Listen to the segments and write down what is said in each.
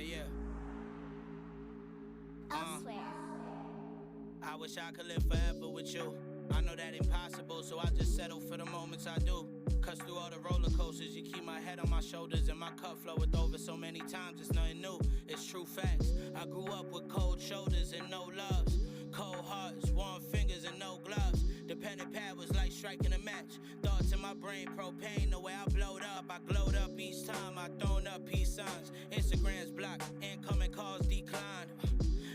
Yeah. Elsewhere. I wish I could live forever with you. I know that impossible, so I just settle for the moments I do. Cause through all the roller coasters, you keep my head on my shoulders, and my cup floweth over so many times, it's nothing new. It's true facts. I grew up with cold shoulders and no loves, cold hearts, warm fingers and no gloves. The pen and pad was like striking a match. Thoughts in my brain, propane, the way I blowed up. I glowed up each time I thrown up peace signs. Instagram's blocked, incoming calls declined.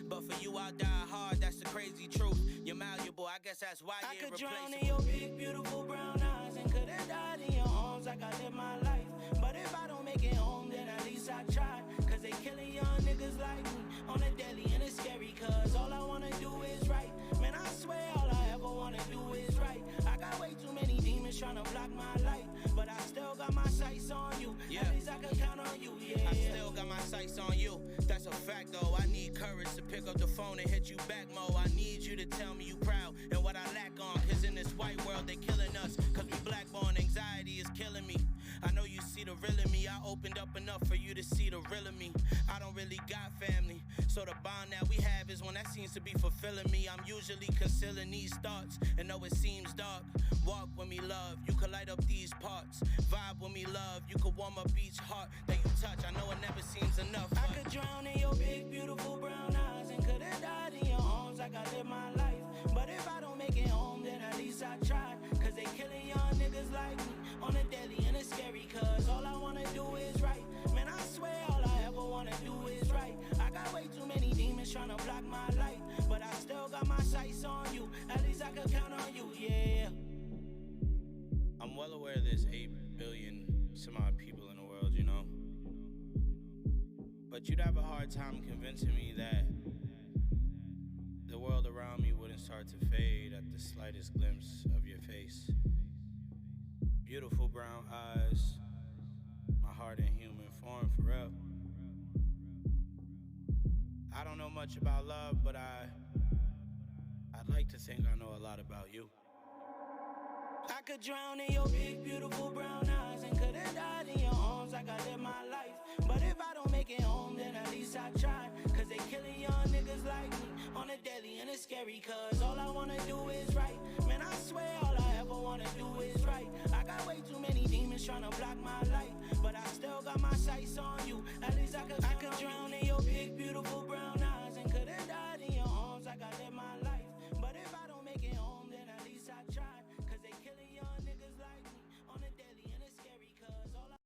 But for you, I'll die hard, that's the crazy truth. You're malleable, I guess that's why you're irreplaceable. I could drown in your big, beautiful brown eyes, and could have died in your arms like I lived my life. But if I don't make it home, then at least I tried. Cause they killing young niggas like me on a daily, and it's scary. Cause all I wanna do is right. Man, I swear all I ever wanna do is right. I got way too many demons trying to block my life, but I still got my sights on you. At least I can count on you, I still got my sights on you. That's a fact though. I need courage to pick up the phone and hit you back, Mo. I need you to tell me you proud and what I lack on. Cause in this white world they killing us. Cause we black born, anxiety is killing me. I know you see the real in me. I opened up enough for you to see the real in me. I don't really got family, so the bond that we have is one that seems to be fulfilling me. I'm usually concealing these thoughts, and though it seems dark, walk with me, love. You could light up these parts. Vibe with me, love. You could warm up each heart that you touch. I know it never seems enough. I could drown in your big, beautiful brown eyes, and could have died in your arms like I lived my life. But if I don't make it home, then at least I tried. Cause they killing young niggas like me on a daily, and it's scary. Cause all I wanna do is right. Man, I swear all I ever wanna do is right. I got way too many demons trying to block my light, but I still got my sights on you. At least I can count on you, yeah. I'm well aware there's 8 billion some odd people in the world, you know. But you'd have a hard time convincing me that the world around me wouldn't start to fade at the slightest glimpse of your face. Beautiful brown eyes, my heart in human form, for real. I don't know much about love, but I'd like to think I know a lot about you. I could drown in your big, beautiful brown eyes, and could have died in your arms like I lived my life. But if I don't make it home, then at least I tried. Cause they killing young niggas like me on a daily, and it's scary. Cause all I wanna do is right. Man, I swear all I ever wanna do is right. I got way too many demons trying to block my light, but I still got my sights on you. At least I could drown in your big, beautiful brown eyes, and could have died in your arms like I lived my life. But if I don't make it home, then at least I tried. Cause they killing young niggas like me on a daily, and it's scary. Cause all I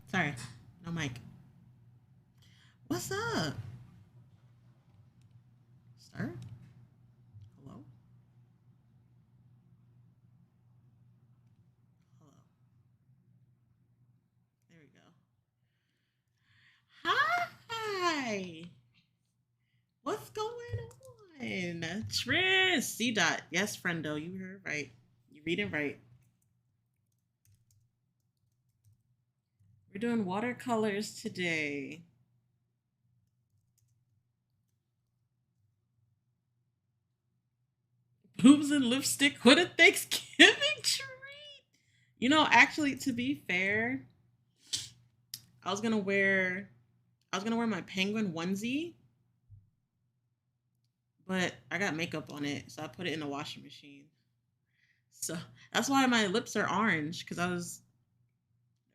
Sorry, no mic. What's up, sir? Hello, hello. There we go. Hi. What's going on? Tris, C dot. Yes, friendo, you heard right. You reading right. We're doing watercolors today. Boobs and lipstick. What a Thanksgiving treat. You know, actually, to be fair, I was gonna wear my penguin onesie, but I got makeup on it, so I put it in the washing machine. So that's why my lips are orange, because I was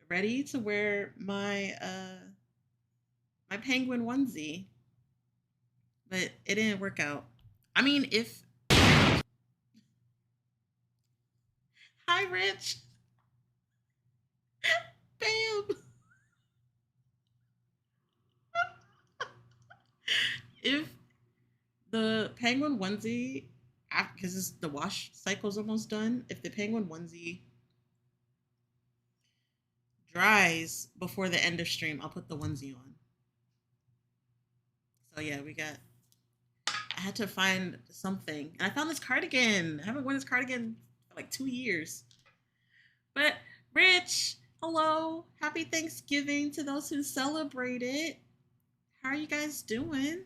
ready to wear my penguin onesie, but it didn't work out. I mean, if hi Rich, bam, if the penguin onesie, because the wash cycle's almost done, if the penguin onesie dries before the end of stream, I'll put the onesie on. So yeah, we got. I had to find something, and I found this cardigan. I haven't worn this cardigan for like 2 years. But Rich, hello, happy Thanksgiving to those who celebrate it. How are you guys doing?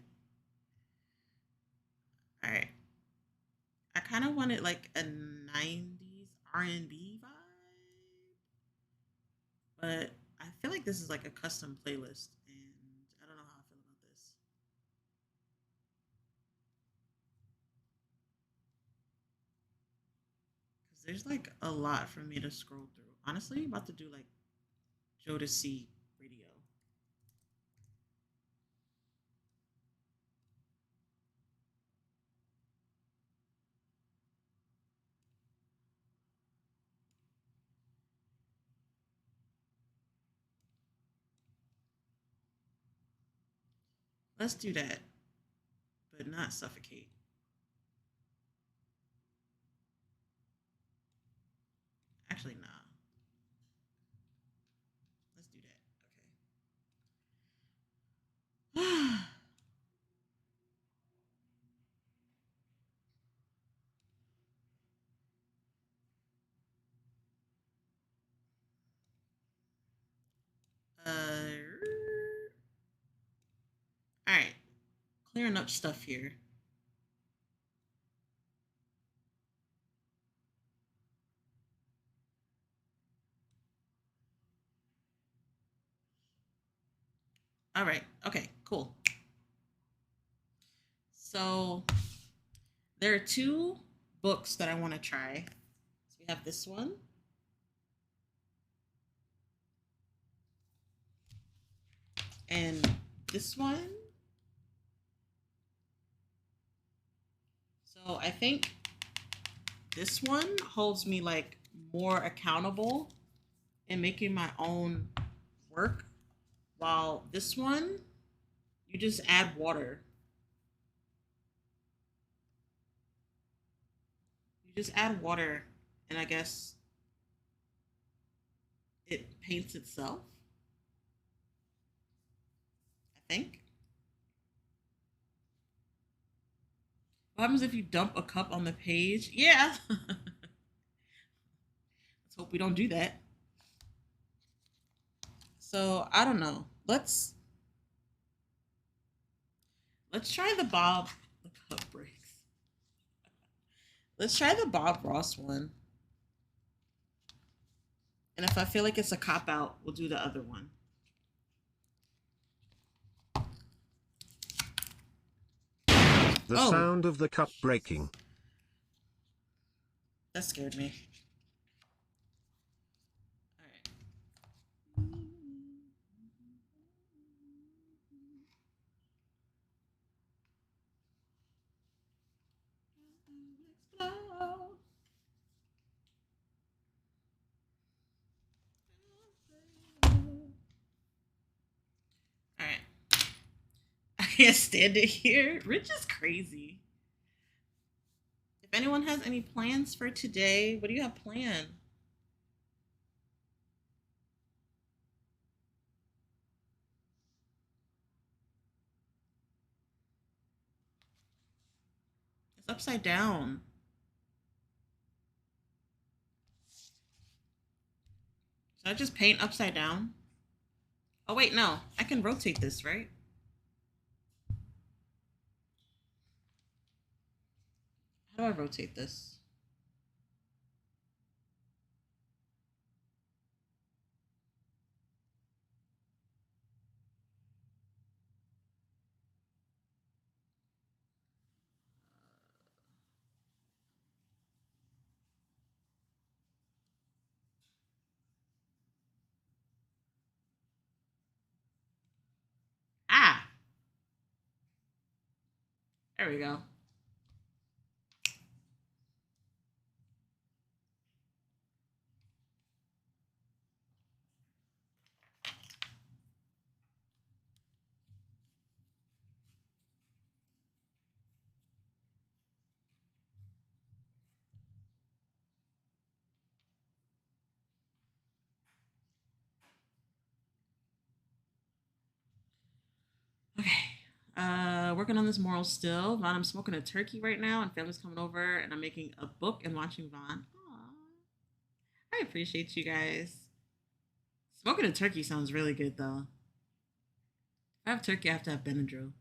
All right, I kind of wanted like a '90s R&B vibe, but I feel like this is like a custom playlist, and I don't know how I feel about this. Because there's like a lot for me to scroll through. Honestly, I'm about to do like Jodeci radio. Let's do that, but not suffocate. Actually, nah. Let's do that. Okay. All right. Clearing up stuff here. All right. Okay. Cool. So there are two books that I want to try. So we have this one, and this one. So I think this one holds me like more accountable in making my own work, while this one you just add water. You just add water, and I guess it paints itself. I think. What happens if you dump a cup on the page? Yeah. Let's hope we don't do that. So I don't know. Let's try the Bob the cup breaks. Let's try the Bob Ross one. And if I feel like it's a cop out, we'll do the other one. The sound of the cup breaking. That scared me. All right. can't stand it here. Rich is crazy. If anyone has any plans for today, what do you have planned? It's upside down. Should I just paint upside down? Oh, wait, no. I can rotate this, right? How do I rotate this? Ah! There we go. Okay. Working on this moral still. Vaughn, I'm smoking a turkey right now, and family's coming over, and I'm making a book and watching Vaughn. Aww. I appreciate you guys. Smoking a turkey sounds really good, though. If I have turkey, I have to have Benadryl.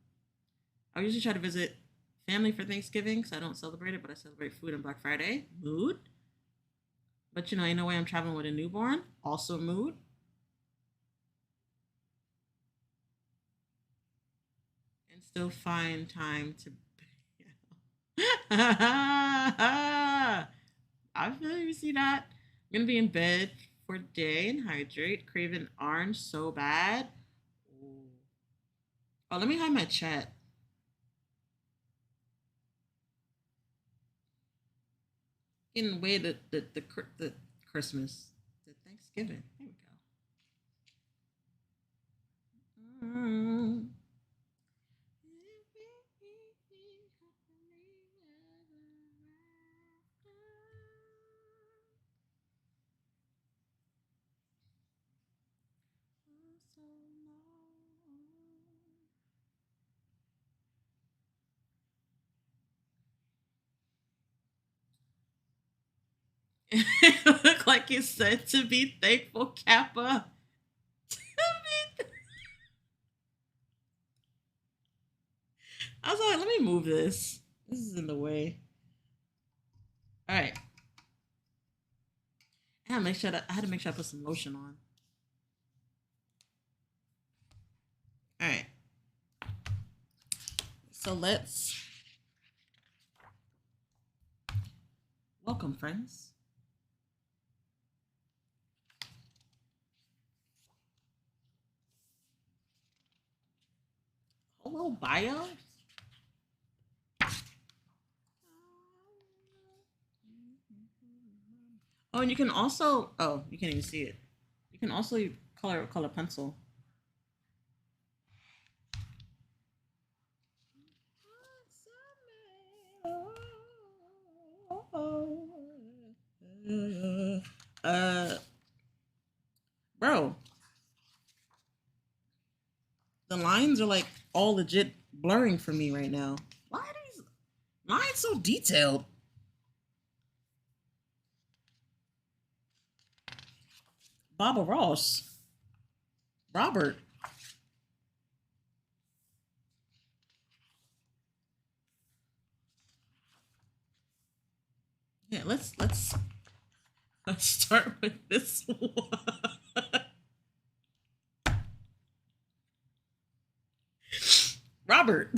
I usually try to visit family for Thanksgiving, so I don't celebrate it, but I celebrate food on Black Friday. Mood. But you know, ain't no way I'm traveling with a newborn. Also mood. And still find time to. I feel you see that. I'm gonna be in bed for a day and hydrate. Craving orange so bad. Ooh. Oh, let me hide my chat. In way the Christmas, the Thanksgiving. There we go. Mm. It looked like it said to be thankful, Kappa. I was like, let me move this. This is in the way. All right. I had to make sure I put some lotion on. All right. So let's welcome, friends. A little bio. Oh, and you can also. Oh, you can't even see it. You can also color pencil. Uh, bro, the lines are like all legit blurring for me right now. Why are these lines so detailed? Baba Ross. Robert. Yeah, let's start with this one. Robert.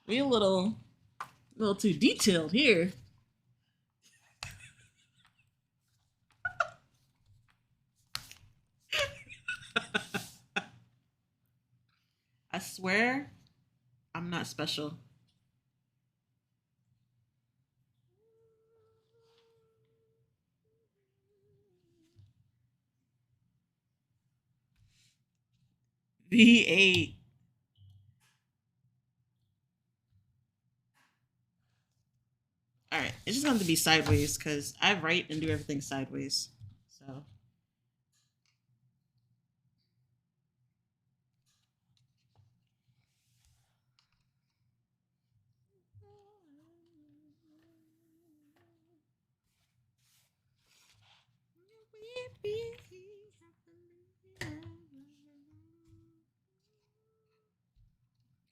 We a little too detailed here. I swear, I'm not special. V8. All right, it's just going to be sideways because I write and do everything sideways. So.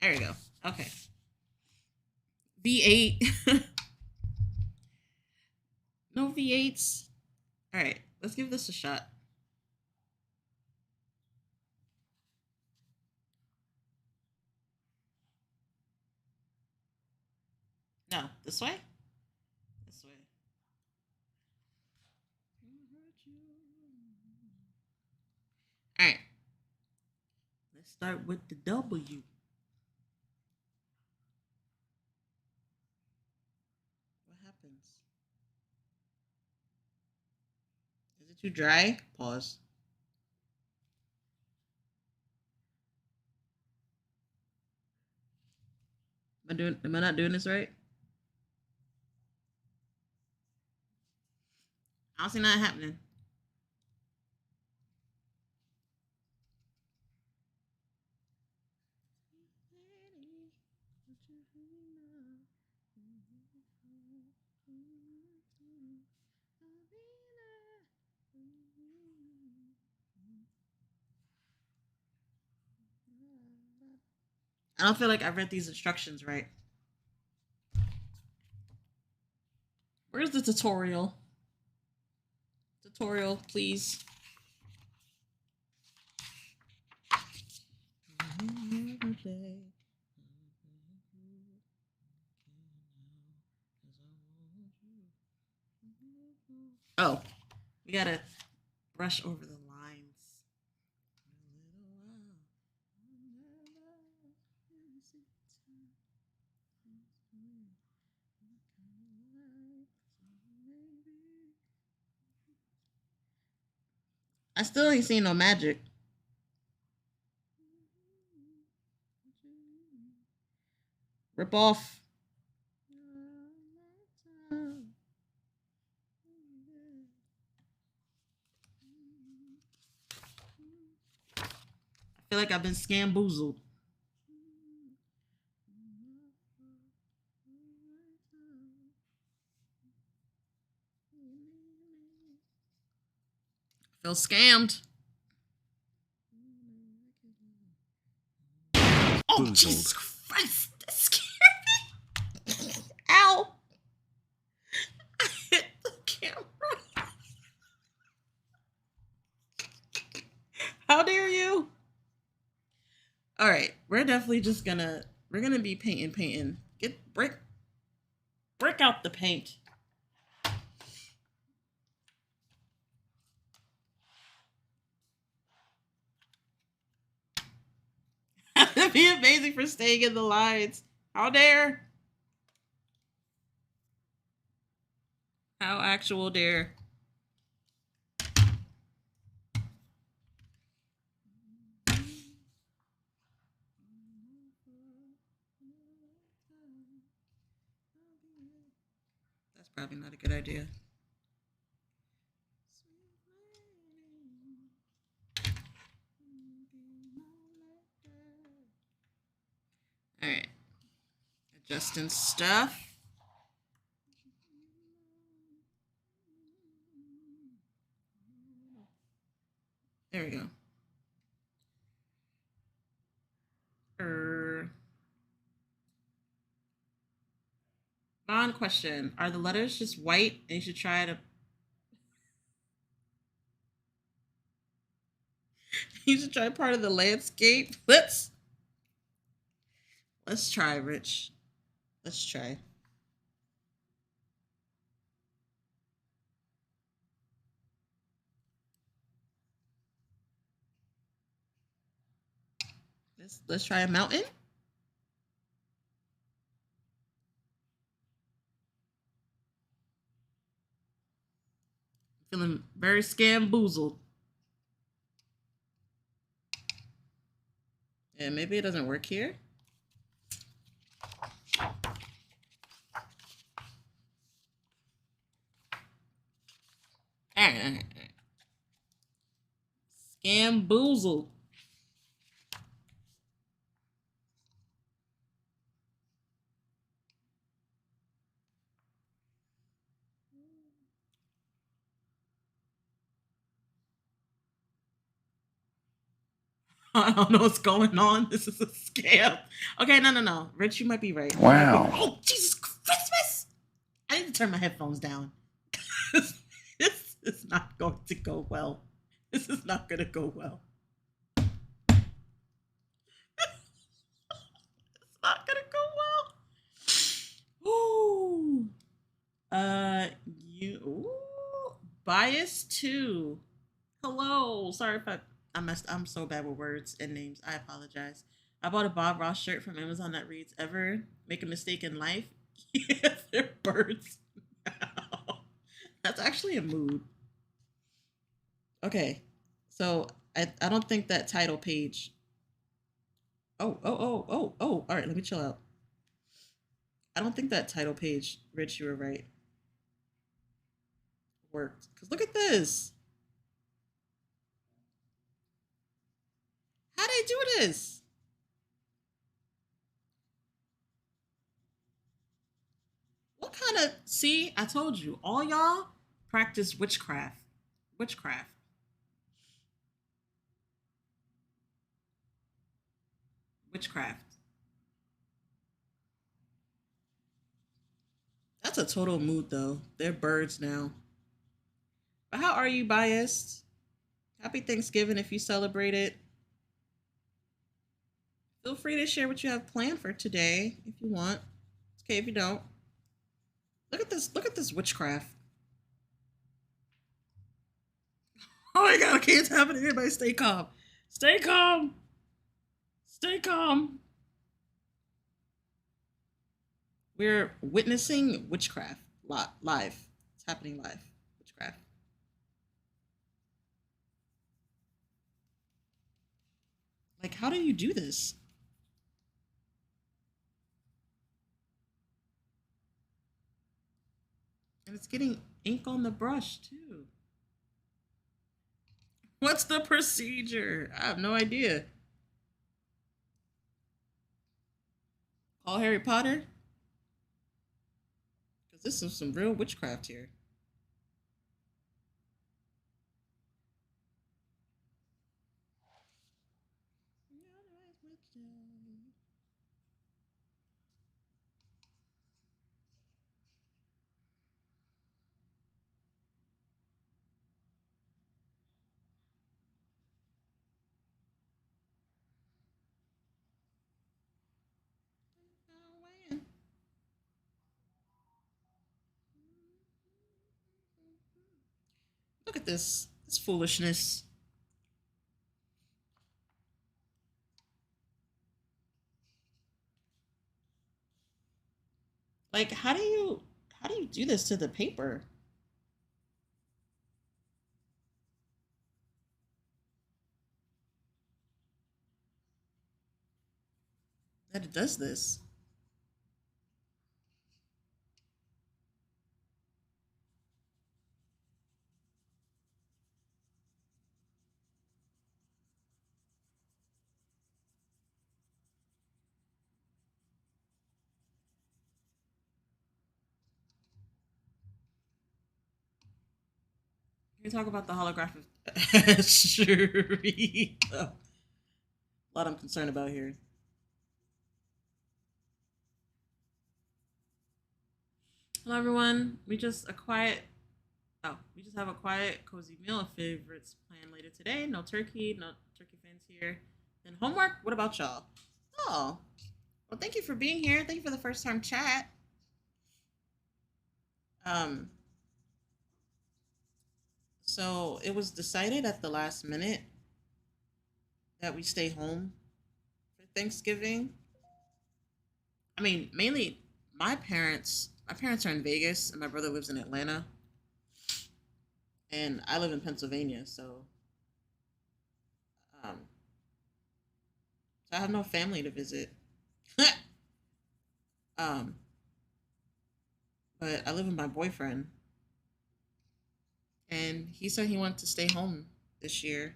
There we go. Okay. V8. No V8s. All right, let's give this a shot. No, this way? This way. All right. Let's start with the W. What happens? Is it too dry? Pause. Am I not doing this right? I don't see that happening. I don't feel like I read these instructions right. Where's the tutorial? Tutorial, please. Oh, we gotta brush over the lines. I still ain't seen no magic. Rip off. I feel like I've been scamboozled. I feel scammed. Oh, Jesus Christ. That scared me. Ow. I hit the camera. How dare you? All right. We're definitely just gonna, we're gonna be painting. Break out the paint. That'd be amazing for staying in the lines. How dare? How actual dare? That's probably not a good idea. All right. Adjusting stuff. There we go. Bond question. Are the letters just white and you should try to part of the landscape? Let's try, Rich. Let's try. Let's try a mountain. Feeling very scamboozled. Yeah, maybe it doesn't work here. All right. Scamboozle. I don't know what's going on. This is a scam. Okay, no. Rich, you might be right. Wow. Oh, Jesus Christmas! I need to turn my headphones down. This is not going to go well. This is not going to go well. It's not going to go well. Ooh. Bias 2. Hello. Sorry if I messed. I'm so bad with words and names. I apologize. I bought a Bob Ross shirt from Amazon that reads, "Ever make a mistake in life? Yeah, they're birds now." That's actually a mood. Okay. So I don't think that title page. Oh. All right, let me chill out. I don't think that title page, Rich, you were right, worked. Because look at this. How they do this? What kind of. See, I told you, all y'all practice witchcraft. Witchcraft. Witchcraft. That's a total mood, though. They're birds now. But how are you, biased? Happy Thanksgiving if you celebrate it. Feel free to share what you have planned for today if you want. It's okay if you don't. Look at this. Look at this witchcraft. Oh my god, okay, it's happening. Everybody stay calm. Stay calm. Stay calm. We're witnessing witchcraft live. It's happening live. Witchcraft. Like, how do you do this? And it's getting ink on the brush, too. What's the procedure? I have no idea. Call Harry Potter? Because this is some real witchcraft here. Look at this. This foolishness. Like, how do you do this to the paper? That it does this. Can we talk about the holographic Sharika? A lot I'm concerned about here. Hello everyone. We just have a quiet, cozy meal of favorites planned later today. No turkey fans here. And homework? What about y'all? Oh. Well, thank you for being here. Thank you for the first time chat. So it was decided at the last minute that we stay home for Thanksgiving. I mean, mainly my parents are in Vegas and my brother lives in Atlanta. And I live in Pennsylvania, so So I have no family to visit. um, but I live with my boyfriend, and he said he wanted to stay home this year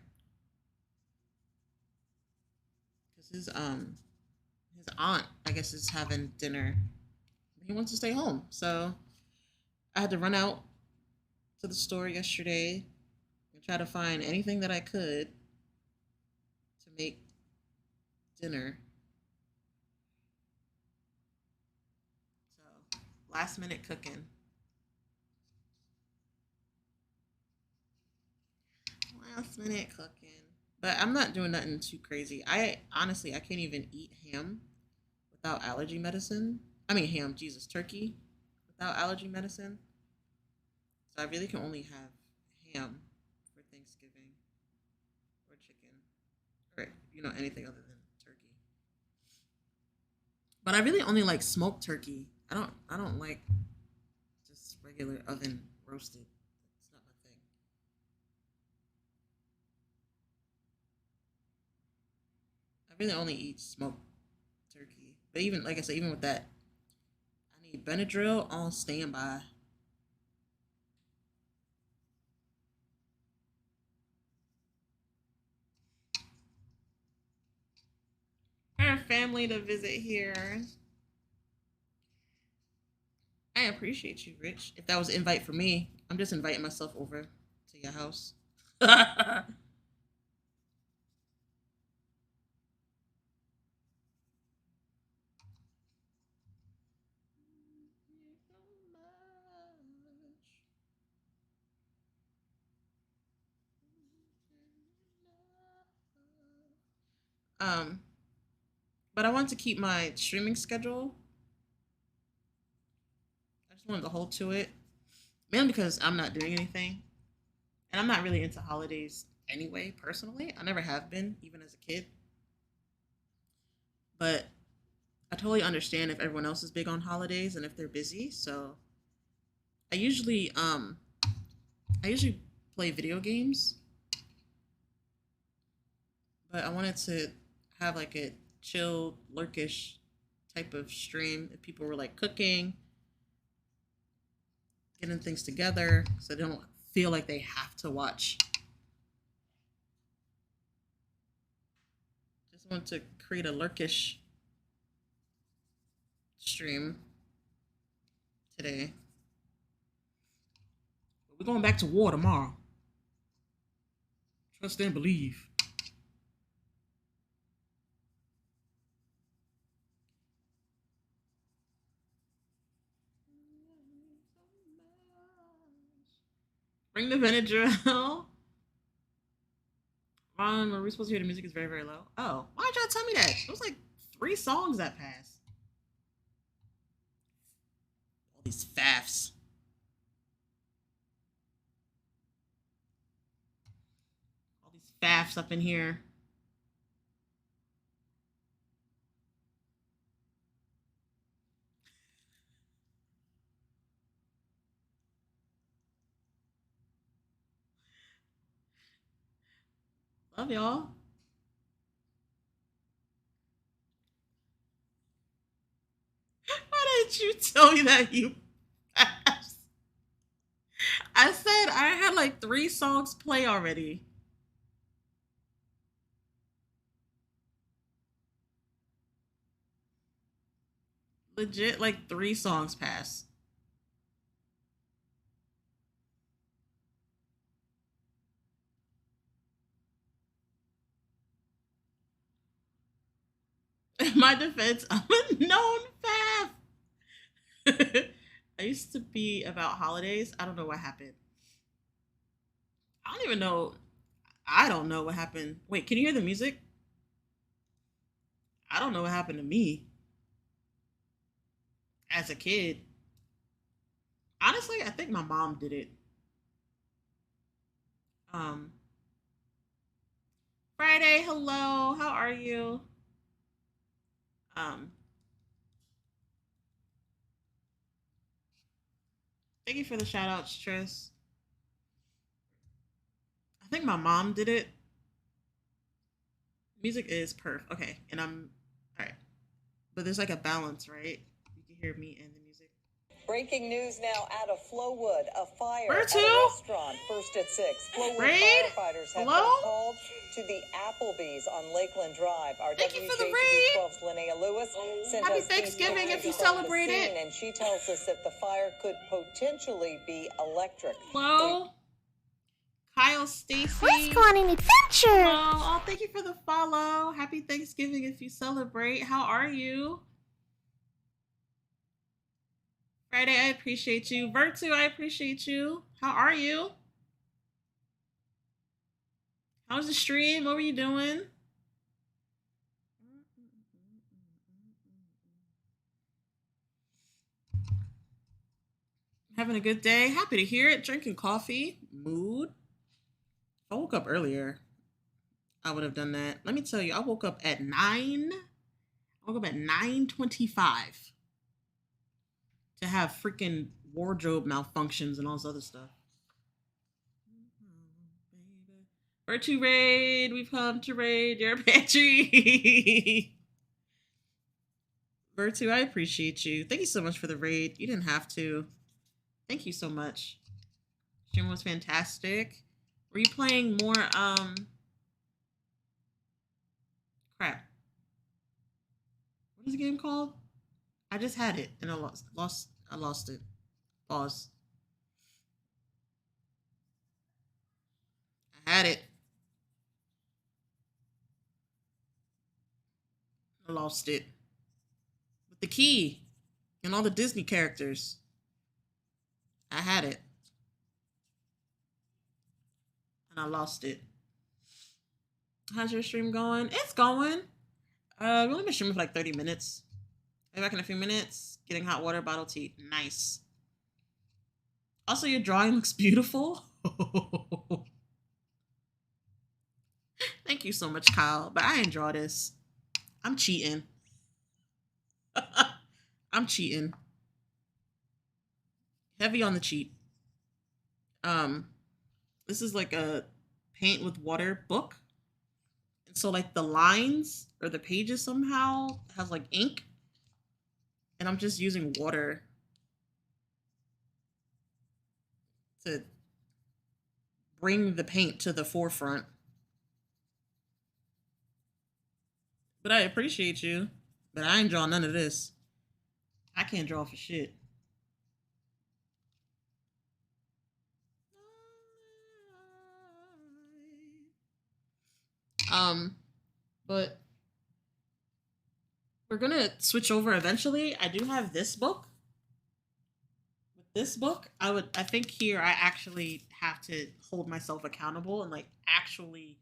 because his aunt, I guess, is having dinner. He wants to stay home, so I had to run out to the store yesterday and try to find anything that I could to make dinner. So last minute cooking. Last minute cooking. But I'm not doing nothing too crazy. I honestly I can't even eat ham without allergy medicine. I mean ham, Jesus, turkey without allergy medicine. So I really can only have ham for Thanksgiving or chicken or anything other than turkey. But I really only like smoked turkey. I don't like just regular oven roasted. It's not my thing. I really only eat smoked turkey. But even like I said, even with that, I need Benadryl on standby. Our family to visit here. I appreciate you, Rich. If that was an invite for me, I'm just inviting myself over to your house. um, but I want to keep my streaming schedule. I just wanted to hold to it, mainly because I'm not doing anything, and I'm not really into holidays anyway. Personally, I never have been, even as a kid. But I totally understand if everyone else is big on holidays and if they're busy. So I usually um I usually play video games, but I wanted to have like a chill, lurkish type of stream if people were like cooking, getting things together, so they don't feel like they have to watch. Just want to create a lurkish stream today. We're going back to war tomorrow. Trust and believe. Bring the Benadryl. Ron, are we supposed to hear the music is very, very low? Oh, why'd y'all tell me that? It was like 3 songs that passed. All these faffs. All these faffs up in here. Love y'all. Why didn't you tell me that you passed? I said I had like 3 songs play already. Legit, like 3 songs passed. In my defense, I'm a known faff. I used to be about holidays. I don't know what happened. I don't even know. I don't know what happened. Wait, can you hear the music? I don't know what happened to me as a kid. Honestly, I think my mom did it. Um, Friday, hello. How are you? Um, Thank you for the shout outs, Tris. I think my mom did it. Music is perf. Okay, and I'm all right. But there's like a balance, right? You can hear me and the music. Breaking news now out of Flowood. A fire Where at to? a restaurant. First at 6. Flowood Raid? firefighters have Hello? been called to the Applebee's on Lakeland Drive. Our Thank you for the WJTV raid. 12's Linnea Lewis sent Happy us these Thanksgiving if you pictures from the celebrate it. scene, and she tells us that the fire could potentially be electric. Hello? Kyle Stacy. Let's go on an adventure. Hello. Oh, thank you for the follow. Happy Thanksgiving if you celebrate. How are you? Friday, I appreciate you. Virtu, I appreciate you. How are you? How was the stream? What were you doing? Having a good day. Happy to hear it. Drinking coffee. Mood. If I woke up earlier, I would have done that. Let me tell you, I woke up at 9. I woke up at 9:25 to have freaking wardrobe malfunctions and all this other stuff. Virtue raid, we've come to raid your pantry. Virtue, I appreciate you. Thank you so much for the raid. You didn't have to. Thank you so much. Stream was fantastic. Were you playing more, crap. What is the game called? I just had it and I lost it. Pause. I had it. I lost it. With the key and all the Disney characters. I had it. And I lost it. How's your stream going? It's going. We've only been streaming for like 30 minutes. I'll be back in a few minutes. Getting hot water, bottle tea. Nice. Also, your drawing looks beautiful. Thank you so much, Kyle. But I didn't draw this. I'm cheating. I'm cheating. Heavy on the cheat. This is like a paint with water book. And so like the lines or the pages somehow has like ink. And I'm just using water to bring the paint to the forefront. But I appreciate you. But I ain't draw none of this. I can't draw for shit. But we're gonna switch over eventually. I do have this book. With this book, I think here I actually have to hold myself accountable and like actually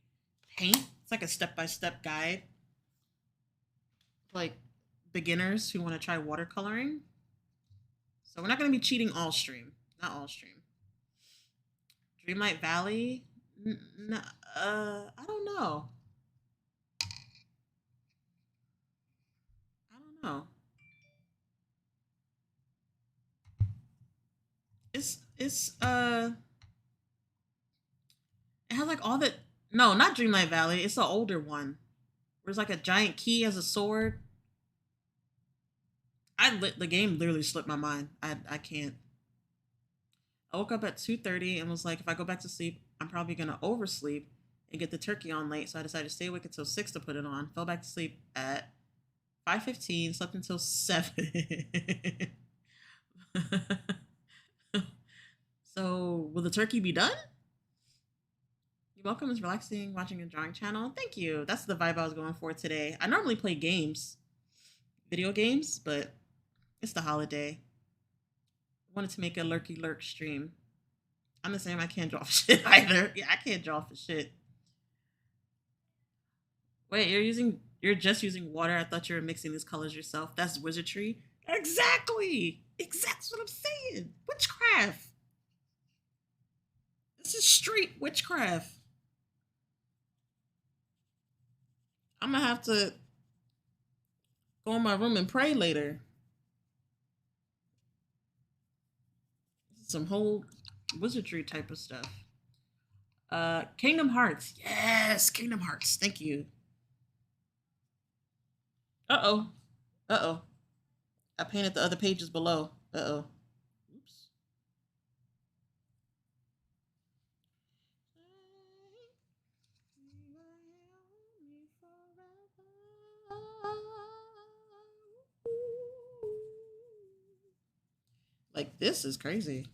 paint. It's like a step-by-step guide. Like beginners who want to try watercoloring. So we're not gonna be cheating all stream. Not all stream. Dreamlight Valley? No, I don't know. Oh, it's it has like all the no, not Dreamlight Valley. It's the older one. Where it's like a giant key as a sword. The game literally slipped my mind. I can't. I woke up at 2:30 and was like, if I go back to sleep, I'm probably gonna oversleep and get the turkey on late. So I decided to stay awake until 6 to put it on. Fell back to sleep at 5:15, slept until 7. So, will the turkey be done? You're welcome. It's relaxing watching a drawing channel. Thank you. That's the vibe I was going for today. I normally play games, video games, but it's the holiday. I wanted to make a lurky lurk stream. I'm the same. I can't draw for shit either. Yeah, I can't draw for shit. Wait, you're just using water. I thought you were mixing these colors yourself. That's wizardry. Exactly. Exactly what I'm saying. Witchcraft. This is straight witchcraft. I'm gonna have to go in my room and pray later. Some whole wizardry type of stuff. Kingdom Hearts. Yes, Kingdom Hearts. Thank you. Uh-oh. Uh-oh. I painted the other pages below. Uh-oh. Oops. Like, this is crazy.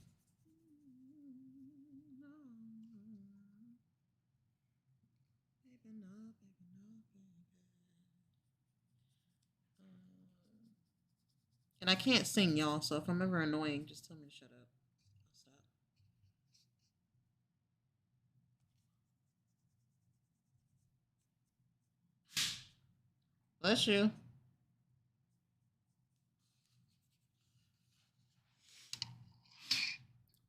And I can't sing, y'all, so if I'm ever annoying, just tell me to shut up. I'll stop. Bless you.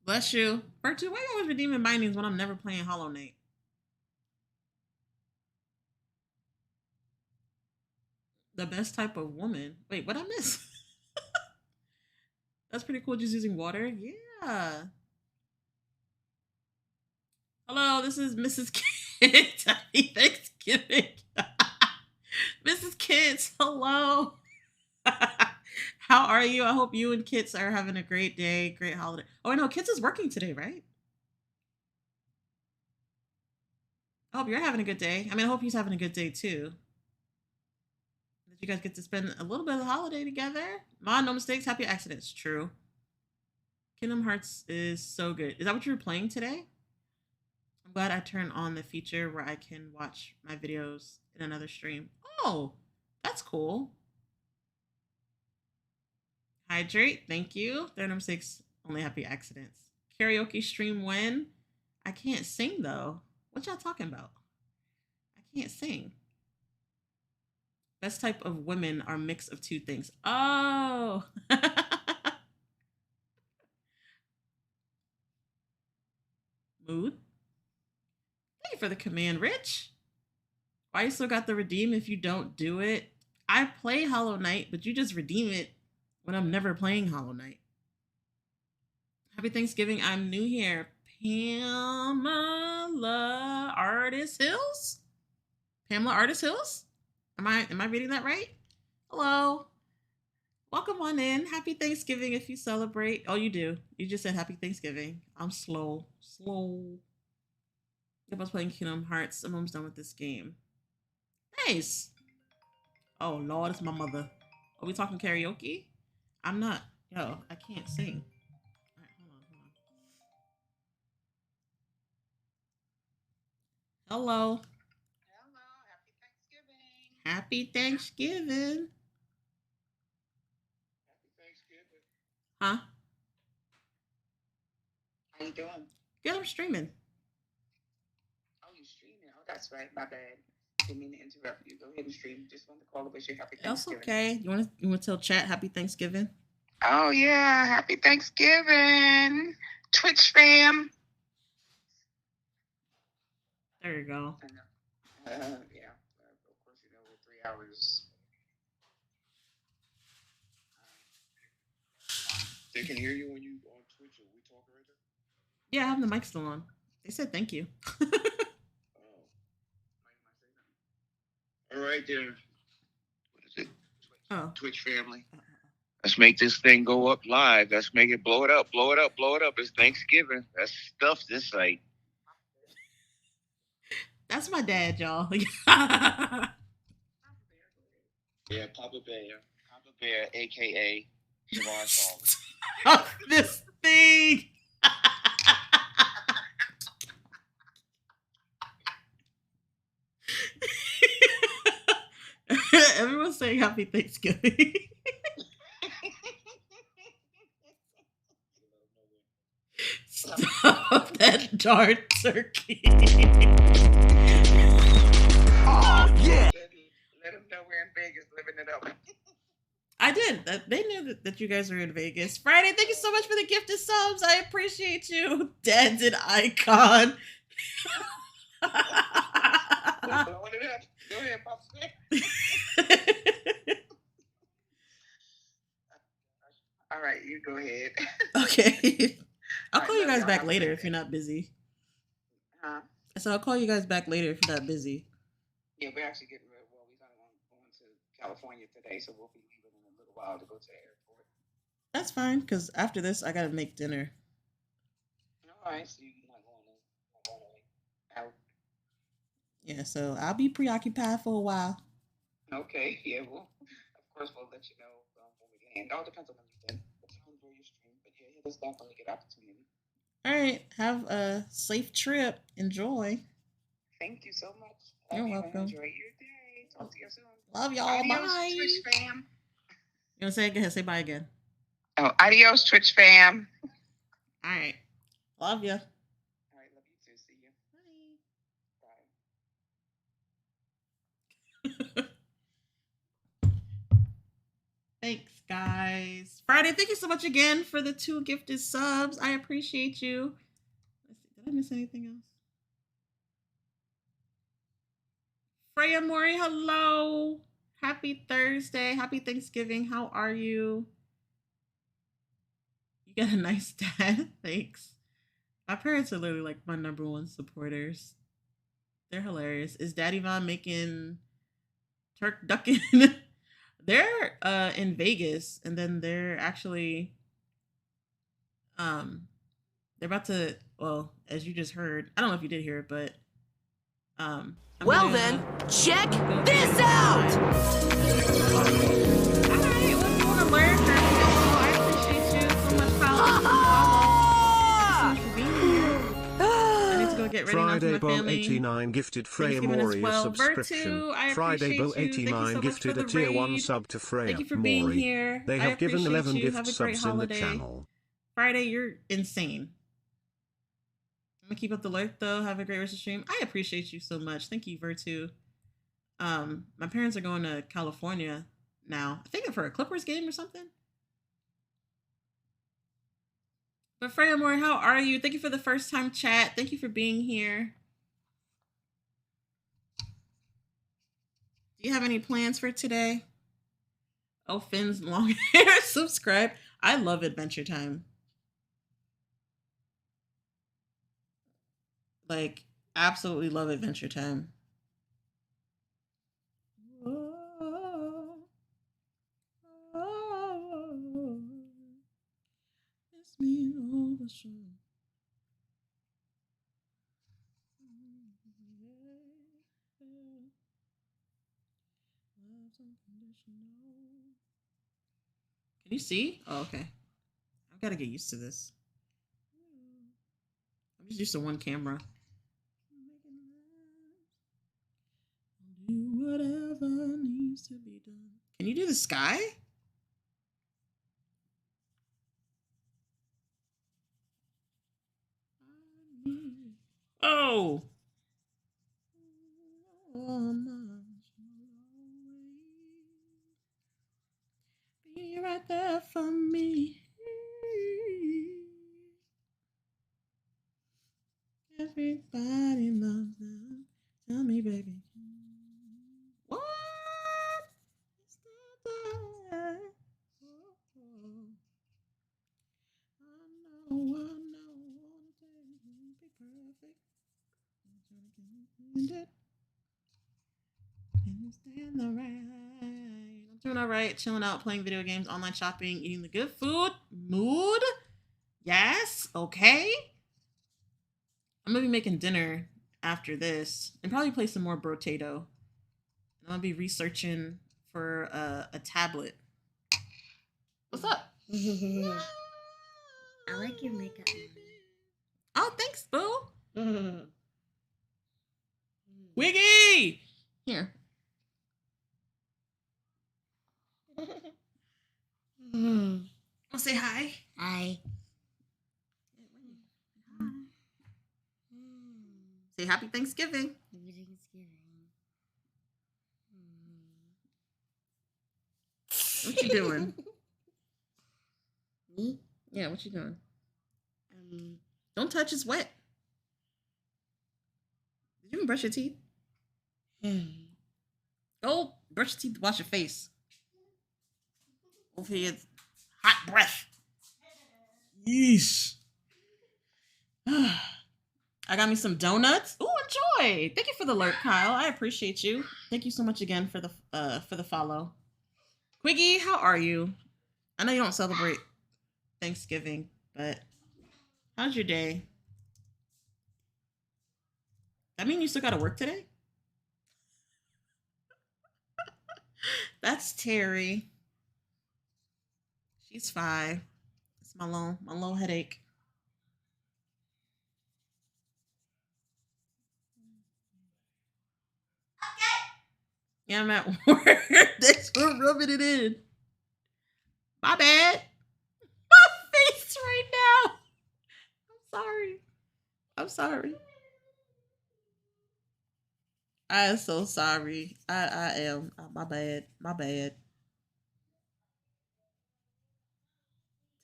Bless you. Virtue, why are you always redeeming bindings when I'm never playing Hollow Knight? The best type of woman. Wait, what I miss? That's pretty cool, just using water. Yeah. Hello, this is Mrs. Kids. Happy Thanksgiving. Mrs. Kids, hello. How are you? I hope you and Kits are having a great day, great holiday. Oh, I know, Kits is working today, right? I hope you're having a good day. I mean, I hope he's having a good day too. That you guys get to spend a little bit of the holiday together. Ma, no mistakes, happy accidents. True. Kingdom Hearts is so good. Is that what you were playing today? I'm glad I turned on the feature where I can watch my videos in another stream. Oh, that's cool. Hydrate, thank you. There number 6, only happy accidents. Karaoke stream when? I can't sing though. What y'all talking about? I can't sing. Best type of women are mix of two things. Oh. Mood. Thank you for the command, Rich. Why you still got the redeem if you don't do it? I play Hollow Knight, but you just redeem it when I'm never playing Hollow Knight. Happy Thanksgiving. I'm new here. Pamela Artist Hills? Pamela Artist Hills? Am I reading that right? Hello. Welcome on in. Happy Thanksgiving if you celebrate. Oh, you do. You just said happy Thanksgiving. I'm slow. I was playing Kingdom Hearts. I'm almost done with this game. Nice. Oh, Lord, it's my mother. Are we talking karaoke? I'm not. Yo, I can't sing. All right, hold on. Hello. Hello, happy Thanksgiving. Happy Thanksgiving. Happy Thanksgiving. Huh? How you doing? Good, I'm streaming. Oh, you streaming? Oh, that's right. My bad. Didn't mean to interrupt you. Go ahead and stream. Just wanted to call to wish you happy That's Thanksgiving. okay. You want to tell chat happy Thanksgiving? Oh yeah, happy Thanksgiving, Twitch fam. There you go. Yeah. Of course, you know we're 3 hours. They can hear you when you on Twitch. Or we talking right there? Yeah, I have the mic still on. They said thank you. All right, there. What is it? Oh. Twitch family. Let's make this thing go up live. Let's make it blow it up. It's Thanksgiving. That's stuff this site. That's my dad, y'all. Yeah, Papa Bear, aka Siobhan Charlie. This thing. Everyone's saying happy Thanksgiving. Stop that darn turkey. Oh, yeah. Let them know we're in Vegas living it up. I did. They knew that you guys were in Vegas. Friday, thank you so much for the gifted subs. I appreciate you. Dad's an icon. Blowing it up. Go ahead, Pop. All right, you go ahead. Okay. I'll call right, you guys y'all back have a later good if you're day. not busy. Huh? I said I'll call you guys back later if you're not busy. Yeah, we're actually getting ready. Well, we're going to California today, so we'll be leaving in a little while to go to the airport. That's fine, because after this, I gotta make dinner. All right, so you're not going out. Yeah, so I'll be preoccupied for a while. Okay, yeah, well, of course we'll let you know when we land. All depends on when you land. The time for your stream, but yeah, hit us back when we get opportunity. All right, have a safe trip. Enjoy. Thank you so much. You're welcome. Enjoy your day. Talk to you soon. Love y'all. Adios, Bye. Twitch fam. You want to say it? Go ahead. Say bye again. Oh, adios, Twitch fam. All right. Love ya. All right, love you too. See you. Bye. Thanks, guys. Friday, thank you so much again for the 2 gifted subs. I appreciate you. Let's see. Did I miss anything else? Freya Mori, hello. Happy Thursday. Happy Thanksgiving. How are you? You got a nice dad. Thanks. My parents are literally like my #1 supporters. They're hilarious. Is Daddy Von making turducken? They're in Vegas, and then they're actually they're about to, well, as you just heard, I don't know if you did hear it, but well then, check this out! Alright, let's go to learn her. I appreciate you so much, Kyle. Thank you so much for being here. I need to go get ready now Friday for my family. Bo89 gifted Freya Thanksgiving as Mori a well. subscription. Vertu, I Friday appreciate you. Thank you so Bo89 much gifted for a the tier 1 raid. sub to Freya Thank you for being Mori. here. They I have given appreciate 11 you. gift Have a great subs in the holiday. channel. Friday, you're insane. I'm gonna keep up the alert though. Have a great rest of the stream. I appreciate you so much. Thank you, Vertu. My parents are going to California now. I think for a Clippers game or something. But Freya Moore, how are you? Thank you for the first time chat. Thank you for being here. Do you have any plans for today? Oh, Finn's long hair. Subscribe. I love Adventure Time. Like, absolutely love Adventure Time. It's me all the show. Can you see? Oh, okay. I've got to get used to this. I'm just used to one camera. Do whatever needs to be done. Can you do the sky? Oh. Be right there for me. Everybody loves them. Tell me, baby. What? It's not that. I know. Be perfect. Stand the right. I'm doing all right. Chilling out, playing video games, online shopping, eating the good food. Mood. Yes. Okay. I'm gonna be making dinner after this and probably play some more Brotato. I'm gonna be researching for a tablet. What's up? I like your makeup. Oh, thanks, boo. Wiggy! Here. I'll say hi. Hi. Say happy Thanksgiving. Happy Thanksgiving. What you doing? Me? Yeah, what you doing? Don't touch, it's wet. Did you even brush your teeth? Go brush your teeth, wash your face. Over here, hot breath. Yeesh. I got me some donuts. Ooh, enjoy. Thank you for the alert, Kyle. I appreciate you. Thank you so much again for the follow. Quiggy, how are you? I know you don't celebrate Thanksgiving, but how's your day? That mean you still gotta work today? That's Terry. She's 5. It's my little headache. Yeah, I'm at work. Thanks for rubbing it in. My bad. My face right now. I'm sorry. I'm sorry. I am so sorry. I am. My bad. My bad.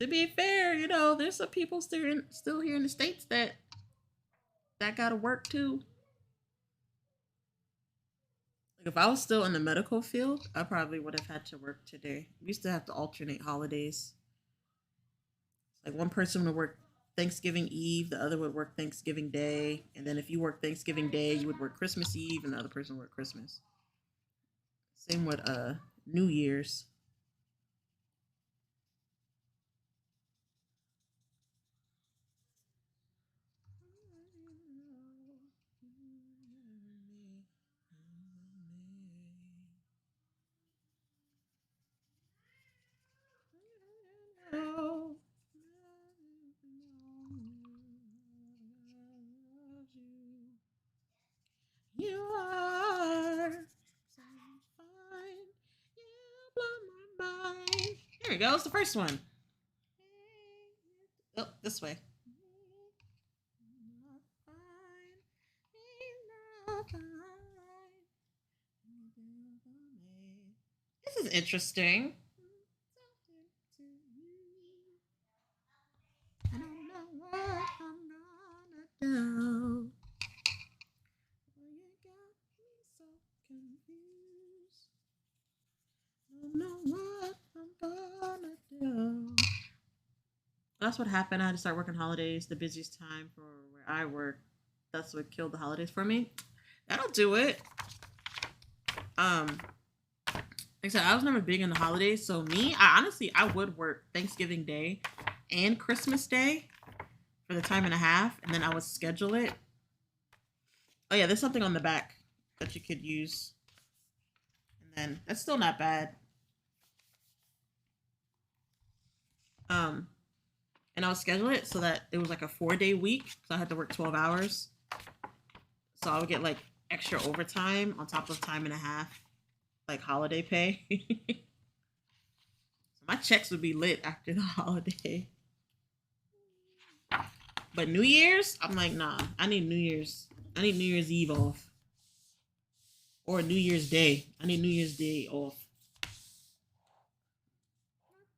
To be fair, you know, there's some people still here in the States that gotta work too. Like if I was still in the medical field, I probably would have had to work today. We used to have to alternate holidays. Like one person would work Thanksgiving Eve, the other would work Thanksgiving Day, and then if you work Thanksgiving Day, you would work Christmas Eve, and the other person would work Christmas. Same with New Year's. You are so fine. You blow my mind. There we go. It's the first one. Oh, this way. This is interesting. I don't know what I'm gonna do. You got me so confused. Don't know what I'm gonna do. That's what happened. I had to start working holidays, the busiest time for where I work. That's what killed the holidays for me. That'll do it. Like I said, I was never big in the holidays, so I would work Thanksgiving Day and Christmas Day for the time and a half, and then I would schedule it. Oh yeah, there's something on the back that you could use. And then that's still not bad. And I would schedule it so that it was like a 4-day week, so I had to work 12 hours. So I would get like extra overtime on top of time and a half, like holiday pay. So my checks would be lit after the holiday. But New Year's, I'm like, nah, I need New Year's Eve off. Or New Year's Day. I need New Year's Day off.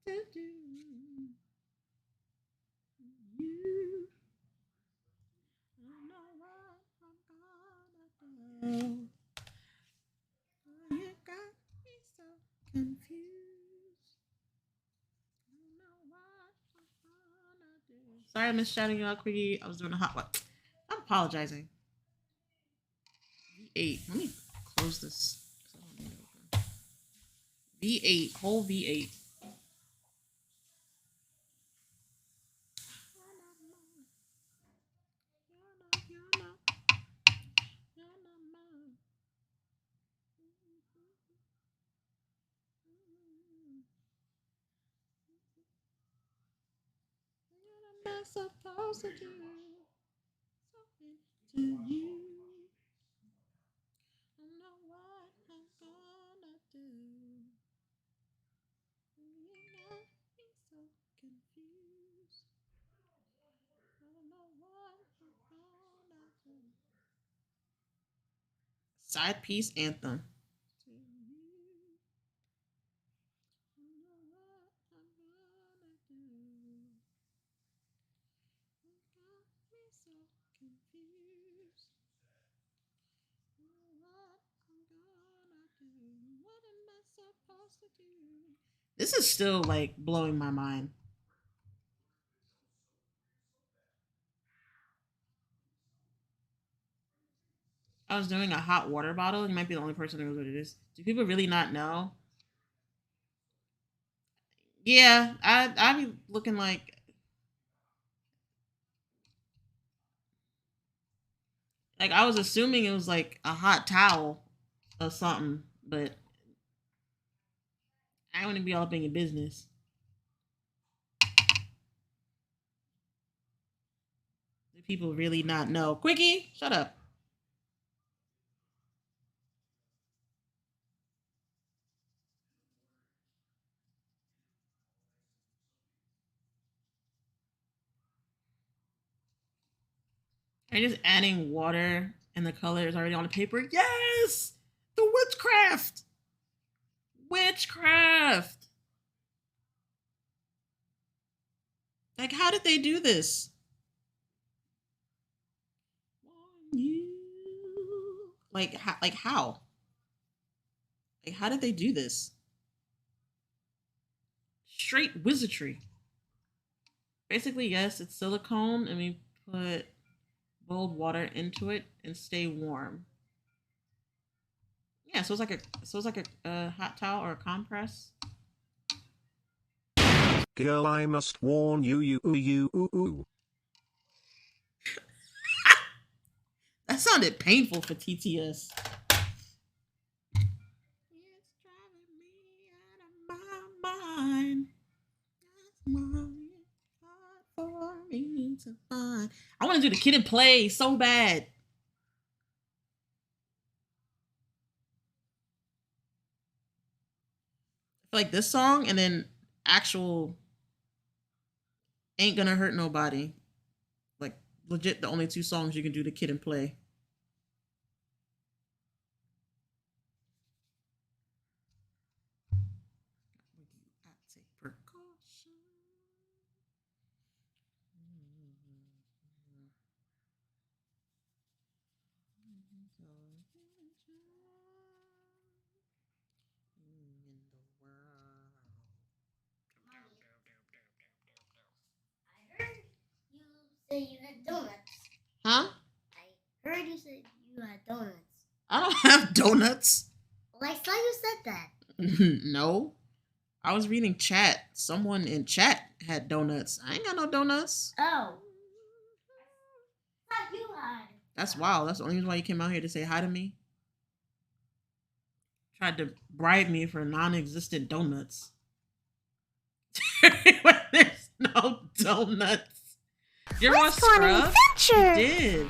You got me so confused. I don't know what I'm gonna do. Sorry I missed shouting you out, Quiggy. I was doing a hot one. I'm apologizing. V8. Let me close this. V8. Whole V8. What am I supposed to do? Something to you. I don't know what I'm gonna do. You got me so confused. I don't know what I'm gonna do. Side piece anthem. This is still like blowing my mind. I was doing a hot water bottle. You might be the only person who knows what it is. Do people really not know? Yeah, I be looking like I was assuming it was like a hot towel or something, but I wouldn't be all up in your business. Do people really not know? Quickie, shut up. Are you just adding water and the color is already on the paper? Yes! The witchcraft! Witchcraft! Like, how did they do this? Like how? Like how? Like how did they do this? Straight wizardry. Basically, yes, it's silicone, and we put boiled water into it and stay warm. Yeah, so it's like a hot towel or a compress. Girl, I must warn you. That sounded painful for TTS. It's driving me out of my mind. That's why it's hard for me to find. I want to do the Kid and Play so bad. I feel like this song and then actual Ain't Gonna Hurt Nobody. Like legit the only two songs you can do the Kid and Play. Take precaution. Say you had donuts. Huh? I heard you say you had donuts. I don't have donuts. Well, I saw you said that. No. I was reading chat. Someone in chat had donuts. I ain't got no donuts. Oh. Not you had. That's wild. That's the only reason why you came out here to say hi to me. Tried to bribe me for non-existent donuts. There's no donuts. You ever watch Scrubs? You did.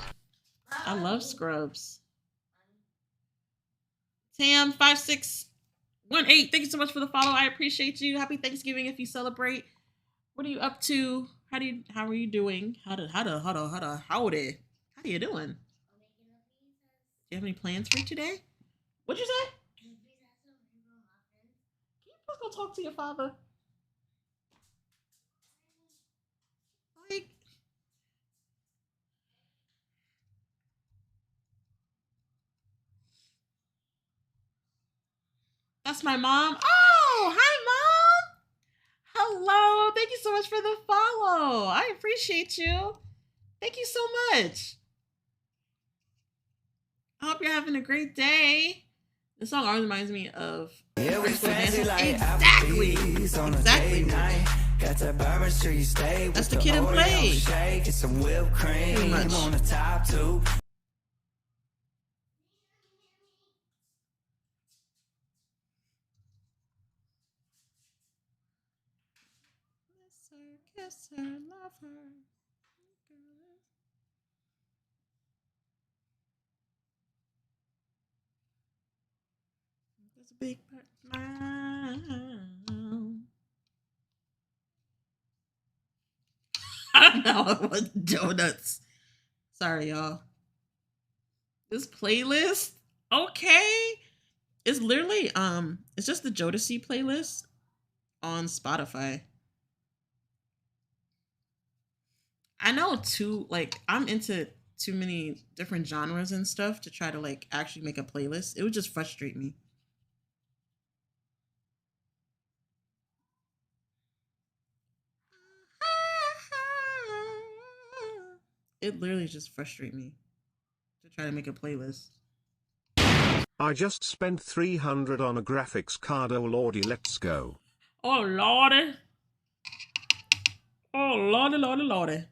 I love Scrubs. Tam5618, thank you so much for the follow. I appreciate you. Happy Thanksgiving if you celebrate. What are you up to? How are you doing? How are you doing? Do you have any plans for today? What'd you say? Can you please go talk to your father? Like, that's my mom. Oh, hi, Mom. Hello. Thank you so much for the follow. I appreciate you. Thank you so much. I hope you're having a great day. This song always reminds me of exactly. That's the Kid and Play. Pretty much. Kiss her, love her. There's a big part. I know it was donuts. Sorry, y'all. This playlist, okay. It's literally it's just the Jodeci playlist on Spotify. I know I'm into too many different genres and stuff to try to like actually make a playlist. It would just frustrate me. It literally just frustrates me to try to make a playlist. I just spent 300 on a graphics card. Oh lordy, let's go. Oh lordy. Oh lordy, lordy, lordy.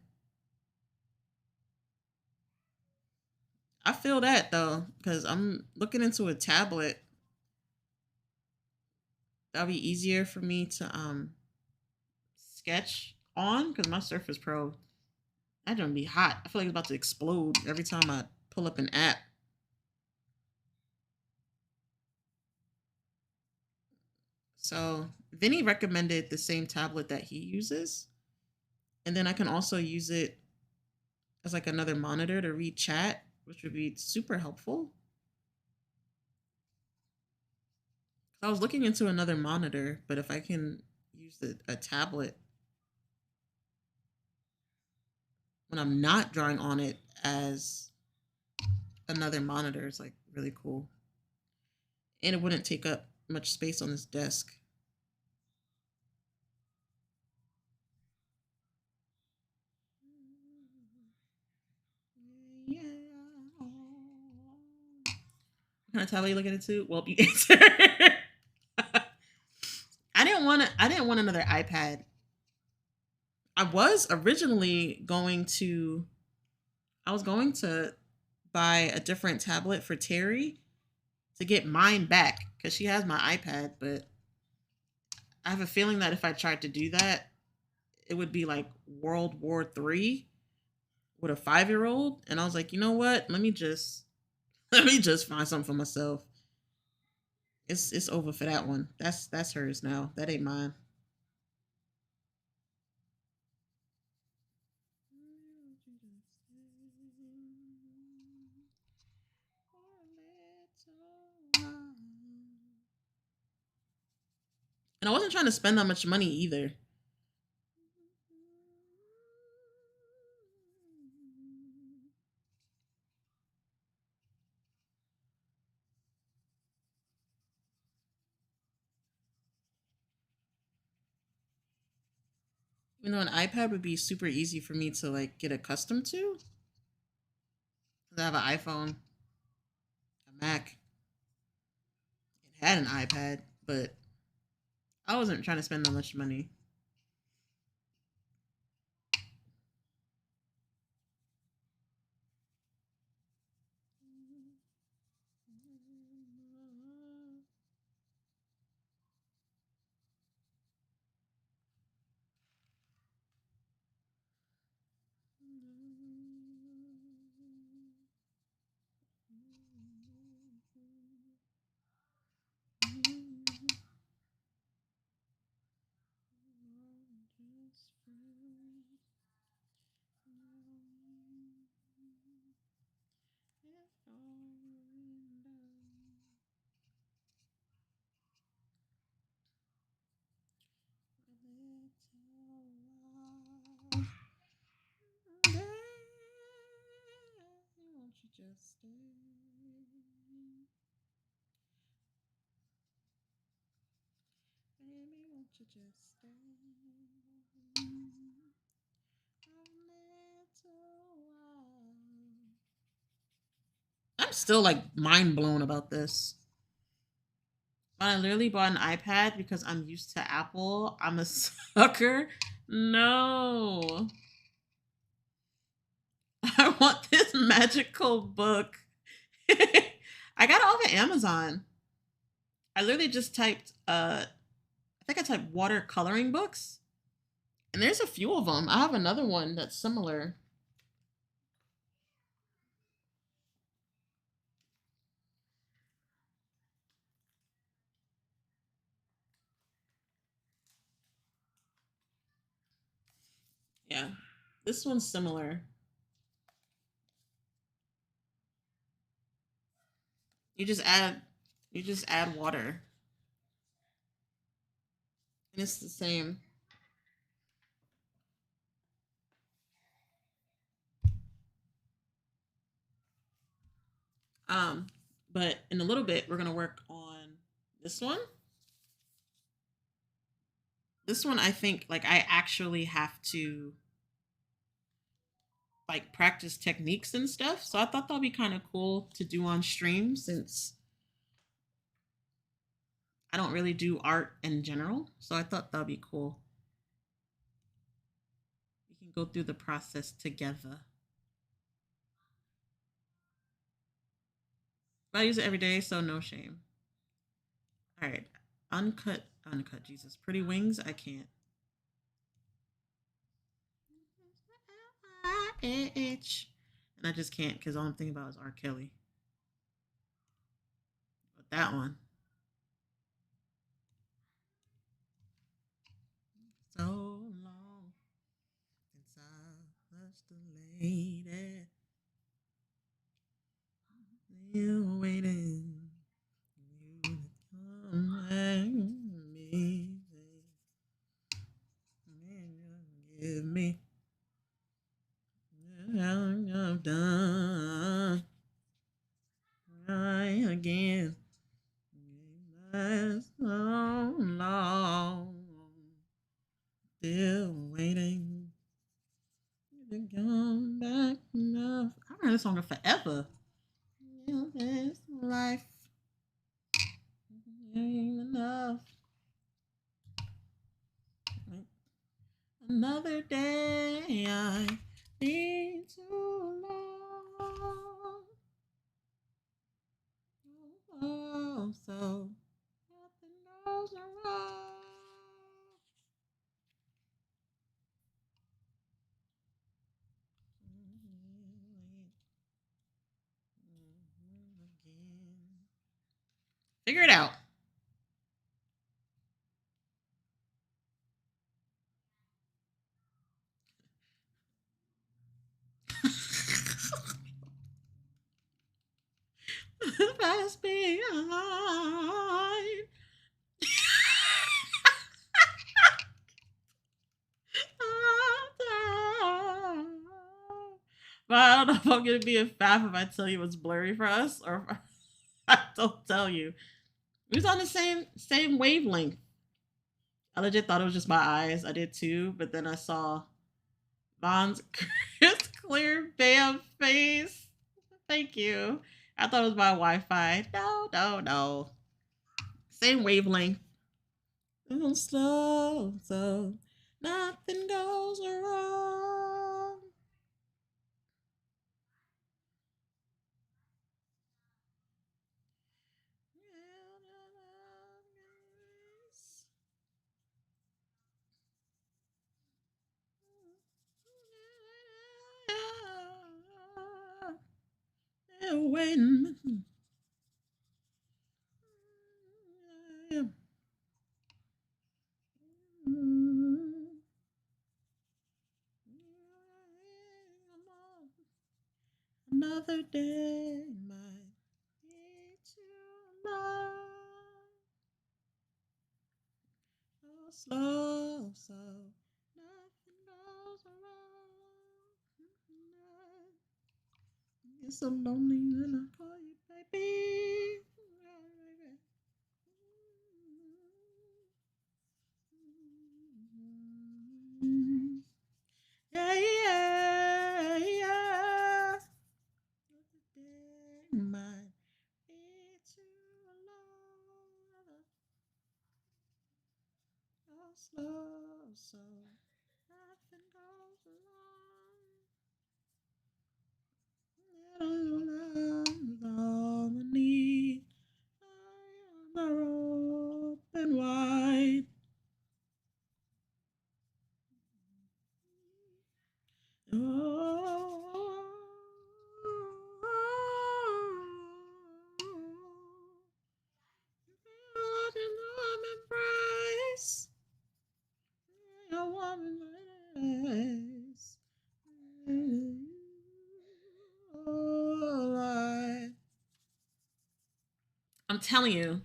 I feel that though, because I'm looking into a tablet. That'll be easier for me to sketch on, because my Surface Pro, that gonna be hot. I feel like it's about to explode every time I pull up an app. So Vinny recommended the same tablet that he uses. And then I can also use it as like another monitor to read chat, which would be super helpful. I was looking into another monitor, but if I can use a tablet when I'm not drawing on it as another monitor, it's like really cool. And it wouldn't take up much space on this desk. Yeah. What kind of tablet are you looking into? Well, you answered. I didn't want another iPad. I was originally going to buy a different tablet for Terry to get mine back, because she has my iPad, but I have a feeling that if I tried to do that, it would be like World War III with a 5-year-old. And I was like, you know what? Let me just find something for myself. It's over for that one. That's hers now. That ain't mine. And I wasn't trying to spend that much money either. Even though an iPad would be super easy for me to like get accustomed to. I have an iPhone, a Mac. It had an iPad, but I wasn't trying to spend that much money. Just stay. Baby, won't you just stay? I'm still like mind blown about this. But I literally bought an iPad because I'm used to Apple. I'm a sucker. No. I want this magical book. I got it off of Amazon. I literally just typed, I think I typed watercoloring books. And there's a few of them. I have another one that's similar. Yeah, this one's similar. You just add water. And it's the same. But in a little bit, we're gonna work on this one. This one, I think, like, I actually have to like practice techniques and stuff. So I thought that'd be kind of cool to do on stream, since I don't really do art in general, so I thought that'd be cool. We can go through the process together. But I use it every day, so no shame. All right, uncut, Jesus. Pretty Wings, I can't. And I just can't because all I'm thinking about is R. Kelly. But that one. So long since I was the lady. Still waiting. You to come and me. Give me. I'm done. Right again. That's so long. Still waiting to come back enough. I've heard this song forever. This life ain't enough. Another day I need too long. Oh, so nothing goes wrong. Figure it out. Must be alive. But I don't know if I'm gonna be a faff if I tell you it's blurry for us, or if I don't tell you. We was on the same wavelength. I legit thought it was just my eyes. I did too, but then I saw Vaughn's clear bam face. Thank you. I thought it was my Wi-Fi. No. Same wavelength. Slow, so nothing goes wrong. When another day might be too long. Slow, so nothing goes wrong. You're so lonely when I call you baby. Yeah. Might be too long. Slow, so nothing goes wrong. All I need, I am open wide. Embrace. I'm telling you,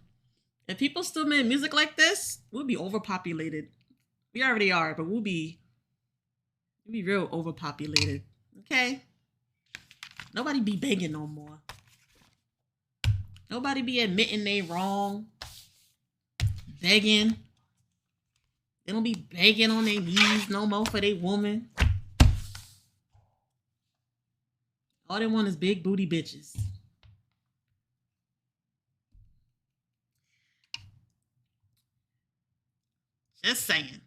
if people still made music like this, we'll be overpopulated. We already are, but we'll be real overpopulated. Okay? Nobody be begging no more. Nobody be admitting they wrong. Begging. They don't be begging on their knees no more for their woman. All they want is big booty bitches. Just saying.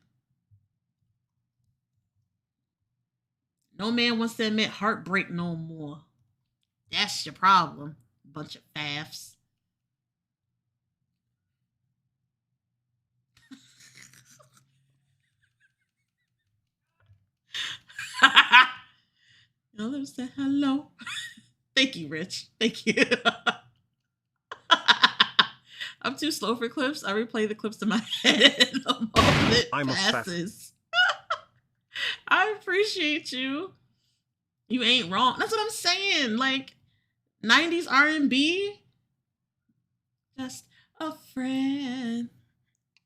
No man wants to admit heartbreak no more. That's your problem, bunch of faffs. Y'all say hello. Thank you, Rich. Thank you. I'm too slow for clips. I replay the clips in my head the moment it passes. I appreciate you. You ain't wrong. That's what I'm saying. Like 90s R&B. Just a friend.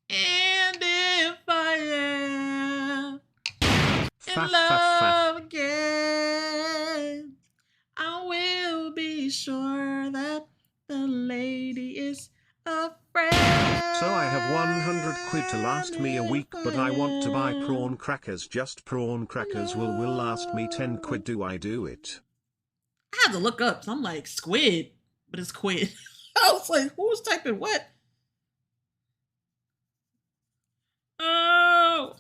And if I am in love again, I will be sure that the lady is a friend. So I have 100 quid to last me a week, but I want to buy prawn crackers. Just prawn crackers will last me 10 quid. Do I do it? I had to look up. So I'm like, squid, but it's quid. I was like, who's typing what? Oh.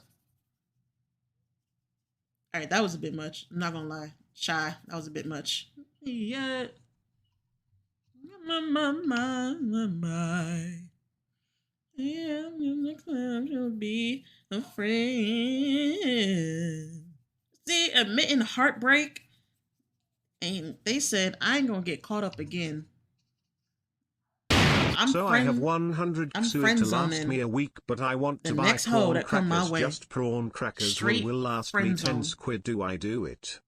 All right, that was a bit much. I'm not gonna lie. Shy, that was a bit much. Yeah. My. Yeah, next time you'll be a friend. See, admitting heartbreak, and they said I ain't gonna get caught up again. I have 100 quid to last me a week, but I want to buy prawn crackers. Just prawn crackers will last me 10 quid. Do I do it?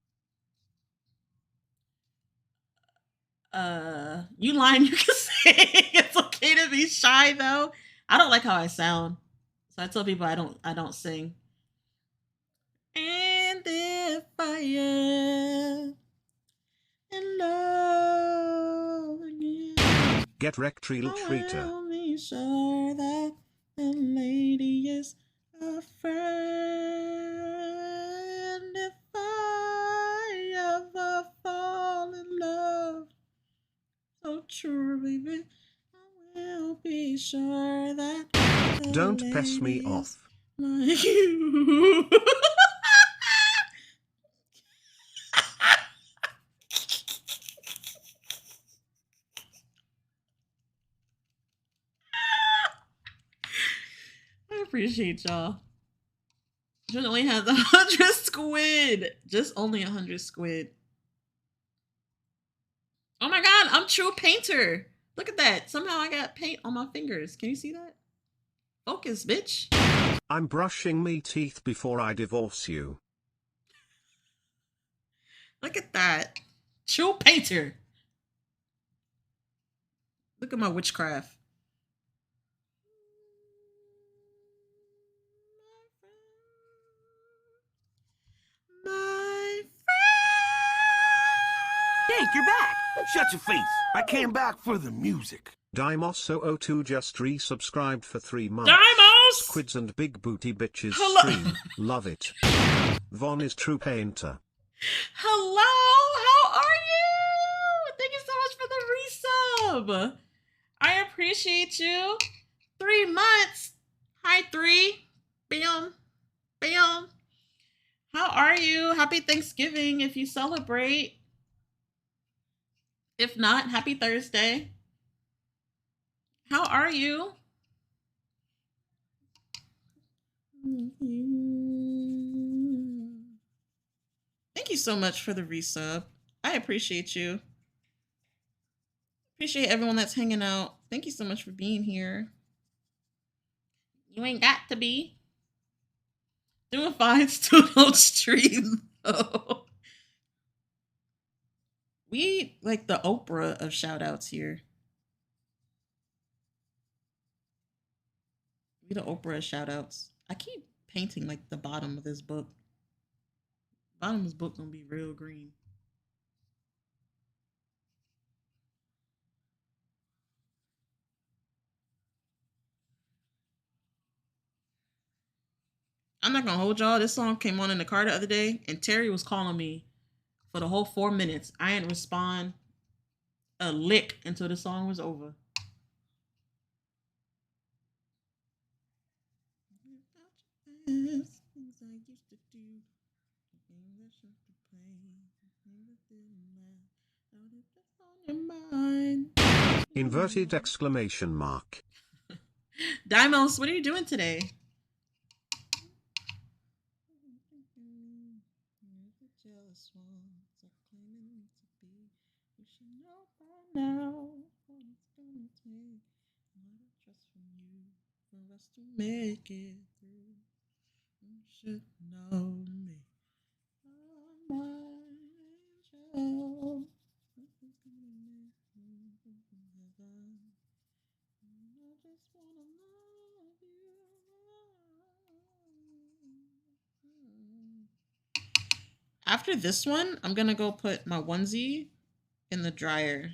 You lying, you can say it's okay to be shy though. I don't like how I sound. So I tell people I don't sing. And if I am in love again, get wrecked, treater. I'll be sure that the lady is a friend. If I ever fall in love, so true, baby, I will be sure that. Don't piss me off. Like you. I appreciate y'all. Just only has 100 squid. Just only 100 squid. Oh my god, I'm true painter. Look at that. Somehow I got paint on my fingers. Can you see that? Focus, bitch. I'm brushing me teeth before I divorce you. Look at that. True painter. Look at my witchcraft. My friend. Jake, you're back. Shut your face. I came back for the music. Dimoso02 just resubscribed for 3 months. Dimos! Squids and big booty bitches Hello. stream. Love it. Von is true painter. Hello, how are you? Thank you so much for the resub. I appreciate you. 3 months. Hi, 3. Bam. Bam. How are you? Happy Thanksgiving if you celebrate. If not, happy Thursday. How are you? Thank you so much for the resub. I appreciate you. Appreciate everyone that's hanging out. Thank you so much for being here. You ain't got to be. Doing fine, still don't stream though. We like the Oprah of shout outs here. We the Oprah of shout outs. I keep painting like the bottom of this book. Bottom of this book gonna be real green. I'm not gonna hold y'all. This song came on in the car the other day, and Terry was calling me for the whole 4 minutes. I didn't respond a lick until the song was over. I used to do. Things I should be playing. Things that didn't last. Now it's just on your mind. Inverted exclamation mark. Dimos, what are you doing today? Jealous ones are claiming to be. You should know by now what it's gonna take. A lot of trust from you for us to make it through. You should know me. Oh, my angel. I just wanna love you. After this one, I'm gonna go put my onesie in the dryer.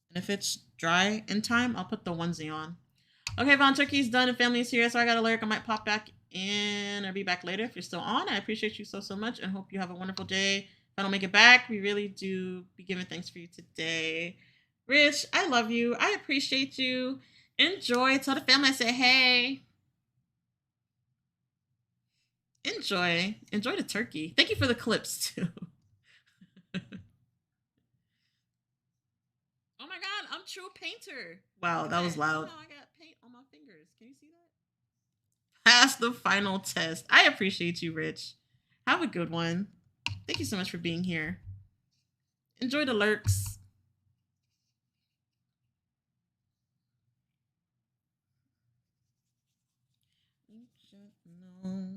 And if it's dry in time, I'll put the onesie on. Okay, Von Turkey's done and family's here, so I got a lyric. I might pop back in or be back later if you're still on. I appreciate you so much and hope you have a wonderful day. If I don't make it back, we really do be giving thanks for you today. Rich, I love you. I appreciate you. Enjoy. Tell the family I say hey. Enjoy the turkey. Thank you for the clips too. Oh my god, I'm true painter. Wow, that was loud. Now I got paint on my fingers. Can you see that? Pass the final test. I appreciate you, Rich. Have a good one. Thank you so much for being here. Enjoy the lurks. You should know me.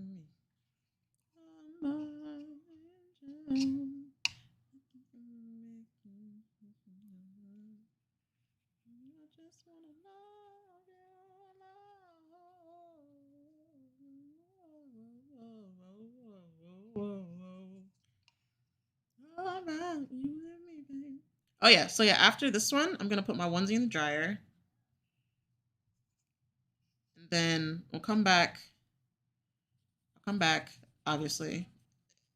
Oh yeah, so yeah, after this one, I'm gonna put my onesie in the dryer. And then we'll come back. I'll come back, obviously,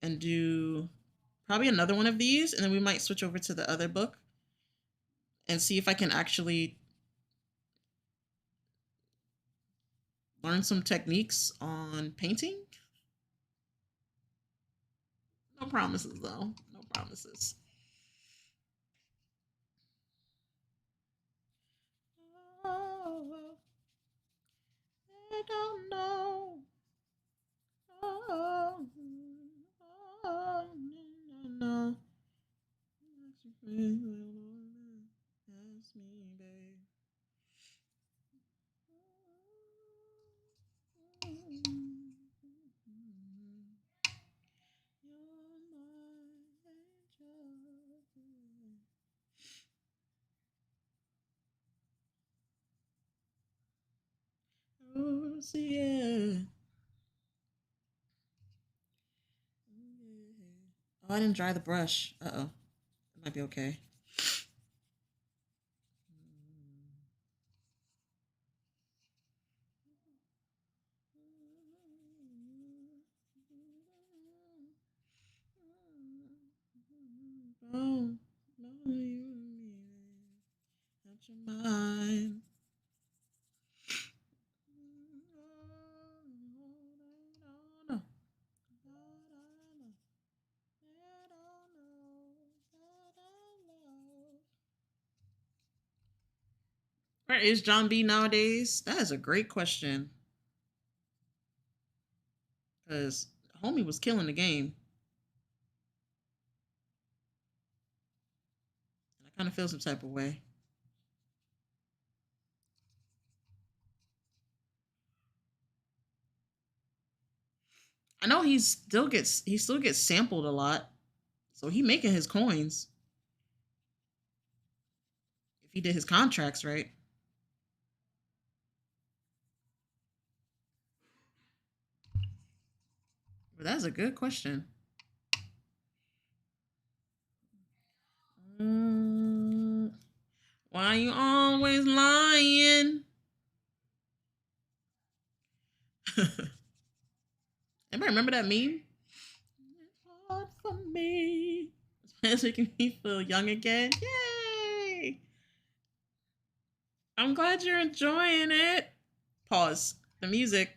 and do probably another one of these, and then we might switch over to the other book and see if I can actually learn some techniques on painting. No promises, though. No promises. Oh, I don't know. Oh, no. Ask me, babe. Oh, see, yeah. Oh, I didn't dry the brush. Uh-oh. It might be okay. Oh, no, you and me, out your mind. Where is John B nowadays? That is a great question. Because homie was killing the game. I kind of feel some type of way. I know he still gets sampled a lot. So he making his coins. If he did his contracts right. But that's a good question. Why you always lying? Anybody remember that meme? It's hard for me. It's making me feel young again. Yay! I'm glad you're enjoying it. Pause. the music.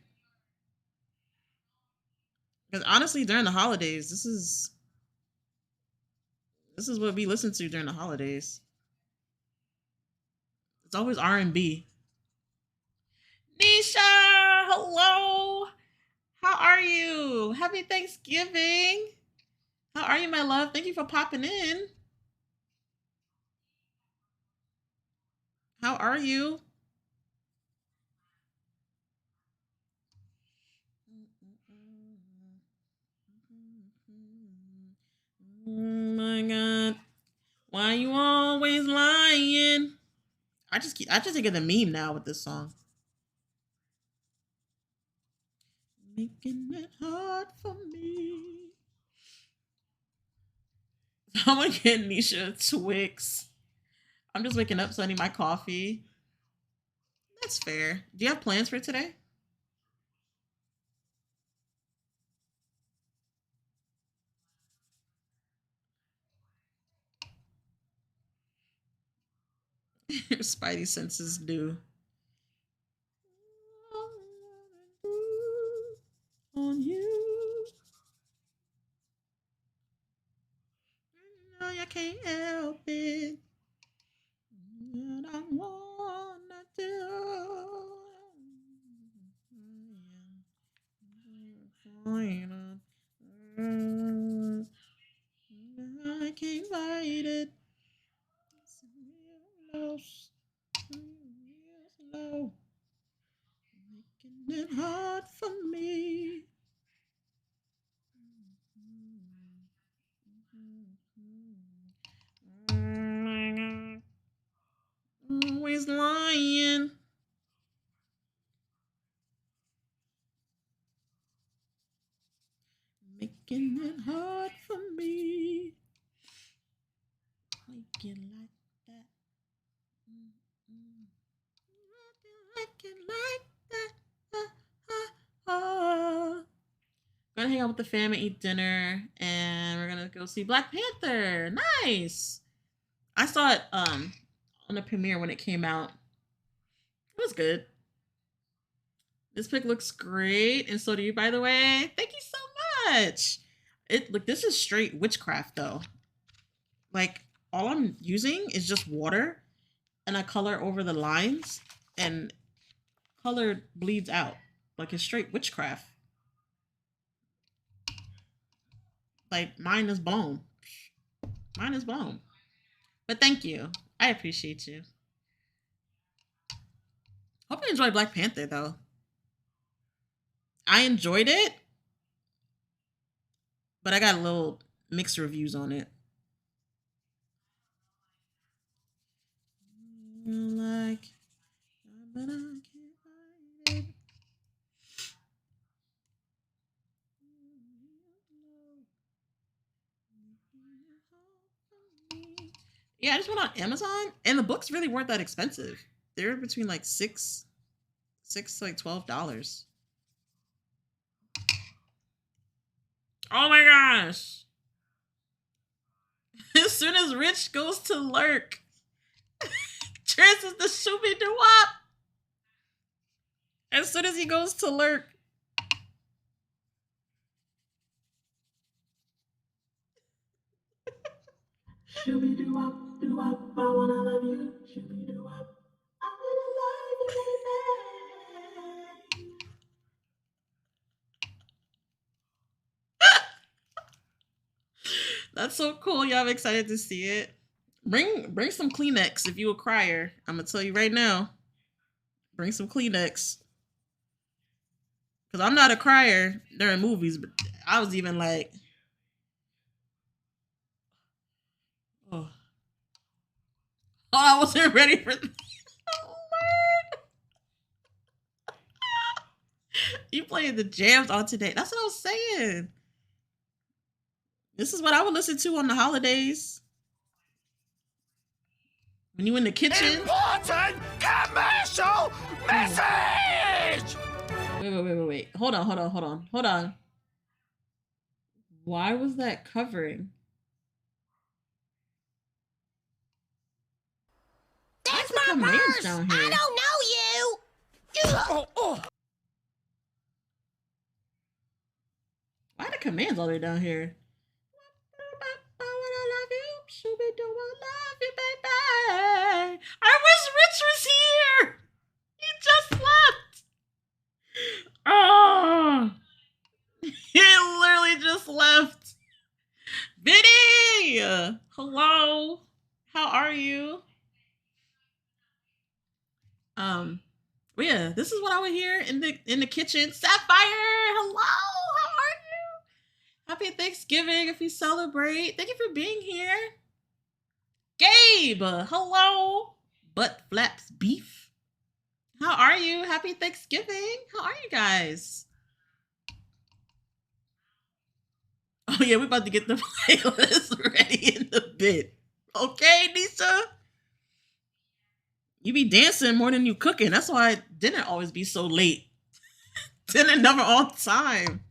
Because honestly, during the holidays, this is what we listen to during the holidays. It's always R&B. Nisha, hello. How are you? Happy Thanksgiving. How are you, my love? Thank you for popping in. How are you? Oh my God. Why you always lying? I just think of the meme now with this song. Making it hard for me. I'm gonna get Nisha Twix. I'm just waking up, so I need my coffee. That's fair. Do you have plans for today? Your spidey senses do. On you. No, I can't help it. And I wanna do. I can't fight it. Slow. Making it hard for me. Always lying. Making it hard for me. Like it like that. Like it like that. Gonna hang out with the fam and eat dinner, and we're gonna go see Black Panther. Nice. I saw it on the premiere when it came out. It was good. This pic looks great, and so do you, by the way. Thank you so much. Look, this is straight witchcraft though. Like, all I'm using is just water, and I color over the lines, and color bleeds out. Like, it's straight witchcraft. Like, mine is blown. Mine is blown. But thank you. I appreciate you. Hope you enjoyed Black Panther, though. I enjoyed it, but I got a little mixed reviews on it. Like, but I can't find it. Yeah, I just went on Amazon, and the books really weren't that expensive. They were between like $6 to like $12. Oh my gosh! As soon as Rich goes to lurk, Triss is the Shooby Doo Wop. As soon as he goes to lurk. Shooby Doo Wop, Doo Wop, I wanna love you. Shooby Doo Wop, I wanna love you, baby. That's so cool. Y'all excited to see it. Bring some Kleenex if you a crier. I'm gonna tell you right now. Bring some Kleenex. Because I'm not a crier during movies, but I was even like, oh, I wasn't ready for that. Oh, Lord. You playing the jams all today. That's what I was saying. This is what I would listen to on the holidays. When you in the kitchen. Important commercial message! Wait. Hold on. Why was that covering? That's my purse! I don't know you! commands all the way down here. I love you, Shooby-Doo, I love you, baby. I wish Rich was here. He just left. Oh, he literally just left. Vinny, hello. How are you? Well, yeah, this is what I would hear in the kitchen. Sapphire, hello. How are you? Happy Thanksgiving if you celebrate. Thank you for being here. Gabe, hello. Butt flaps beef. How are you? Happy Thanksgiving. How are you guys? Oh yeah, we're about to get the playlist ready in a bit. Okay, Nisha? You be dancing more than you cooking. That's why dinner always be so late. Dinner never on time.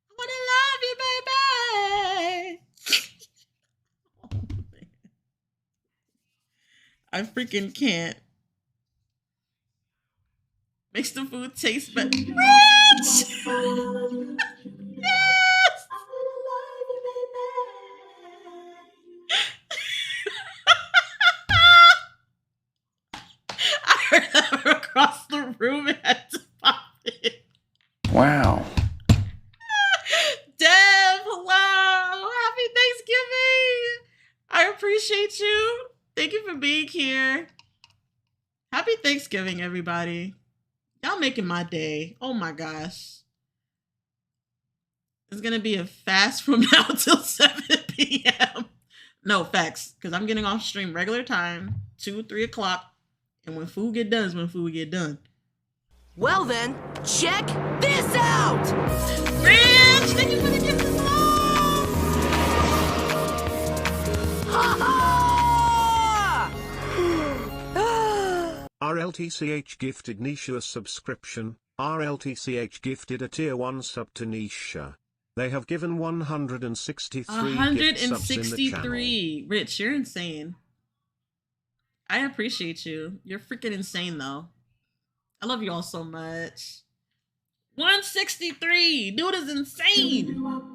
I wanna love you, baby. I freaking can't. Makes the food taste better. Rich! Yes! I heard that across the room and had to pop it. Wow. Dev, hello. Happy Thanksgiving. I appreciate you. Thank you for being here. Happy Thanksgiving, everybody. Y'all making my day. Oh my gosh. It's going to be a fast from now till 7 p.m. No, facts. Because I'm getting off stream regular time, 2, 3 o'clock. And when food get done is when food get done. Well then, check this out! Rich, thank you for the gift of love! Ha ha! RLTCH gifted Nisha a subscription. RLTCH gifted a tier 1 sub to Nisha. They have given 163 gift subs in the channel. Rich, you're insane. I appreciate you. You're freaking insane, though. I love you all so much. 163! Dude is insane! No!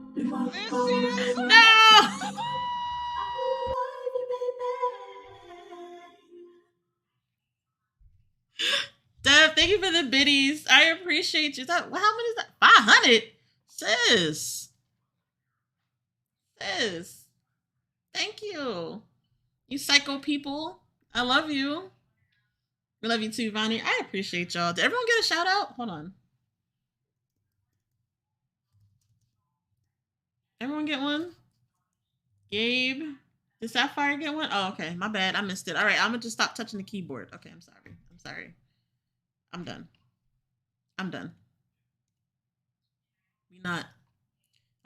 Dev, thank you for the biddies. I appreciate you. How many is that? 500? Sis. Thank you. You psycho people. I love you. We love you too, Vonnie. I appreciate y'all. Did everyone get a shout out? Hold on. Everyone get one? Gabe? Did Sapphire get one? Oh, okay. My bad. I missed it. All right. I'm going to just stop touching the keyboard. Okay. I'm sorry. I'm done. We not.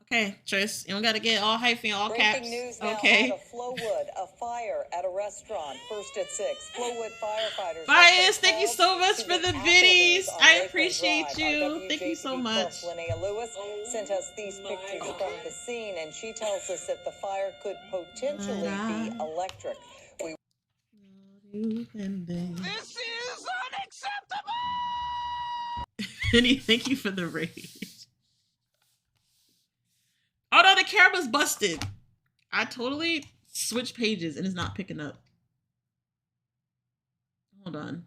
Okay, Tris, you don't got to get all hyphy, all caps. Breaking news now okay. out of Flowood, a fire at a restaurant. First at 6. Flowood firefighters. Bias, thank you so much for the biddies. I appreciate you. Thank you so much. Linnea Lewis sent us these pictures from the scene, and she tells us that the fire could potentially be electric. This is unacceptable! Penny, thank you for the raid. Oh no, the camera's busted. I totally switched pages and it's not picking up. Hold on.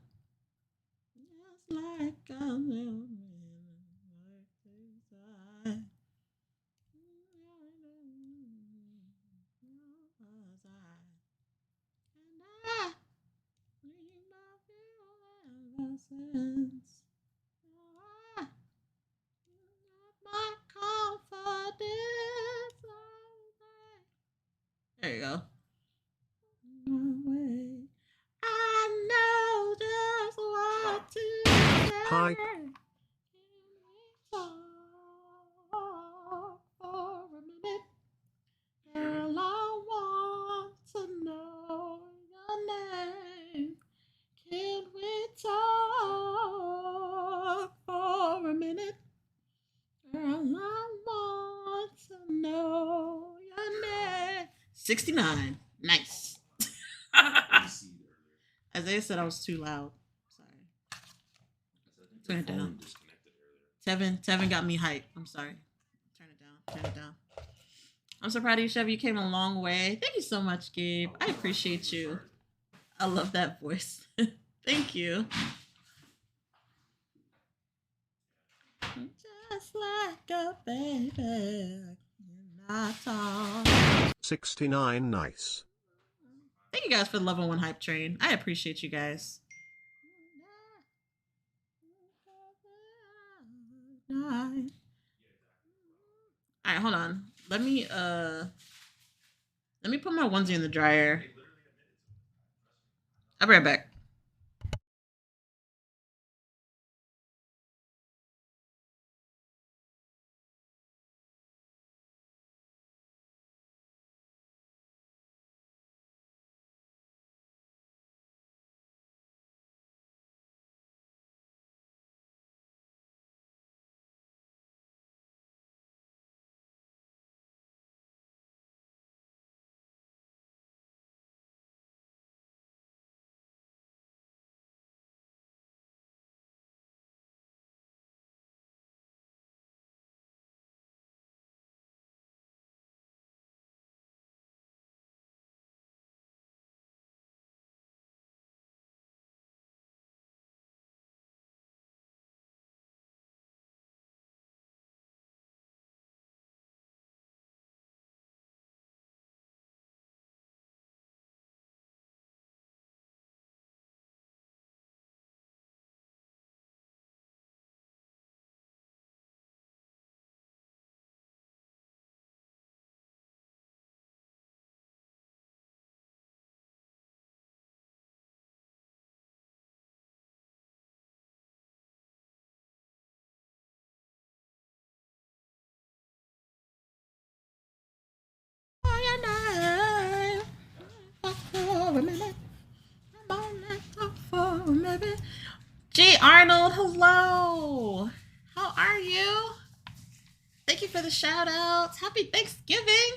There you go. I know just what to say. Hi. For a minute. Girl, I want to know your name. Can we talk for a minute? Girl, I want to know your name. 69. Nice. Isaiah said I was too loud. Sorry. Turn it down. Tevin got me hyped. I'm sorry. Turn it down. Turn it down. I'm so proud of you, Chevy. You came a long way. Thank you so much, Gabe. I appreciate you. I love that voice. Thank you. Just like a baby. I talk. 69 nice. Thank you guys for the Level 1 Hype Train. I appreciate you guys. Alright, hold on. Let me put my onesie in the dryer. I'll be right back. G Arnold, hello. How are you? Thank you for the shout outs. Happy Thanksgiving.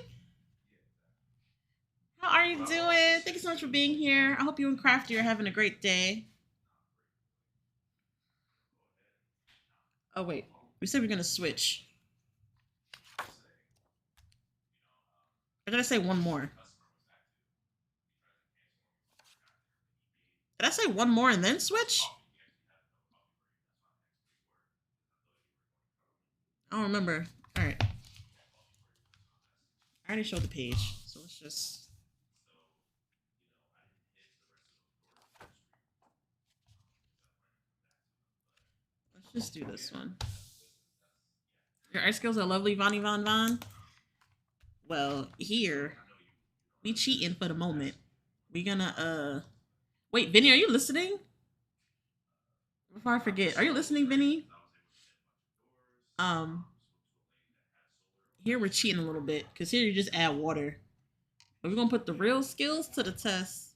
How are you doing? Thank you so much for being here. I hope you and Crafty are having a great day. Oh, wait. We said we are going to switch. Or did I say one more? Did I say one more and then switch? I don't remember. All right. I already showed the page, so let's just... Let's just do this one. Your art skills are lovely, Vonnie Von Von. Well, here, we cheating for the moment. We gonna, Wait, Vinny, are you listening? Before I forget, are you listening, Vinny? Here we're cheating a little bit, because here you just add water. But we're gonna put the real skills to the test.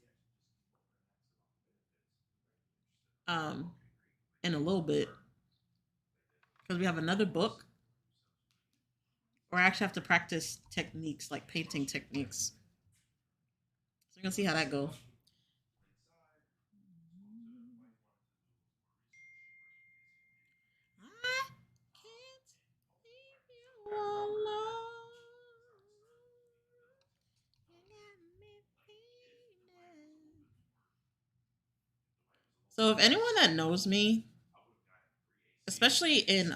In a little bit. Because we have another book. Or I actually have to practice techniques, like painting techniques. So we're gonna see how that goes. So if anyone that knows me, especially in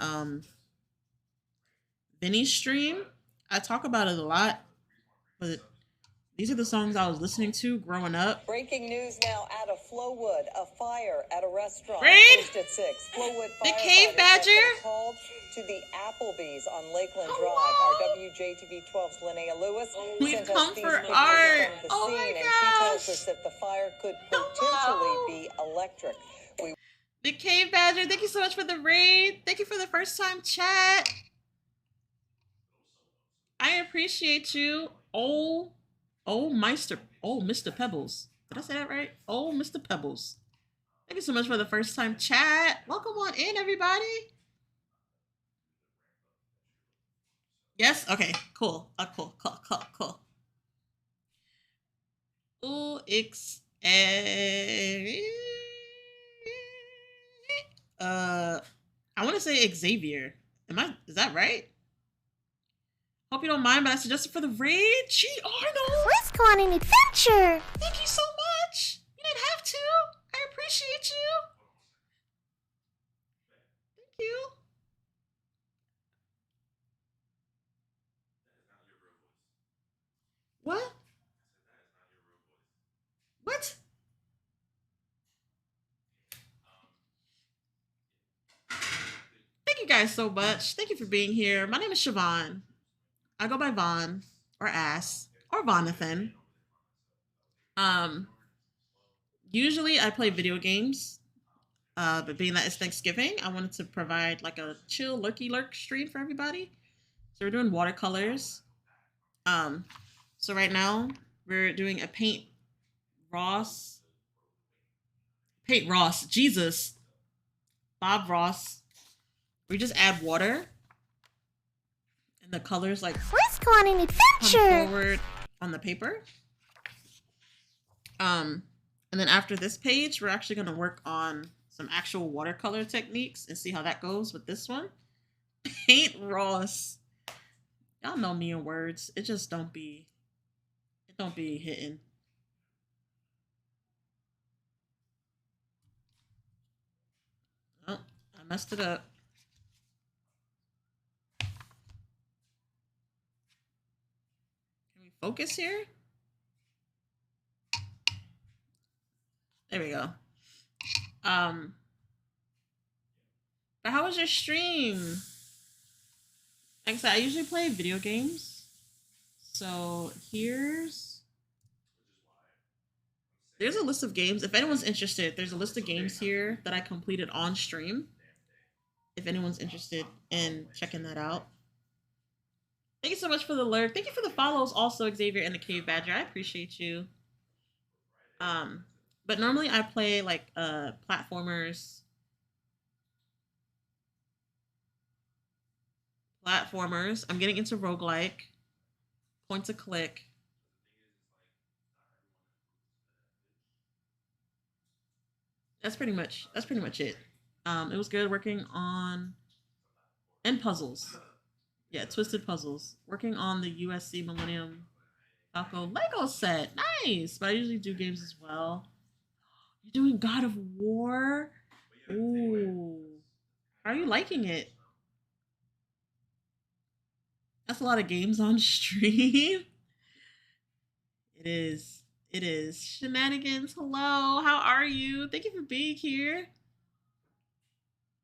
Vinny's stream, I talk about it a lot, but these are the songs I was listening to growing up. Breaking news now out of Flowood. A fire at a restaurant. Raid? At 6. Flowood The Cave Badger? Called to the Applebee's on Lakeland Drive. Our WJTV 12's Linnea Lewis We've sent come us these for pictures art. from the Oh scene, my and she gosh. tells us that the fire could potentially be electric. The Cave Badger, thank you so much for the raid. Thank you for the first time chat. I appreciate you. Mr. Pebbles. Did I say that right? Oh, Mr. Pebbles. Thank you so much for the first time chat. Welcome on in, everybody. Yes? Okay, cool. Cool. I want to say Xavier. Is that right? Hope you don't mind, but I suggested for the raid. Gee, Arnold! Let's go on an adventure! Thank you so much! You didn't have to! I appreciate you! Thank you! What? What? Thank you guys so much. Thank you for being here. My name is Siobhan. I go by Vaughn, or Ass, or Vonathan. Usually I play video games. But being that it's Thanksgiving, I wanted to provide like a chill lurky lurk stream for everybody. So we're doing watercolors. So right now we're doing a Paint Ross, Jesus, Bob Ross. We just add water, and the colors like let's go on an adventure. Come forward on the paper. And then after this page, we're actually going to work on some actual watercolor techniques and see how that goes with this one. Paint Ross. Y'all know me in words. It just don't be hitting. Oh, I messed it up. Can we focus here? There we go. But how was your stream? Like I said, I usually play video games. So there's a list of games. If anyone's interested, there's a list of games here that I completed on stream. If anyone's interested in checking that out. Thank you so much for the lurk. Thank you for the follows also, Xavier and the Cave Badger. I appreciate you. But normally I play like platformers. I'm getting into roguelike, point to click. That's pretty much it. It was good working on and puzzles. Yeah, twisted puzzles. Working on the USC Millennium Falcon Lego set. Nice. But I usually do games as well. You're doing God of War? Ooh. How are you liking it? That's a lot of games on stream. It is. Shenanigans, hello. How are you? Thank you for being here.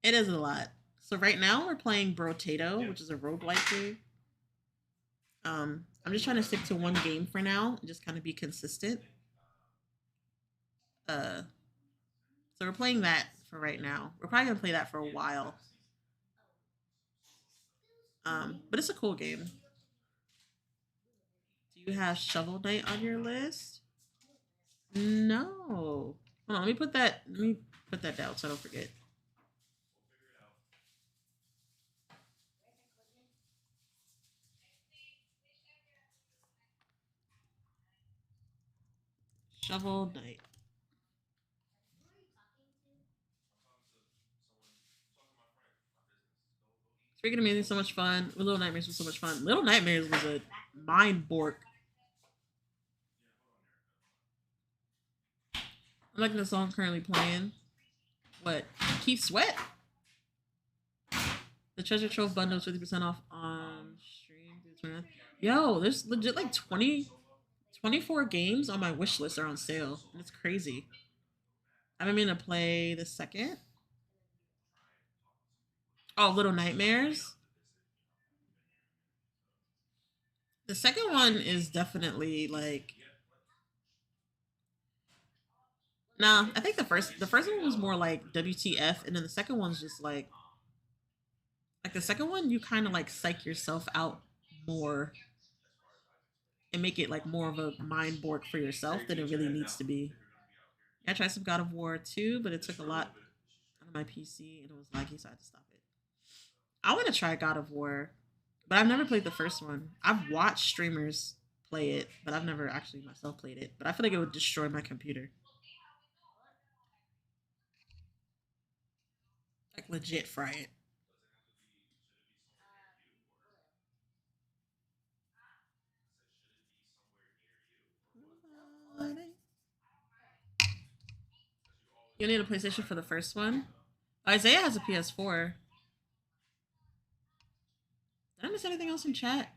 It is a lot. So right now we're playing Brotato, which is a roguelike game. I'm just trying to stick to one game for now and just kind of be consistent. So we're playing that for right now. We're probably gonna play that for a while. But it's a cool game. Do you have Shovel Knight on your list? No. Hold on, let me put that down so I don't forget. Shovel Knight. Speaking of Amazing, so much fun. Little Nightmares was so much fun. Little Nightmares was a mind bork. I'm liking the song currently playing. What? Keith Sweat? The Treasure Trove bundle is 50% off on stream. Yo, there's legit like 24 games on my wish list are on sale. And it's crazy. I've been meaning to play the second. Oh, Little Nightmares. The second one is definitely like. Nah, I think the first one was more like WTF, and then the second one's just like the second one you kind of like psych yourself out more and make it like more of a mind bork for yourself than it really needs to be. I tried some God of War 2, but it took a lot on my PC and it was laggy, so I had to stop it. I want to try God of War, but I've never played the first one. I've watched streamers play it, but I've never actually myself played it. But I feel like it would destroy my computer. Like legit fry it. You need a PlayStation for the first one? Isaiah has a PS4. Did I miss anything else in chat?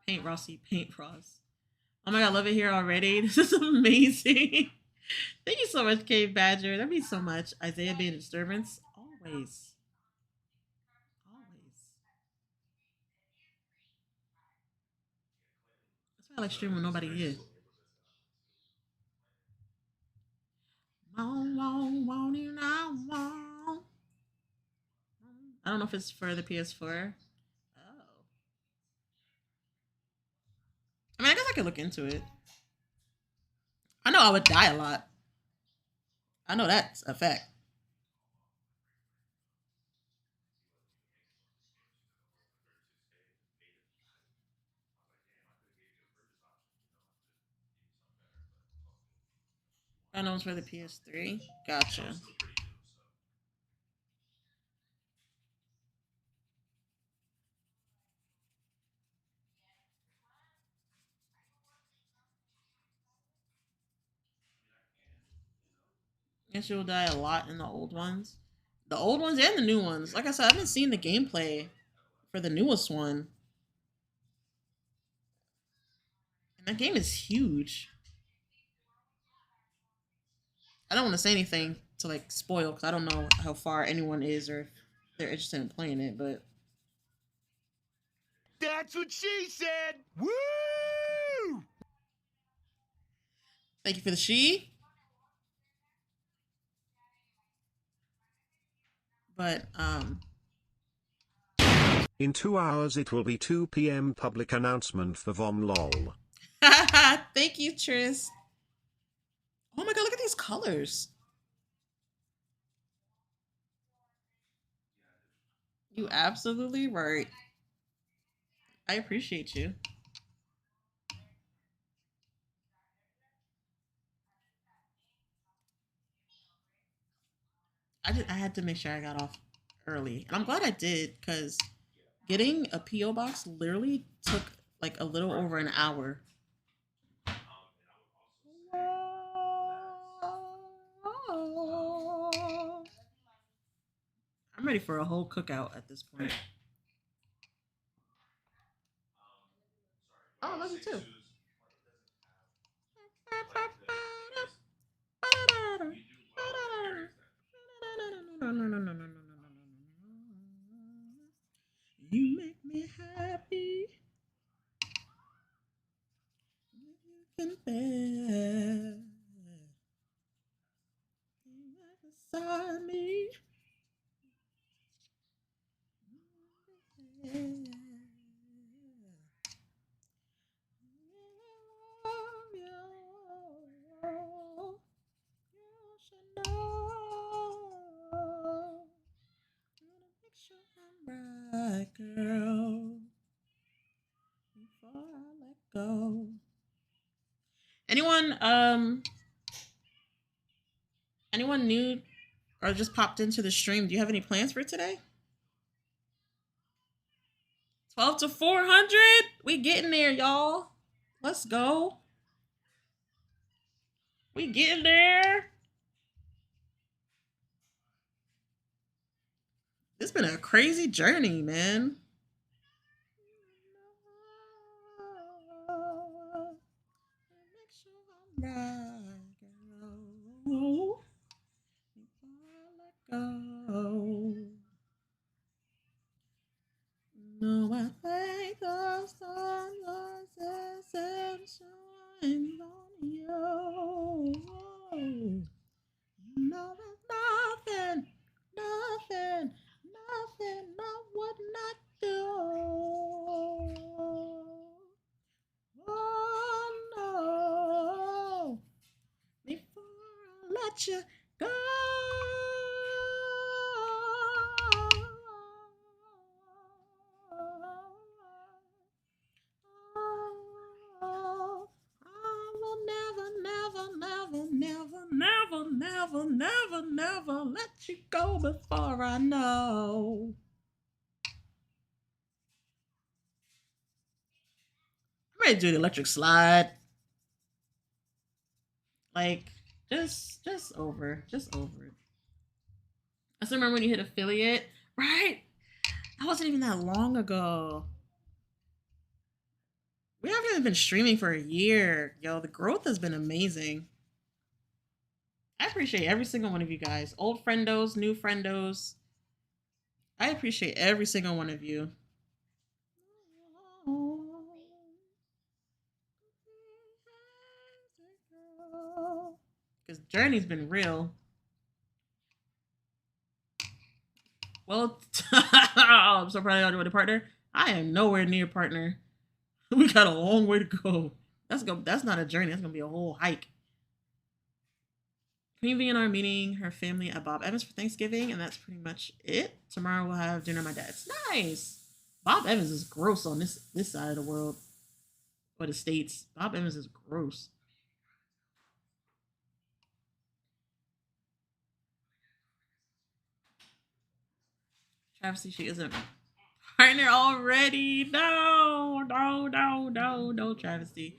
Paint Rossi, Paint Ross. Oh my god, love it here already. This is amazing. Thank you so much, Cave Badger. That means so much. Isaiah being a disturbance. Always. Always. That's why I like streaming when nobody here. I don't know if it's for the PS4. Oh. I mean, I guess I could look into it. I know I would die a lot. I know that's a fact. I know it's for the PS3. Gotcha. Guess you'll die a lot in the old ones. The old ones and the new ones. Like I said, I haven't seen the gameplay for the newest one. And that game is huge. I don't want to say anything to like spoil because I don't know how far anyone is or if they're interested in playing it, but That's what she said! Woo! thank you for the she. But in 2 hours it will be 2 p.m. public announcement for Vom LOL. thank you, Tris. Oh my god, look at these colors. You absolutely right. I appreciate you. I had to make sure I got off early. And I'm glad I did, because getting a P.O. box literally took like a little over an hour. I'm ready for a whole cookout at this point. Oh, I love you too. You make me happy. You can bear. Beside me. Right, girl. Before I let go. Anyone new or just popped into the stream? Do you have any plans for today? 12 to 400? We getting there, y'all. Let's go. We getting there. It's been a crazy journey, man. No, I think the sun rises and shines on you. No, there's nothing I would not do. Oh no, before I let you go. Never let you go before I know. I'm ready to do the electric slide. Like, Just over it. I still remember when you hit affiliate, right? That wasn't even that long ago. We haven't even been streaming for a year. Yo, the growth has been amazing. I appreciate every single one of you guys. Old friendos, new friendos. I appreciate every single one of you. Because Journey's been real. Well, I'm so proud of y'all with a partner. I am nowhere near partner. We got a long way to go. That's not a journey. That's gonna be a whole hike. Queen V and I are meeting her family at Bob Evans for Thanksgiving, and that's pretty much it. Tomorrow we'll have dinner at my dad's. Nice. Bob Evans is gross on this side of the world. Or the States. Bob Evans is gross. Travesty, she isn't partner already. No, Travesty.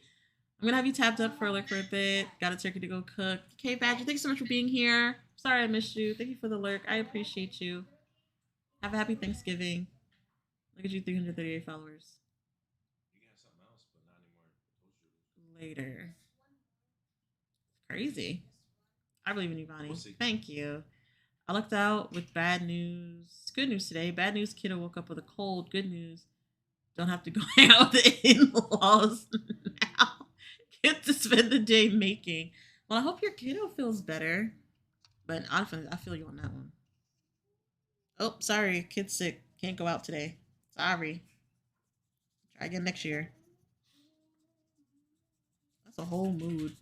I'm gonna have you tapped up for a bit. Got a turkey to go cook. Okay, Badger, thanks so much for being here. Sorry I missed you. Thank you for the lurk. I appreciate you. Have a happy Thanksgiving. Look at you, 338 followers. You got something else, but not anymore. Later. Crazy. I believe in you, Bonnie. We'll see. Thank you. I lucked out with bad news. Good news today. Bad news, kiddo woke up with a cold. Good news. Don't have to go hang out with the in-laws now. Get to spend the day making. Well, I hope your kiddo feels better. But honestly, I feel you on that one. Oh, sorry. Kid's sick. Can't go out today. Sorry. Try again next year. That's a whole mood.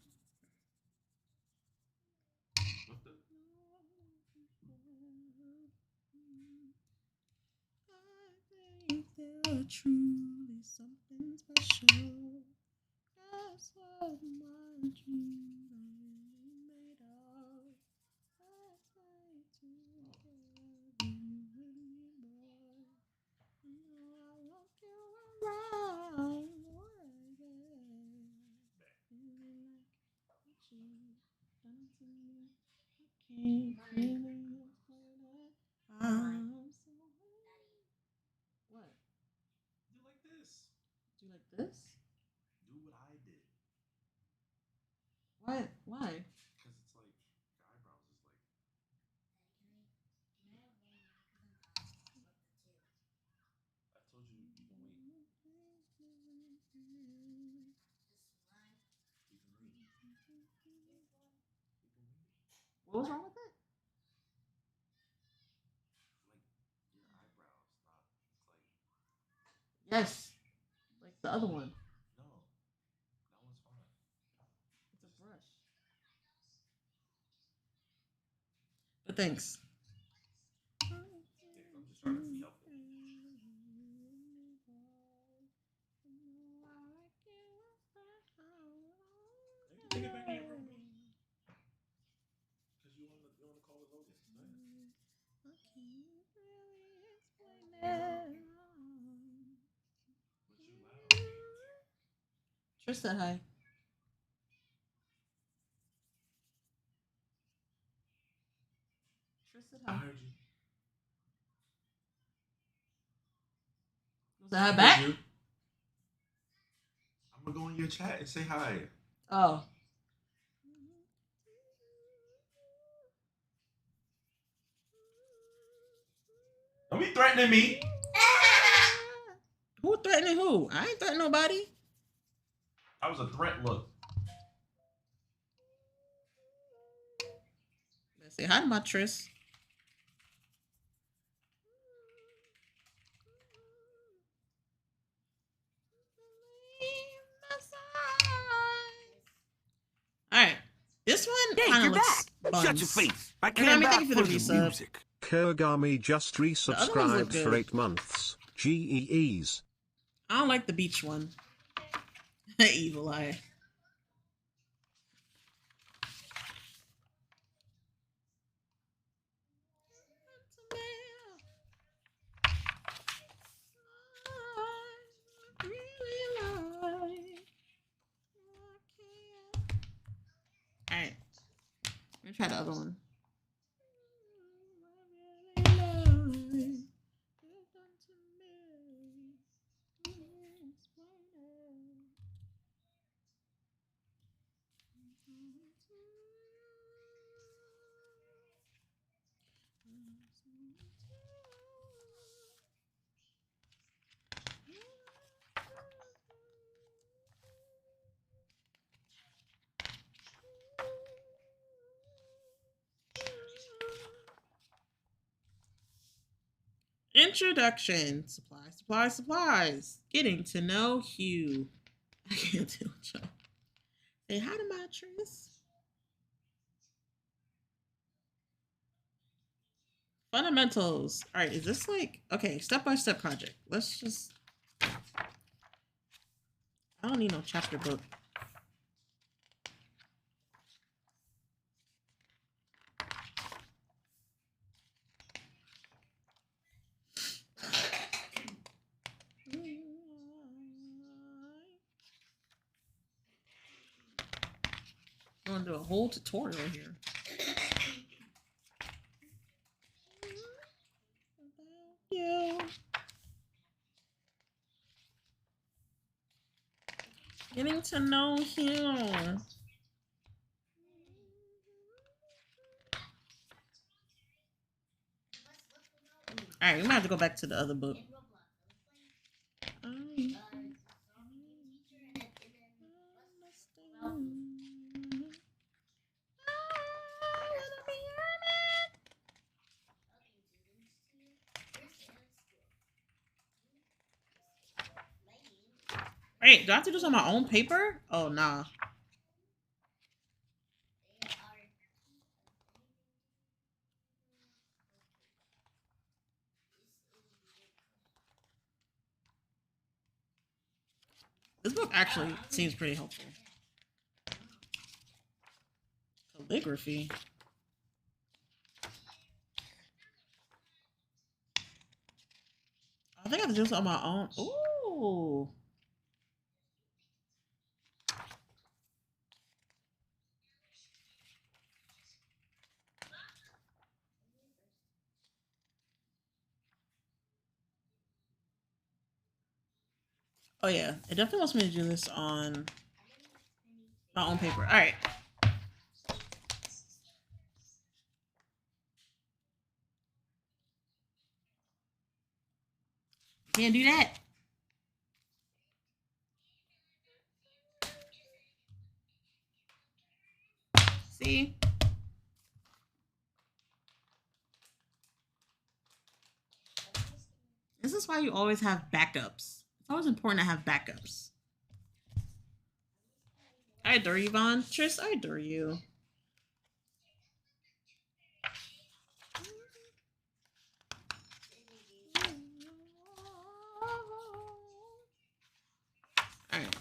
Truly something special. That's what my dreams are made of. That's way together, you and me, boy. You know I want you around. Feeling like what you done to me. I can't feel it for that. I'm so what? Do like this. Do like this? Do what I did. What? Why? Because it's like your eyebrows is like. I told you you can wait. You can wait. What was wrong with it? Like your eyebrows, not it's like. Yes. Like the other one. No. That one's fine. It's a brush. But thanks. Yeah, I'm just trying to be helpful. Take it back in your room. Because you want to call it Logan. I can't really explain it. But you loud. Trish said hi. Trish said I hi. heard you. Was that hi back? I'm gonna go in your chat and say hi. Oh. Don't be threatening me. Who threatening who? I ain't threatening nobody. That was a threat look. Let's say hi to my Trish. All right, this one kind of looks buns. Shut your face. I Thank came you back for for the the resub. music. Kurgami just ones look resubscribed for good. 8 months. GEEs. I don't like the beach one. Evil eye. Alright. me try the other one. Introduction. Supplies. Getting to know Hugh. I can't do it, y'all. Say hi to my Tris. Fundamentals. All right, is this like, okay, step-by-step project. Let's just, I don't need no chapter book. I'm gonna do a whole tutorial here. Yeah. Getting to know him. Alright, we might have to go back to the other book. Wait, do I have to do this on my own paper? Oh, nah. This book actually seems pretty helpful. Calligraphy. I think I have to do this on my own. Ooh. Oh yeah, it definitely wants me to do this on my own paper. All right. Can't do that. See? This is why you always have backups. It's always important to have backups. I adore you, Vaughn. Tris, I adore you. Alright.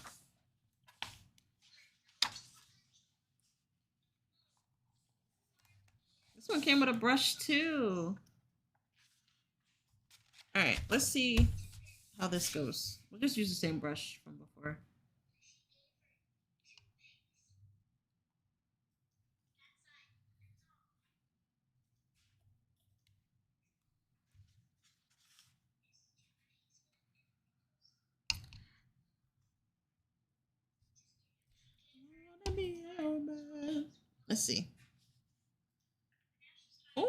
This one came with a brush too. Alright, let's see how this goes. We'll just use the same brush from before. Let's see. Ooh.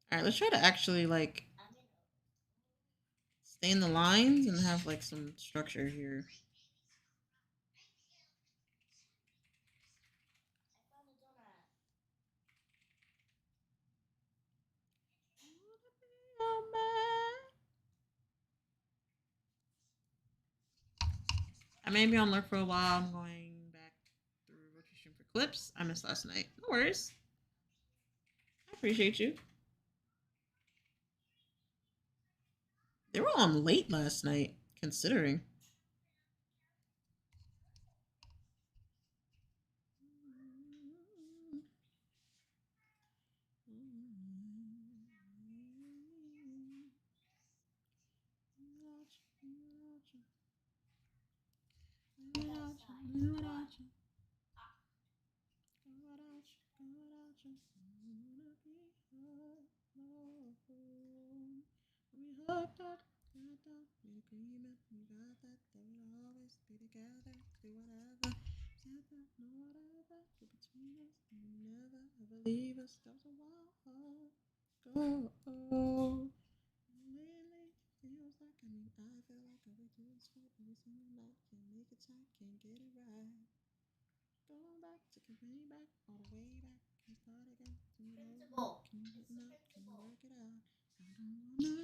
All right, let's try to actually like stay in the lines and have like some structure here. I may be on lurk for a while. I'm going back through rotation for clips. I missed last night. No worries. I appreciate you. They were on late last night, considering. leave us. That was a while ago. Lately, feels like I feel like I wait to this fight every single night. Can't make it tight, can't get it right. Going back, taking me back, all the way back. Can start again, do it over. Can you get enough? Can you work it out? I don't wanna be.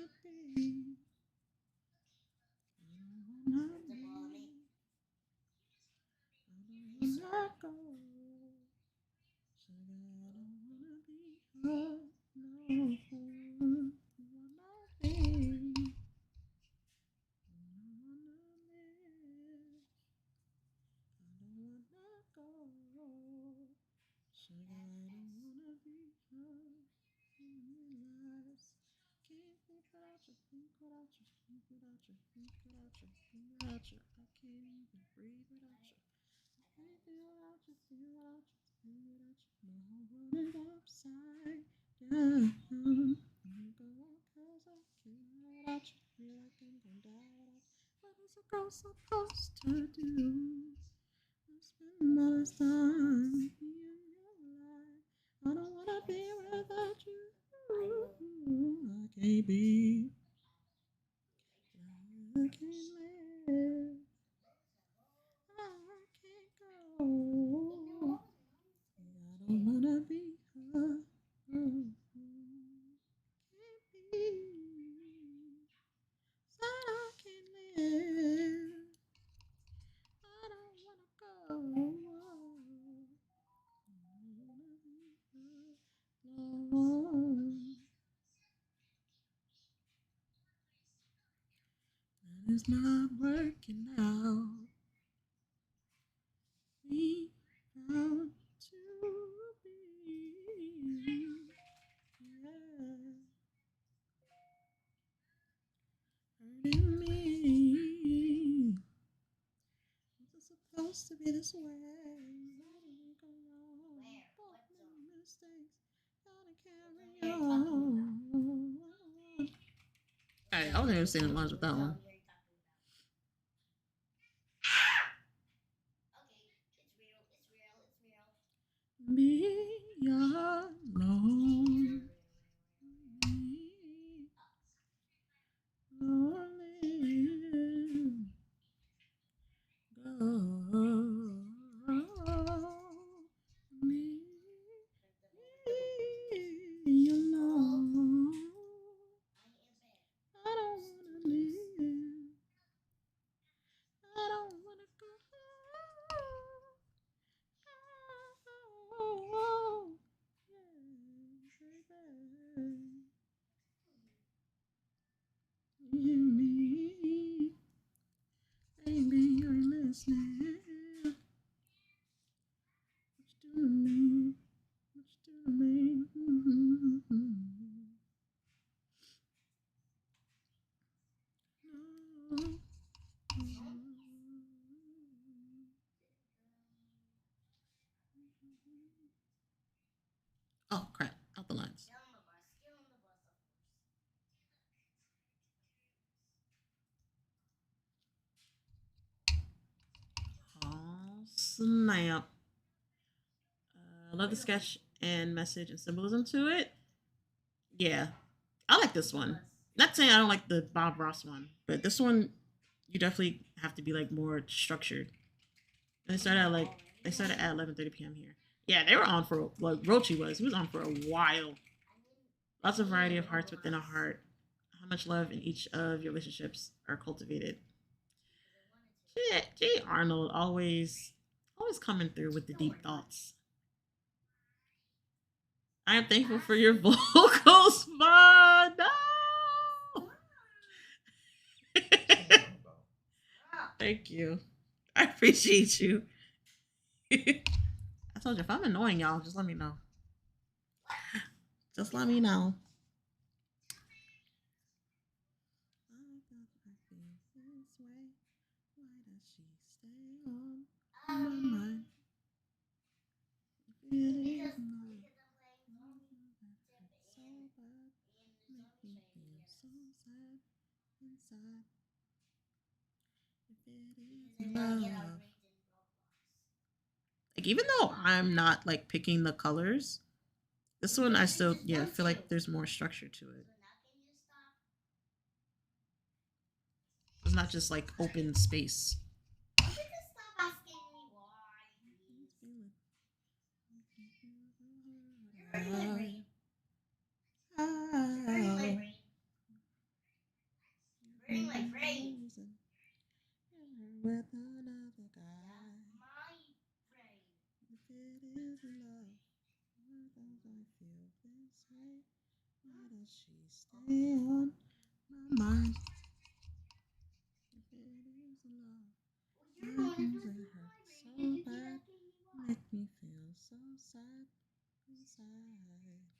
I don't wanna be. I don't wanna go. Sugar, I don't wanna be her. No, I wanna be. I wanna live. I don't wanna go. Sugar, I don't wanna be her. Lies. Can't think without you, think without you, think without you, think without you, think without you. I can't even breathe without you. I can't feel without you, feel without you, feel without you. My whole world is upside down. I'm going cause I can't without you. Feel like I'm gonna die without you. What is a girl supposed to do? I spend all this time in your life. I don't wanna be without you. I can't be. I can't live. I can't go. I don't wanna be her. Can't be. Said I can't live. I don't wanna go. That is not working out. We found to be. Yeah. Hurting me. Was it supposed to be this way? Why did we go wrong? Both made mistakes. Gotta carry on. Alright, I wasn't even singing along with that one. Be alone. Baby, you're listening. What you do to me? What you do to me? No. Oh crap! Out the lines. Oh snap! I love the sketch and message and symbolism to it. Yeah, I like this one. Not saying I don't like the Bob Ross one, but this one you definitely have to be like more structured. And they started at 11:30 p.m. here. Yeah, they were on for like Rochi was. He was on for a while. Lots of variety of hearts within a heart. How much love in each of your relationships are cultivated. Jay Arnold always coming through with the deep thoughts. I am thankful for your vocals, Vaughn. No! Thank you. I appreciate you. I told you if I'm annoying y'all, just let me know. Just let me know. Why does she stay on my mind? It is not so bad. Make me feel so sad inside. If it is love. Like even though I'm not like picking the colors, This one I still feel like there's more structure to it. It's not just like open space. With another guy. If it is love, why don't I feel this way? Why does she stay on my mind? If it is love, why does it hurt so bad? Make me feel so sad inside.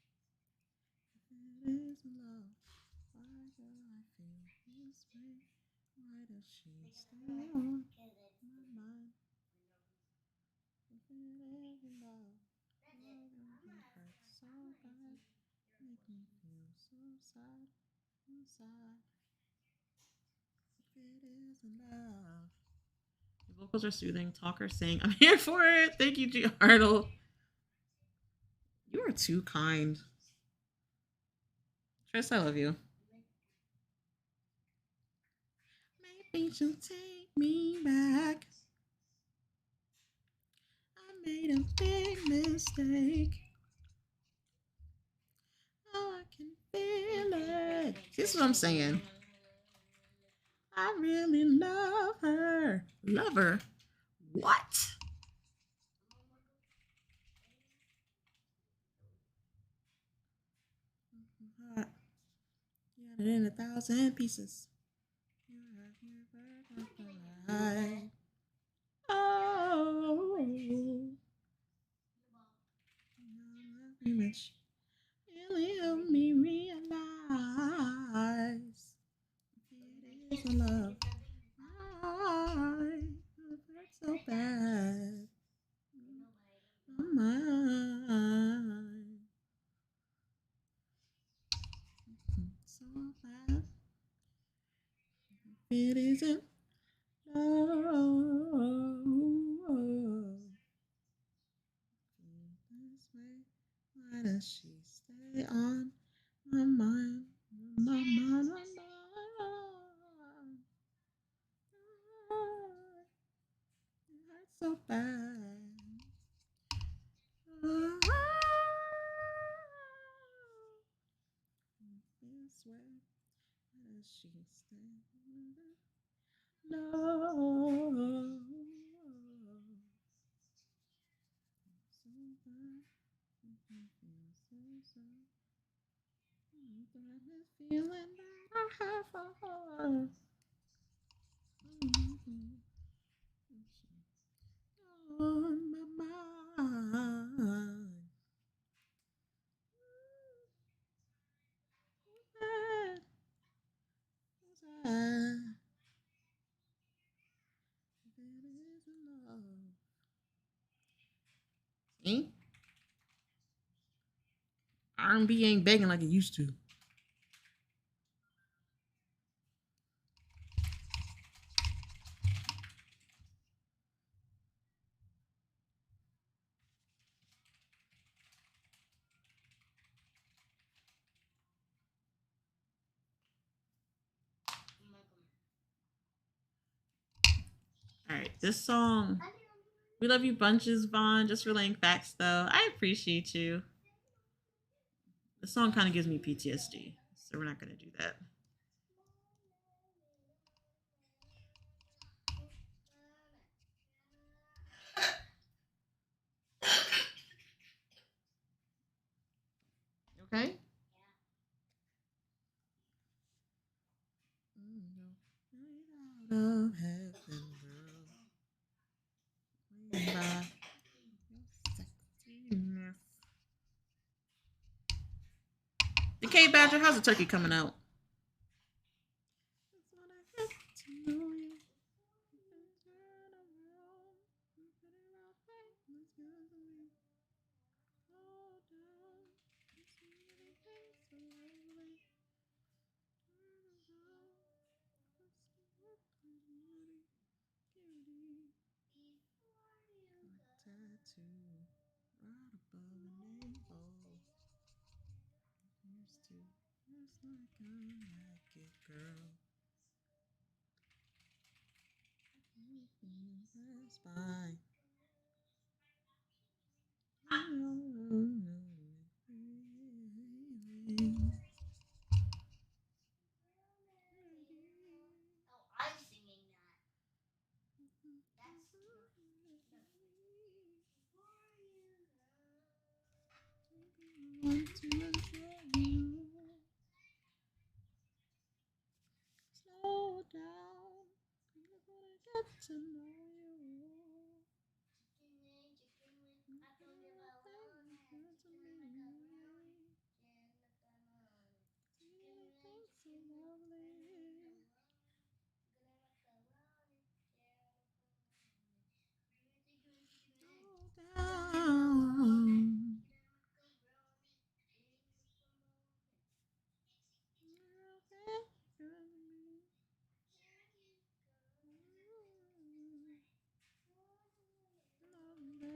If it is love, why do I feel this way? Why does she stay on my mind? If it is love, why does it hurt so bad? Make me feel so sad inside. If it is love. The vocals are soothing. Talker saying, "I'm here for it." Thank you, G. Arnold. You are too kind. Tris, I love you. Maybe she'll take me back. I made a big mistake. Oh, I can feel it. This is what I'm saying. I really love her. Love her? What? Got it in 1,000 pieces. Oh, image really helped me realize it is a love. I hurt so bad. My mind. So bad. It isn't love. This way, why does she stay on my mind? My mind, my mind. It hurts so bad. This way, why does she stay? No. So bad. This feeling that I have for her. On my mind. See? R&B ain't begging like it used to. All right, this song. We love you bunches, Vaughn. Just relaying facts, though. I appreciate you. The song kind of gives me PTSD, so we're not going to do that. Okay? Out of heaven, girl. Decay Badger, how's the turkey coming out? Tattoo right above the navel. Just like I like it, girl. That's fine. I'm singing that. Want to enjoy you. Slow down. I wanna get to know you. So lovely. Down.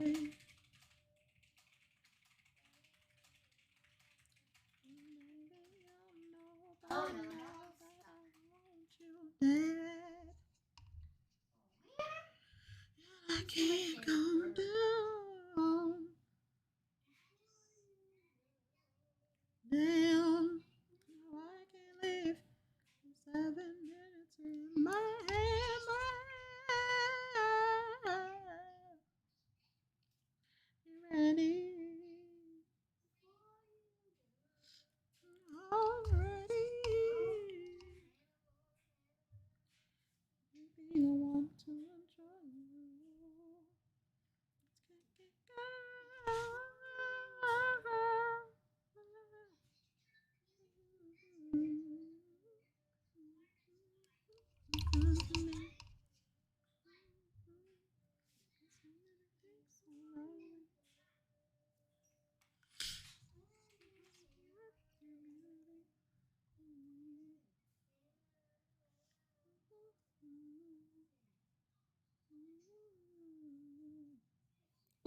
Lovely. Oh no, Dad. I can't come down. Down. No, I can't live 7 minutes in my hand. You ready? Already. Maybe I want to enjoy you.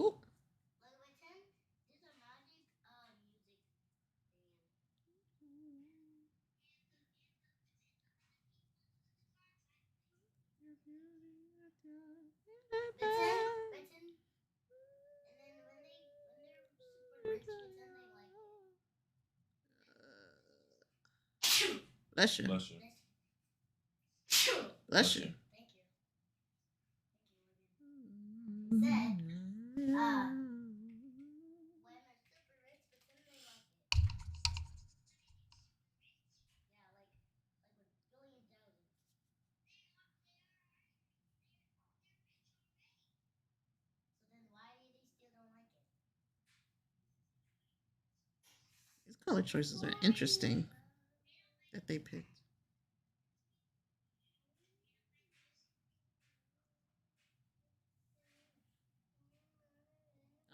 Ooh. These are magic music Written, and then when they're super rich, Written, they like it. Bless you. Bless you. Bless you. Thank you. It said, when they're super rich, but then they like it. Yeah, like with billion thousand. So then why do they still don't like it? These color choices are interesting that they picked.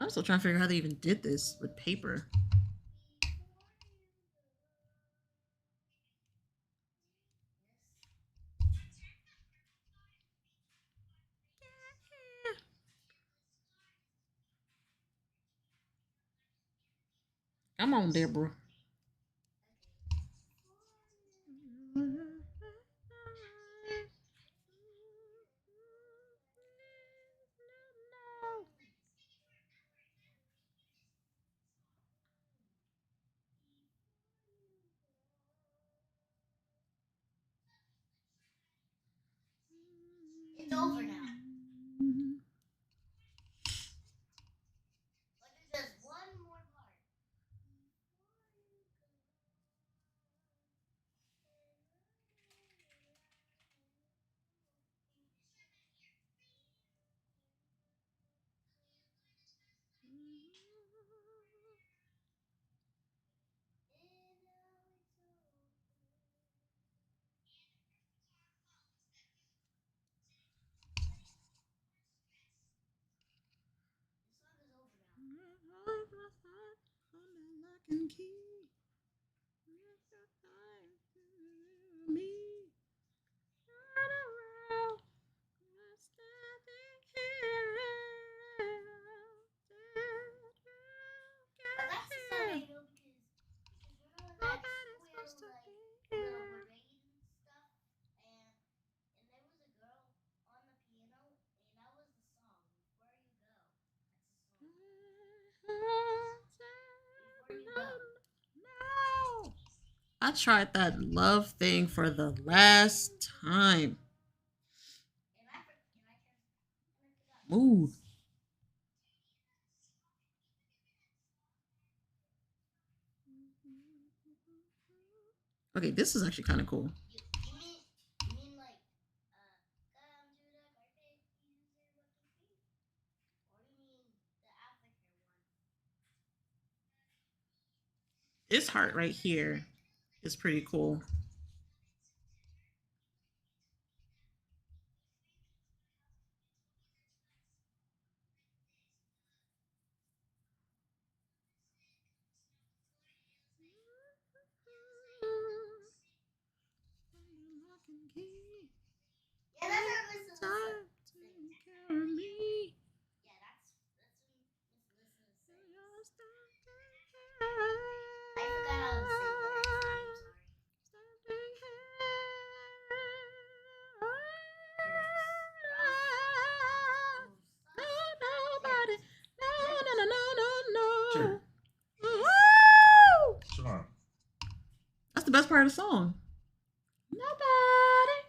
I'm still trying to figure out how they even did this with paper. Come on, Deborah. It's over now. But there's just one more part. But that's the song I know because remember that I tried that love thing for the last time. Move. Okay, this is actually kind of cool. This heart right here is pretty cool. Yeah, that's our Miss Alyssa. Yeah, that's Miss Alyssa sings. I forgot how to sing the rest. I'm sorry. Nobody. No. Sure. Woo! Sure. That's the best part of the song. Nobody.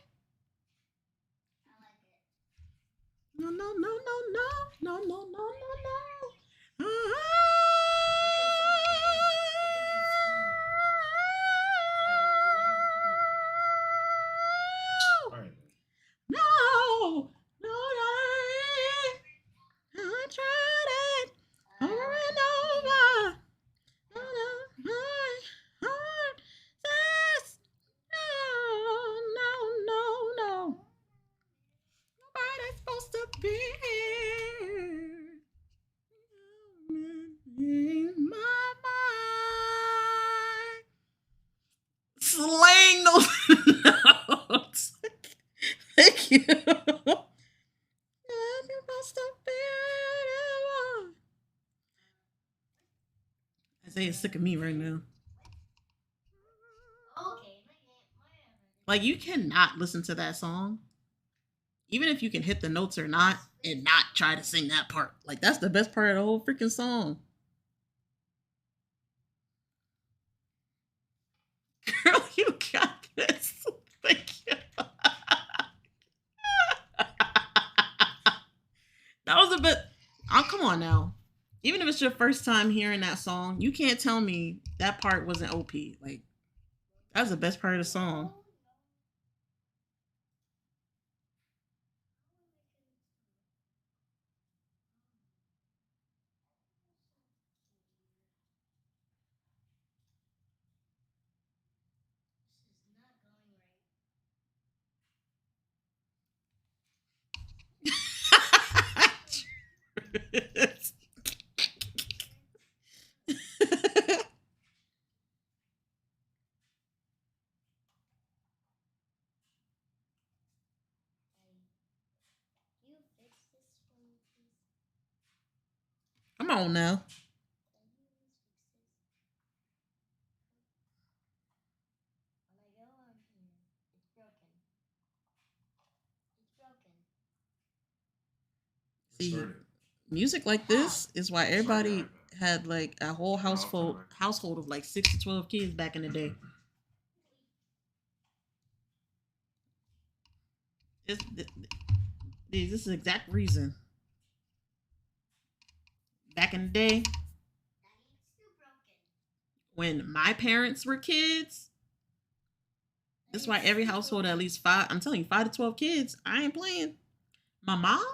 I like it. No, no, no, no, no, no, no, no, no, no. All right. No, no, I tried it over and over. No, no, my heart says no, no, no, no. Nobody's supposed to be here. In my mind. Slaying those notes. Thank you. Isaiah's sick of me right now. Okay, Like, you cannot listen to that song, even if you can hit the notes or not, and not try to sing that part. Like, that's the best part of the whole freaking song. Girl, you got this. Thank you. That was a bit. Oh, come on now. Even if it's your first time hearing that song, you can't tell me that part wasn't OP. Like, that was the best part of the song. Come on now. See, music like this is why everybody had like a whole household of like 6 to 12 kids back in the day. This is the exact reason. Back in the day, when my parents were kids, that's why every household at least 5. I'm telling you, 5 to 12 kids. I ain't playing. My mom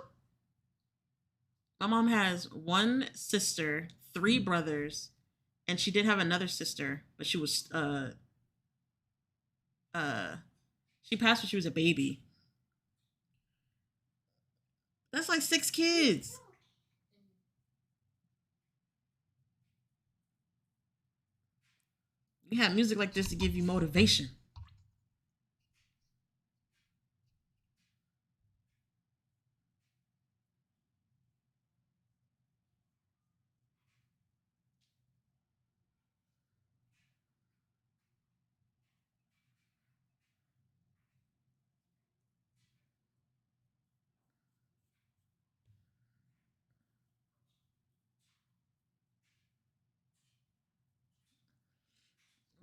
has 1 sister, 3 brothers, and she did have another sister, but she was she passed when she was a baby. That's like 6 kids. You have music like this to give you motivation.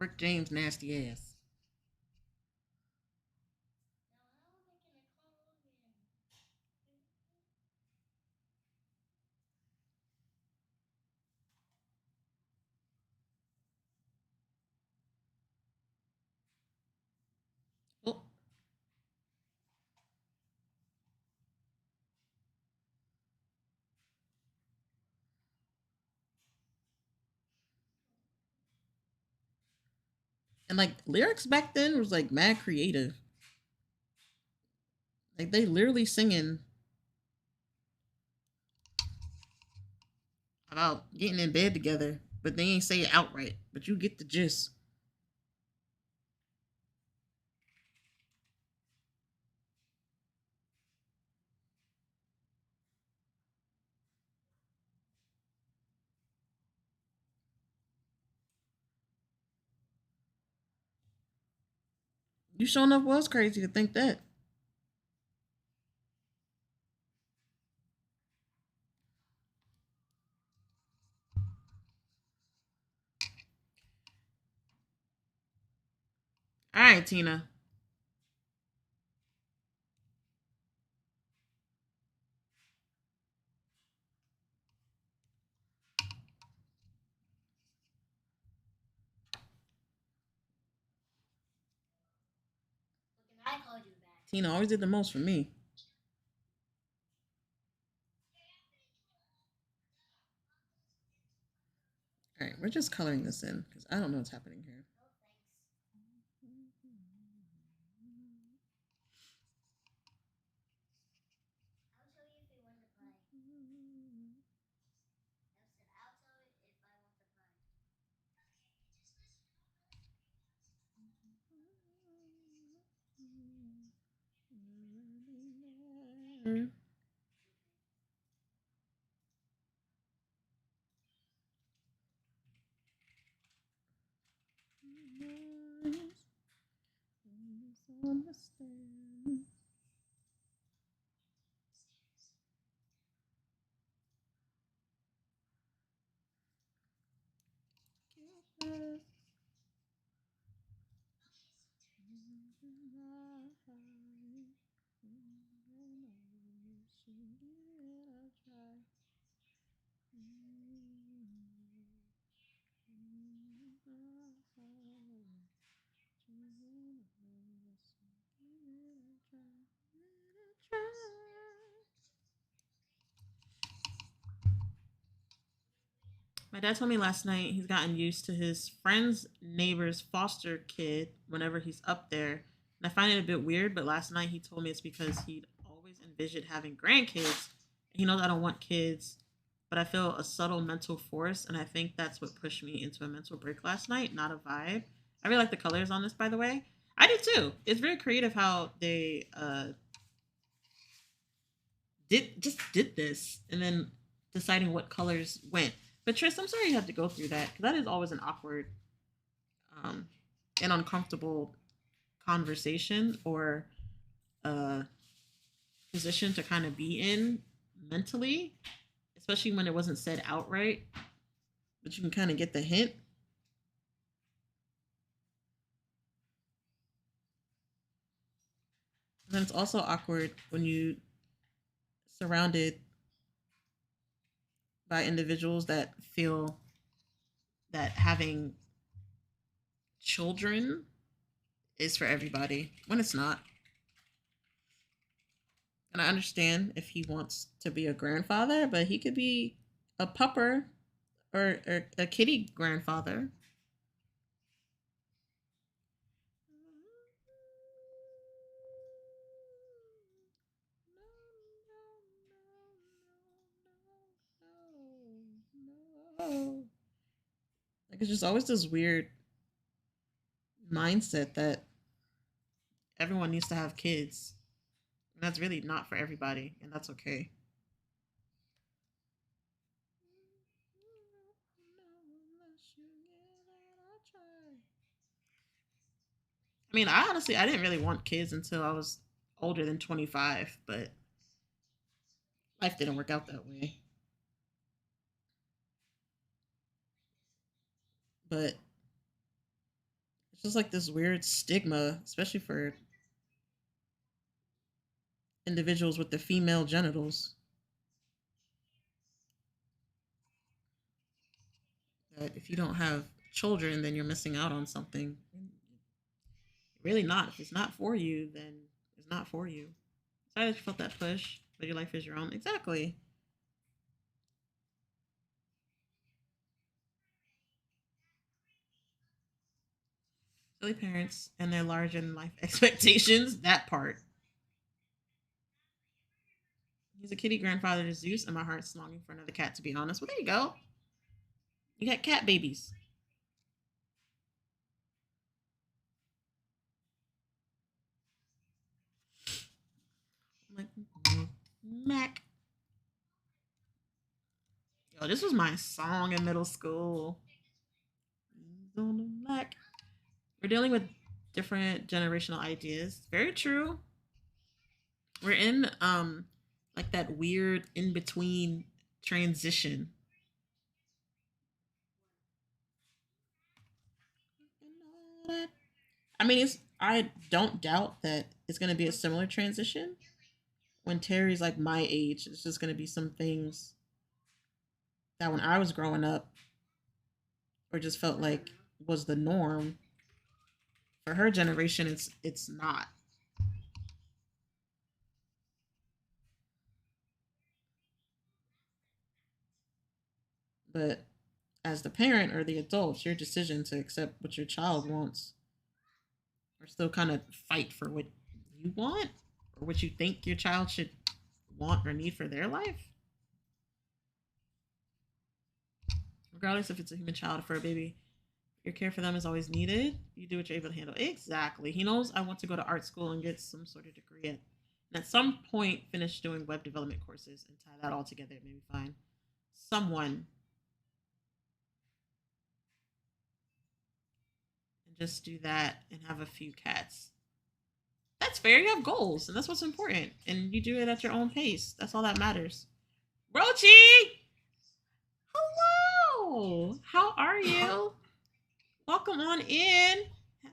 Rick James nasty ass. Oh. And like lyrics back then was like mad creative. Like they literally singing about getting in bed together, but they ain't say it outright. But you get the gist. You showing up was crazy to think that. All right, Tina. I called you back. Tina always did the most for me. All right, we're just coloring this in because I don't know what's happening here. I'll tell you if you want to play. I said I'll tell you if I want to play. My dad told me last night he's gotten used to his friend's neighbor's foster kid whenever he's up there. And I find it a bit weird, but last night he told me it's because he'd always envisioned having grandkids. He knows I don't want kids, but I feel a subtle mental force, and I think that's what pushed me into a mental break last night, not a vibe. I really like the colors on this, by the way. I do too. It's very creative how they did this and then deciding what colors went. But Tris, I'm sorry you had to go through that because that is always an awkward and uncomfortable conversation or position to kind of be in mentally, especially when it wasn't said outright, but you can kind of get the hint. And then it's also awkward when you surrounded by individuals that feel that having children is for everybody when it's not. And I understand if he wants to be a grandfather, but he could be a pupper or a kitty grandfather. Like it's just always this weird mindset that everyone needs to have kids. And that's really not for everybody, and that's okay. I mean, I didn't really want kids until I was older than 25, but life didn't work out that way. But just like this weird stigma, especially for individuals with the female genitals. That if you don't have children, then you're missing out on something. Really not. If it's not for you, then it's not for you. Sorry that you felt that push, but your life is your own. Exactly. Silly parents and their larger than life expectations. That part. He's a kitty grandfather to Zeus, and my heart's longing for another cat, to be honest. Well, there you go. You got cat babies. Like, Mac. Yo, this was my song in middle school. On the Mac. We're dealing with different generational ideas. Very true. We're in like that weird in between transition. I mean, I don't doubt that it's going to be a similar transition. When Terry's like my age, it's just going to be some things that when I was growing up or just felt like was the norm. For her generation, it's not. But as the parent or the adult, it's your decision to accept what your child wants or still kind of fight for what you want or what you think your child should want or need for their life. Regardless if it's a human child or for a baby, your care for them is always needed. You do what you're able to handle. Exactly. He knows I want to go to art school and get some sort of degree and at some point finish doing web development courses and tie that all together. Maybe find someone and just do that and have a few cats. That's fair. You have goals, and that's what's important. And you do it at your own pace. That's all that matters. Rochi! Hello! How are you? Welcome on in.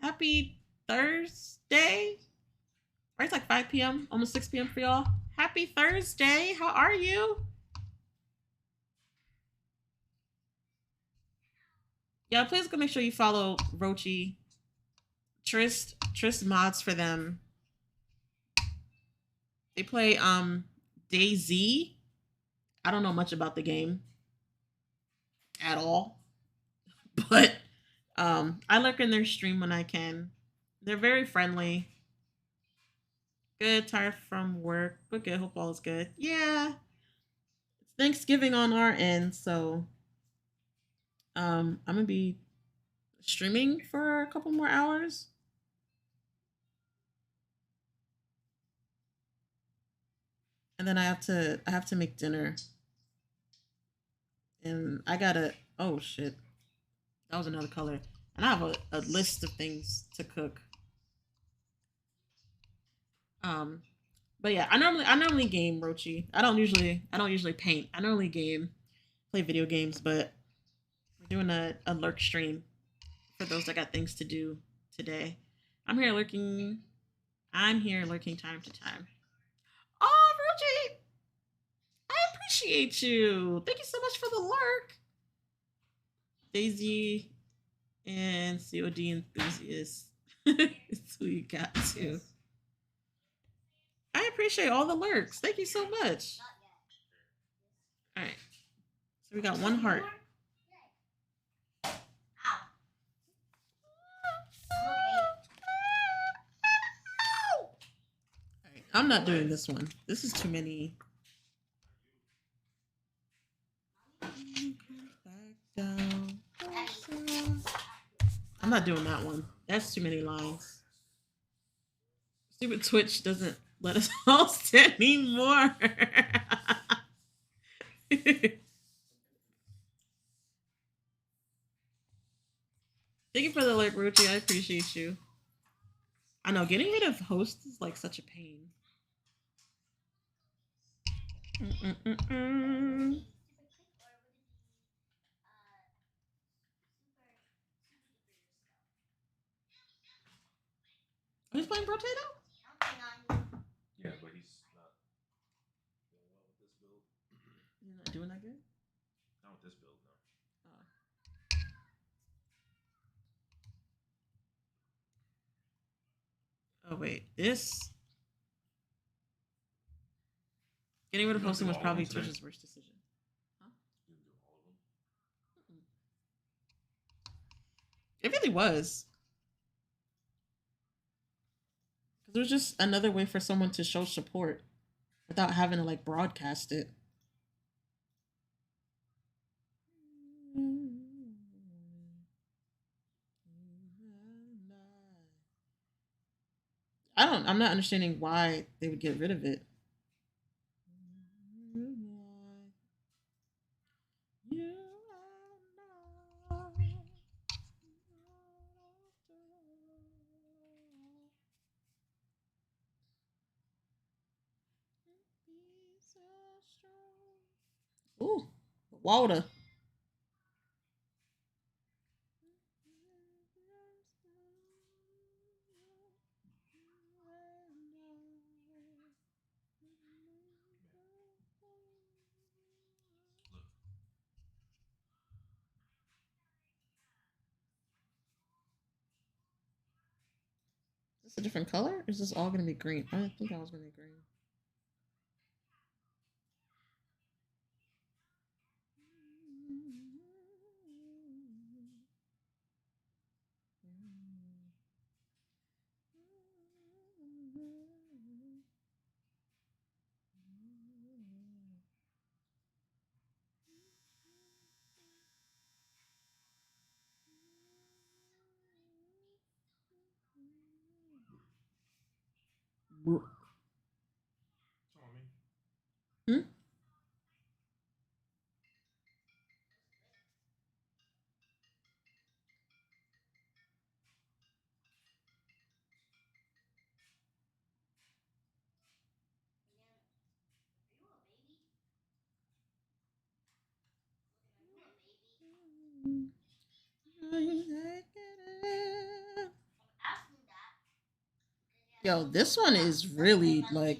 Happy Thursday. Right, it's like 5 p.m., almost 6 p.m. for y'all. Happy Thursday. How are you? Yeah, please go make sure you follow Rochi. Trist mods for them. They play DayZ. I don't know much about the game at all. But I lurk in their stream when I can. They're very friendly. Good, tired from work, but good. Hope all is good. Yeah. It's Thanksgiving on our end, so I'm gonna be streaming for a couple more hours. And then I have to make dinner. And I gotta, oh shit. That was another color. And I have a list of things to cook. But yeah, I normally game, Rochi. I don't usually paint. I normally game, play video games, but we're doing a lurk stream for those that got things to do today. I'm here lurking time to time. Oh, Rochi! I appreciate you. Thank you so much for the lurk. Daisy and COD enthusiast. It's who you got to. I appreciate all the lurks. Thank you so much. All right. So we got one heart. All right. I'm not doing this one. This is too many. I'm not doing that one. That's too many lines. Stupid Twitch doesn't let us host anymore. Thank you for the like, Ruchi. I appreciate you. I know getting rid of hosts is like such a pain. playing Potato? Yeah, but he's not doing well with this build. He's not doing that good? Not with this build, no. Oh wait, this getting rid of posting was probably Twitch's worst decision. Huh? You didn't do all of them? It really was. Because it was just another way for someone to show support without having to like broadcast it. I'm not understanding why they would get rid of it. Ooh, water. Is this a different color? Or is this all gonna be green? I think I was gonna be green. What's wrong with me? Hmm? Yo, this one is really like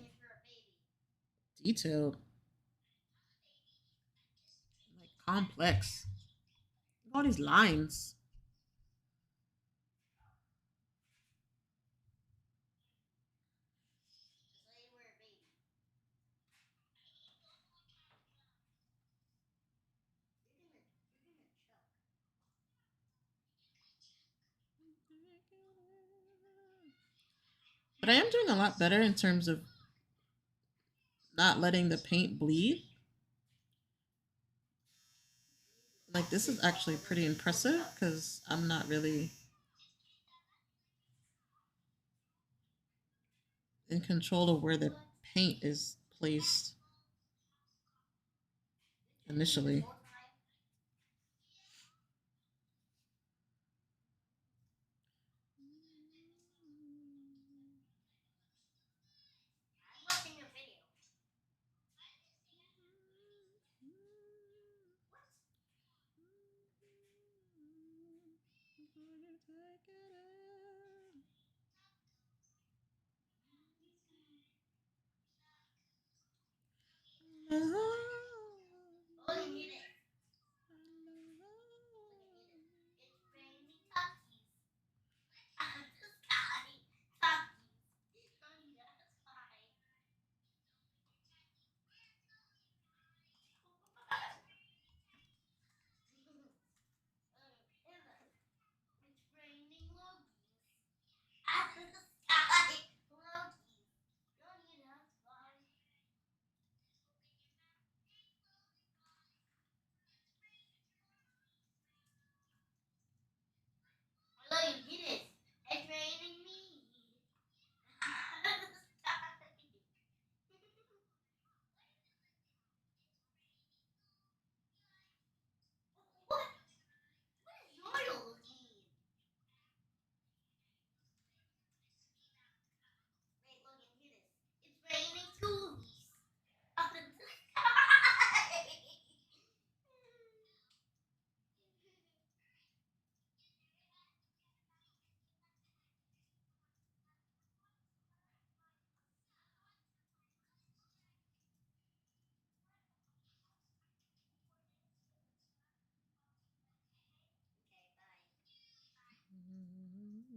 detailed, like complex. All these lines. But I am doing a lot better in terms of not letting the paint bleed. Like, this is actually pretty impressive because I'm not really in control of where the paint is placed initially.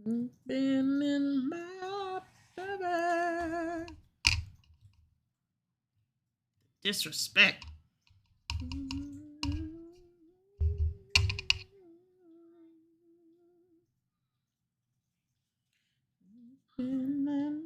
Been in my baby. Disrespect. Been in my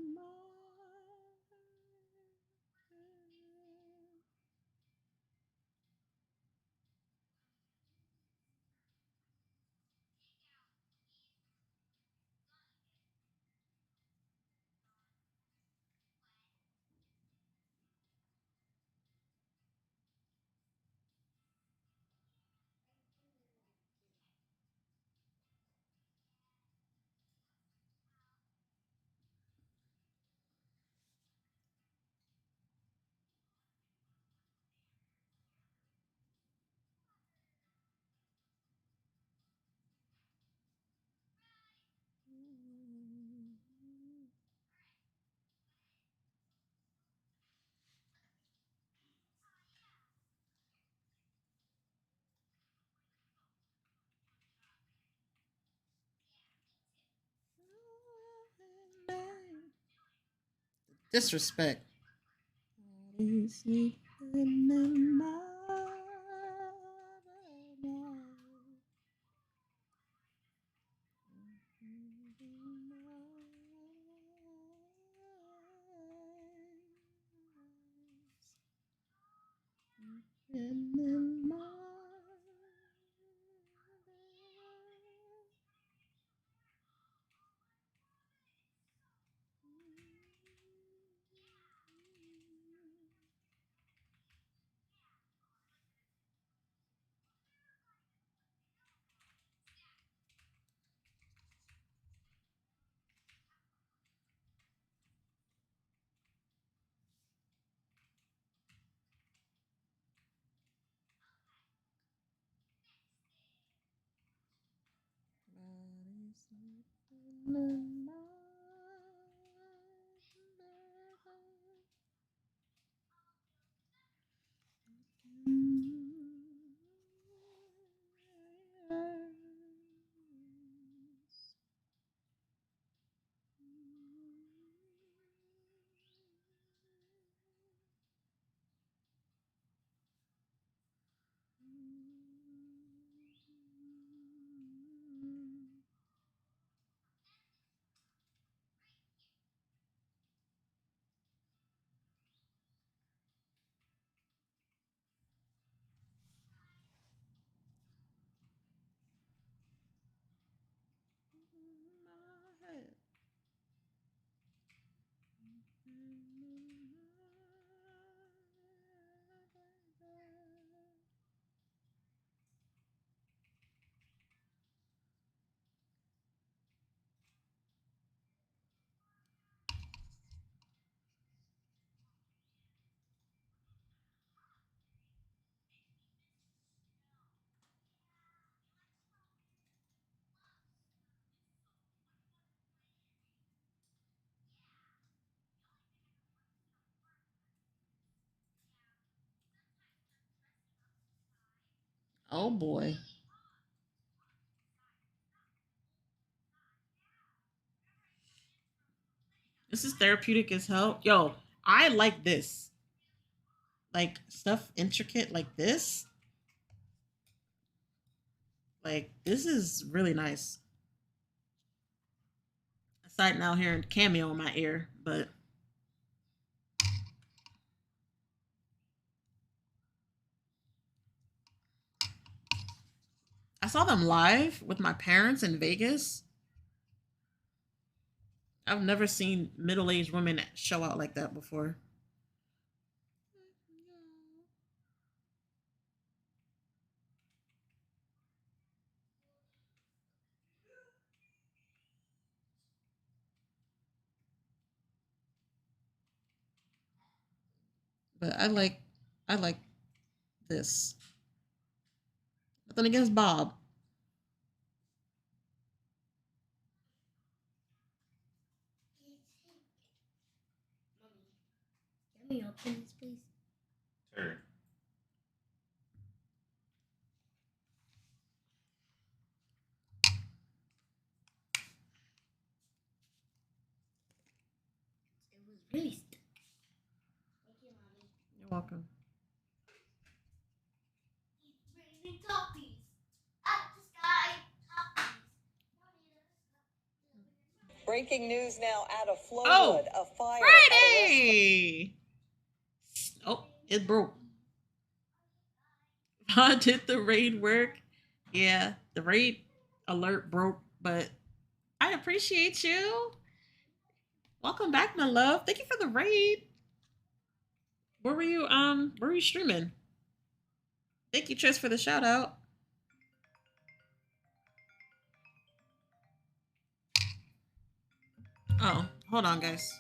disrespect. Sleeping in my oh boy. This is therapeutic as hell. Yo, I like this. Like stuff intricate like this. Like this is really nice. Aside now hearing Cameo in my ear, but I saw them live with my parents in Vegas. I've never seen middle-aged women show out like that before. But I like this. Nothing against Bob. Let me open this, please. Turn. Really stuck. Thank you, Mommy. You're welcome. He's raining toffees. Up the sky, toffees. Breaking news now out of Flowood. Oh, A fire. Friday! Oh, it broke. Did the raid work? Yeah, the raid alert broke, but I appreciate you. Welcome back, my love. Thank you for the raid. Where were you streaming? Thank you, Tris, for the shout out. Oh, hold on, guys.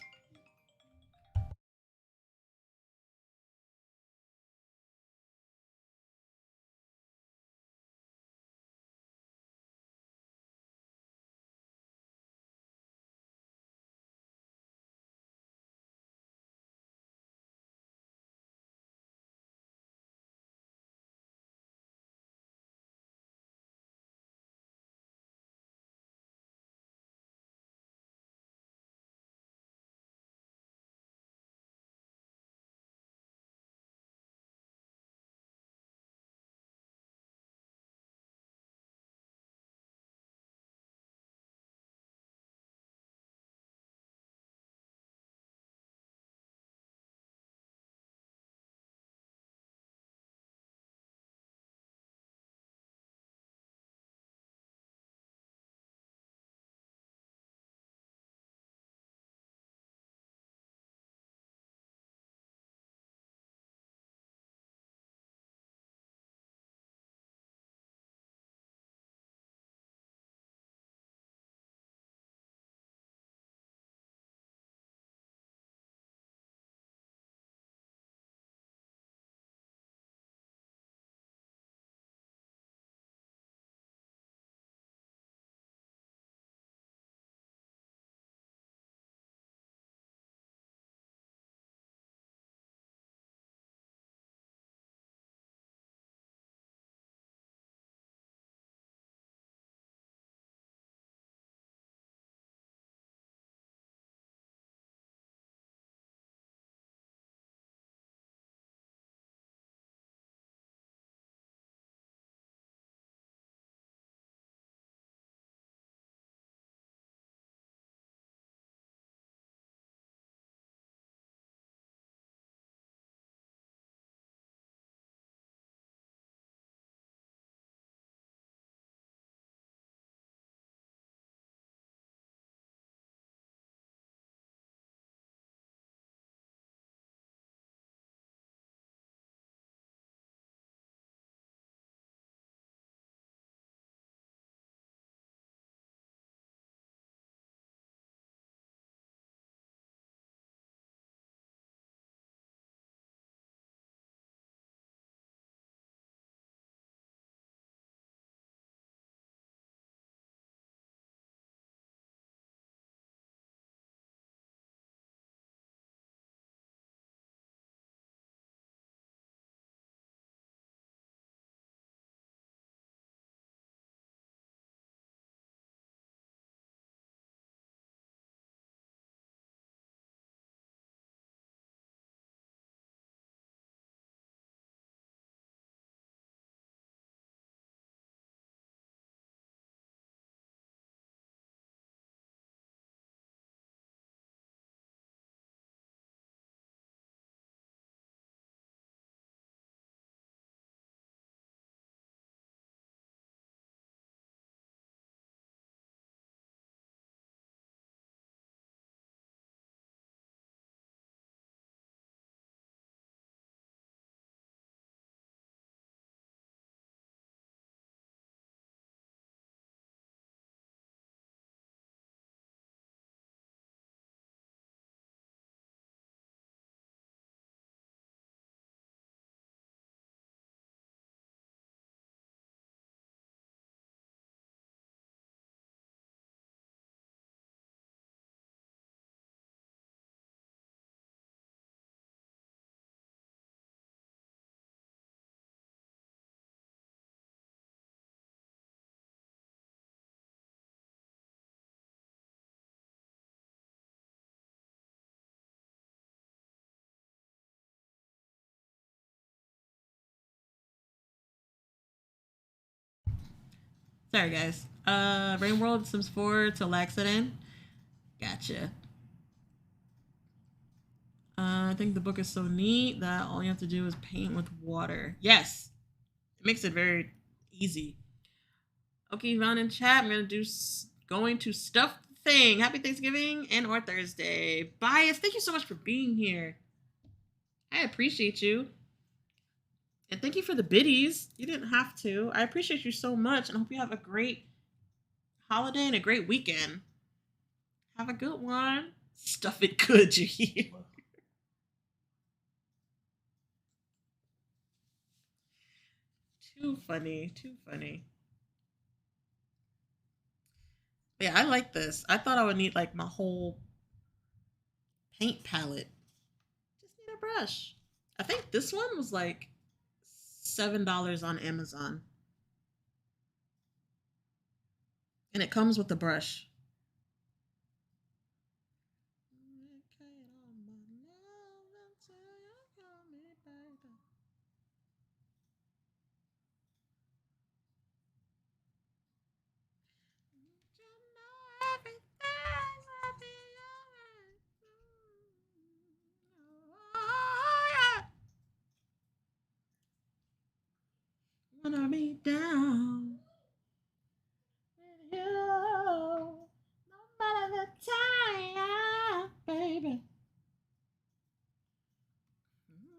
Sorry, guys. Rain World, Sims 4 to Laxatin. Gotcha. I think the book is so neat that all you have to do is paint with water. Yes. It makes it very easy. Okay, Yvonne in chat. I'm going to stuff the thing. Happy Thanksgiving and or Thursday. Bias, thank you so much for being here. I appreciate you. And thank you for the biddies. You didn't have to. I appreciate you so much, and I hope you have a great holiday and a great weekend. Have a good one. Stuff it good, you hear? Too funny. Too funny. Yeah, I like this. I thought I would need like my whole paint palette. Just need a brush. I think this one was like $7 on Amazon. And it comes with a brush. Wanna be down with you, no matter the time, baby.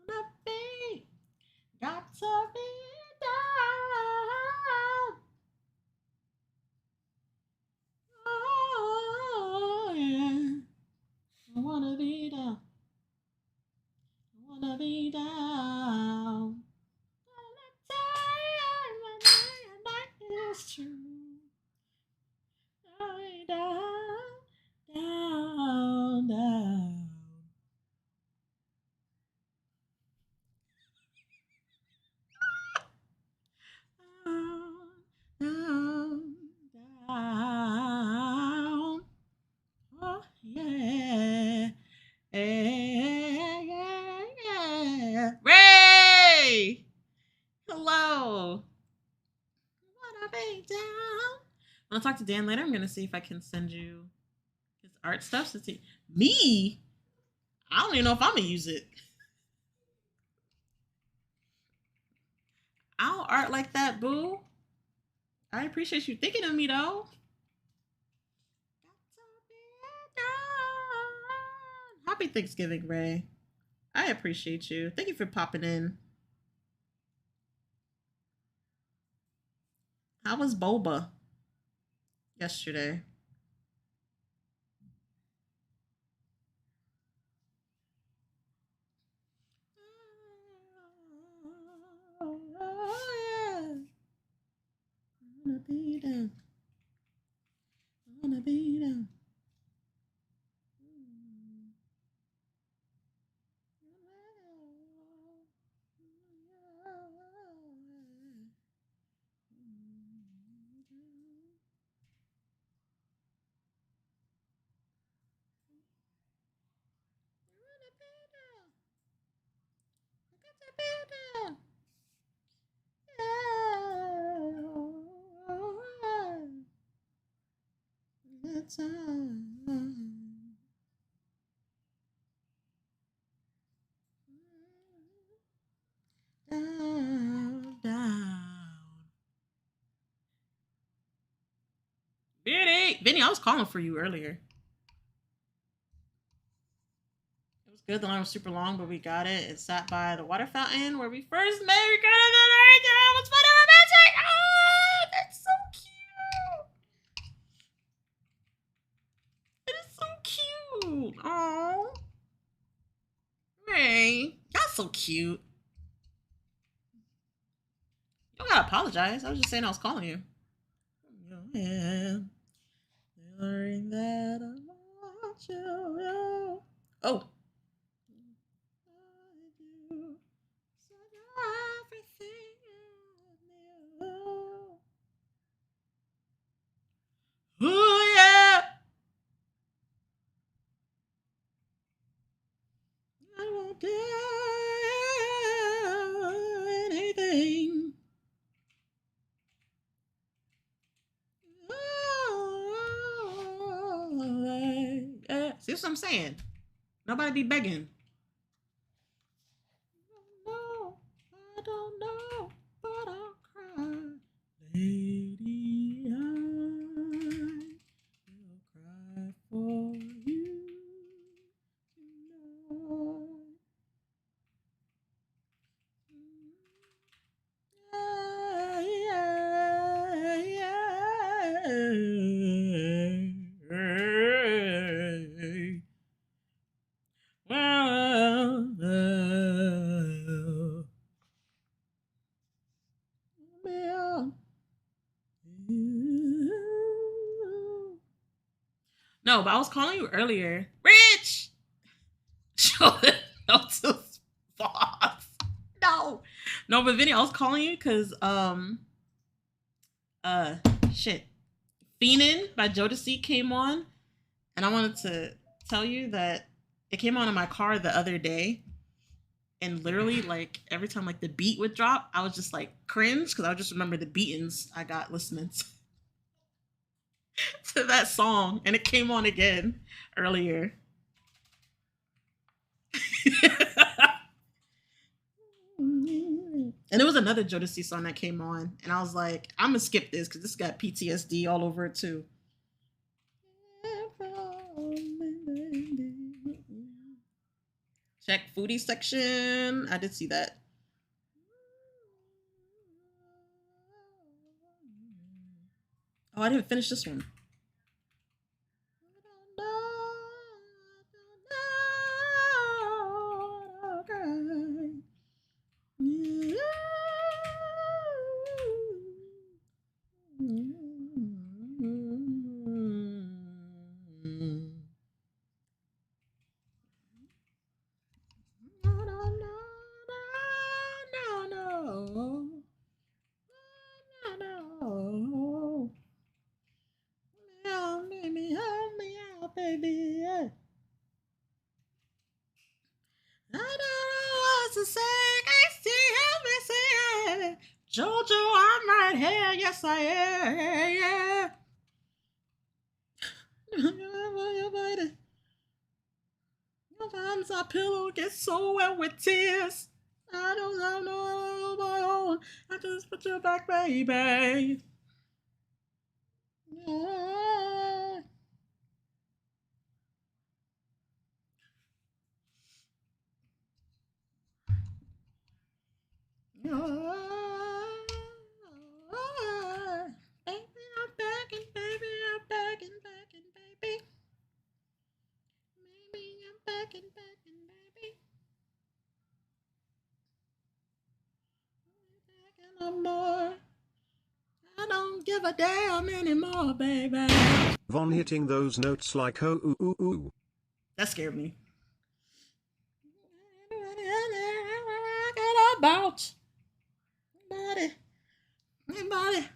Wanna be, got to be down. Oh yeah, I wanna be down. I wanna be down. It's true. Down, down, down. Down, down. Oh yeah. Yeah, yeah, yeah. Ray! Hello. Wanna be down? When I talk to Dan later, I'm gonna see if I can send you his art stuff. To see me, I don't even know if I'm gonna use it. I don't art like that, boo. I appreciate you thinking of me though. Happy Thanksgiving, Ray. I appreciate you. Thank you for popping in. How was Boba yesterday? Oh, yeah. I wanna be down. I wanna be down. Down, down. Vinny, I was calling for you earlier. It was good. The line was super long, but we got it. It sat by the water fountain where we first met. We got it right there. It was fun and romantic. Oh, that's so cute. It is so cute. Oh, Ray, that's so cute. You don't gotta apologize. I was just saying I was calling you. Yeah. That I want you. Oh. Oh yeah. I won't do anything. what I'm saying. Nobody be begging. No, I don't know, but I'll cry. Lady, I will cry for you. No, but I was calling you earlier. Rich! Show it up to boss. No. No, but Vinny, I was calling you because shit. Fiendin' by Jodeci came on, and I wanted to tell you that it came on in my car the other day, and literally like every time like the beat would drop, I was just like cringe because I would just remember the beatings I got listening to that song, and it came on again earlier. And there was another Jodeci song that came on, and I was like, I'm gonna skip this because this got PTSD all over it too. Check foodie section. I did see that. Oh, I didn't finish this one. Baby, I don't know what to say. Help me say it. Jojo, I'm right here. Yes, I am. Sometimes our pillow gets so wet with tears. I don't know my own. I just put you back, baby. Yeah. Baby, I'm begging, baby, I'm begging, baby. Maybe I'm begging, baby. I'm begging no more. I don't give a damn anymore, baby. Von hitting those notes like oh ooh ooh ooh. That scared me. About anybody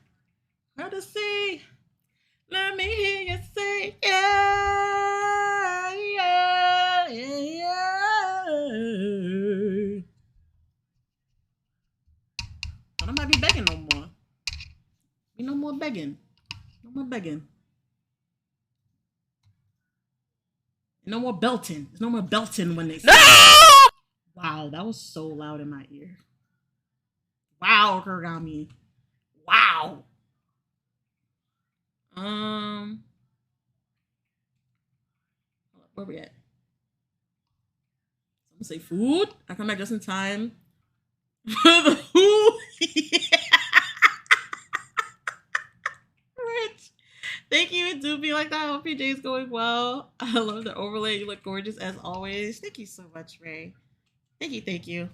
heard to see? Let me hear you say yeah, yeah, yeah. But I might be begging no more. Be no more begging. No more begging. No more belting. There's no more belting when they say wow, that was so loud in my ear. Wow, Kurgami. Wow. Where we at? I'm gonna say food. I come back just in time for the food. Rich. Thank you. It do be like that. I hope your day's going well. I love the overlay. You look gorgeous as always. Thank you so much, Ray. Thank you.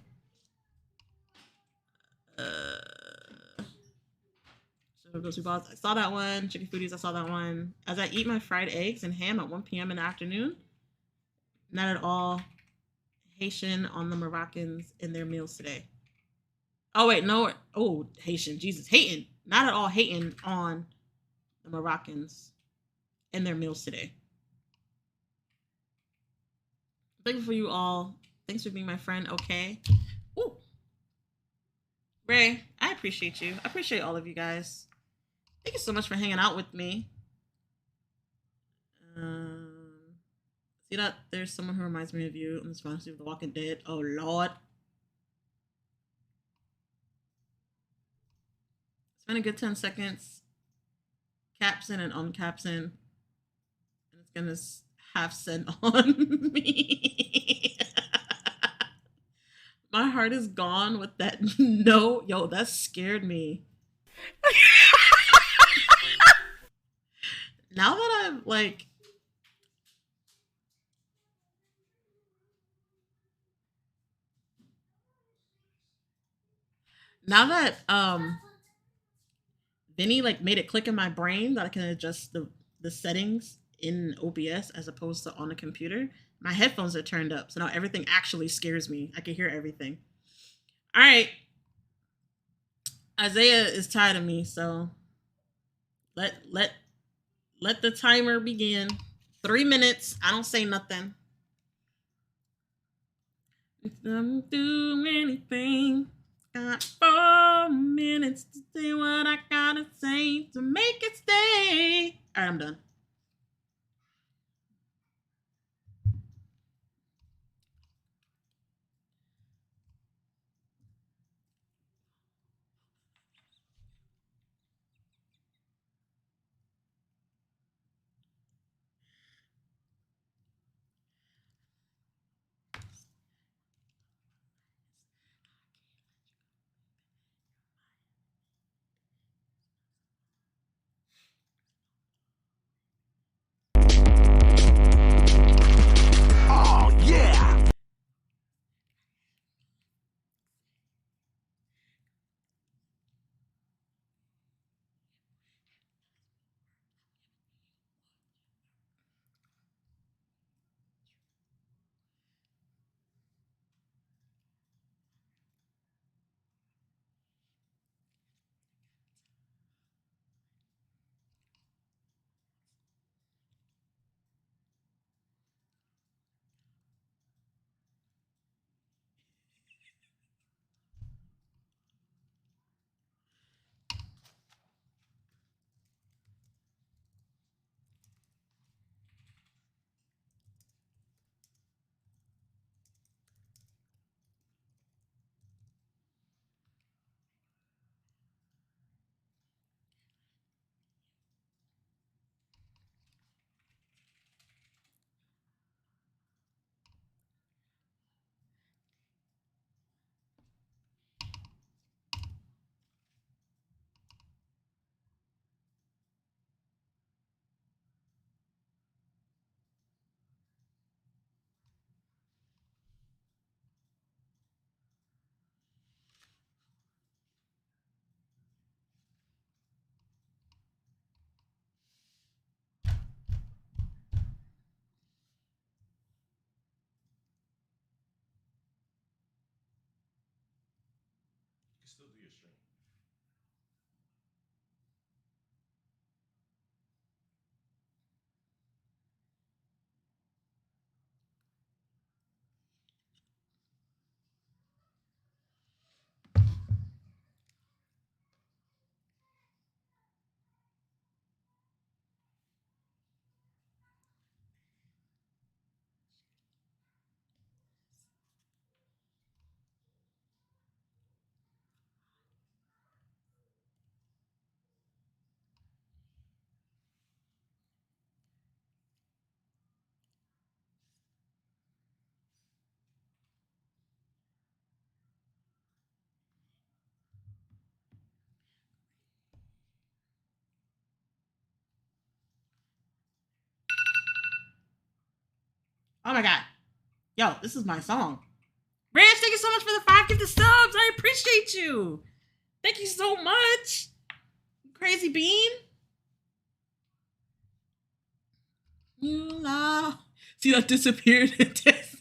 I saw that one. Chicken Foodies, I saw that one. As I eat my fried eggs and ham at 1 p.m. in the afternoon, not at all Haitian on the Moroccans in their meals today. Oh, wait, no. Oh, Haitian. Jesus. Hating. Not at all hating on the Moroccans in their meals today. Thank you for you all. Thanks for being my friend. Okay. Ooh. Ray, I appreciate you. I appreciate all of you guys. Thank you so much for hanging out with me. See that? There's someone who reminds me of you in this fantasy of The Walking Dead. Oh, Lord. Spend a good 10 seconds. Caption and uncaption. And it's gonna have sent on me. My heart is gone with that note. Yo, that scared me. Now that I'm like... Now that Vinny like made it click in my brain that I can adjust the settings in OBS as opposed to on the computer, my headphones are turned up, so now everything actually scares me. I can hear everything. All right, Isaiah is tired of me, so let the timer begin. 3 minutes. I don't say nothing. Don't do anything. Got 4 minutes to say what I gotta say to make it stay. All right, I'm done. Oh, yeah! You can still do your stream. Oh my god. Yo, this is my song. Rich, thank you so much for the 5 gifted subs. I appreciate you. Thank you so much. Crazy Bean. You love. See, that disappeared into his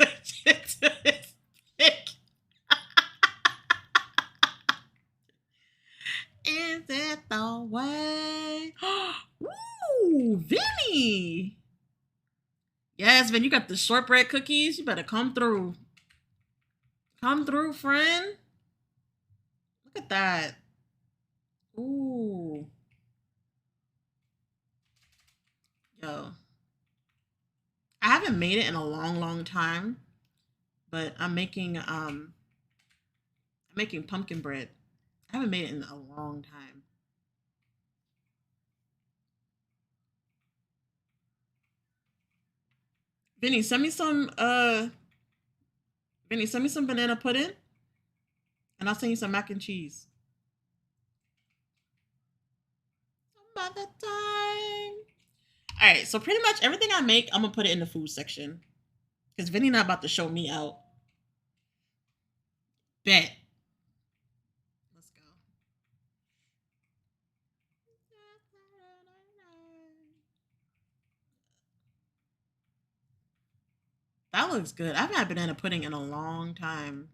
pick. Is it the way? Ooh, Vinny. Yes, Vin, you got the shortbread cookies. You better come through. Come through, friend. Look at that. Ooh. Yo. I haven't made it in a long time, but I'm making pumpkin bread. I haven't made it in a long time. Vinny, send me some banana pudding and I'll send you some mac and cheese. Some other time. Alright, so pretty much everything I make, I'm gonna put it in the food section. Because Vinny not about to show me out. Bet. Let's go. That looks good. I haven't had banana pudding in a long time.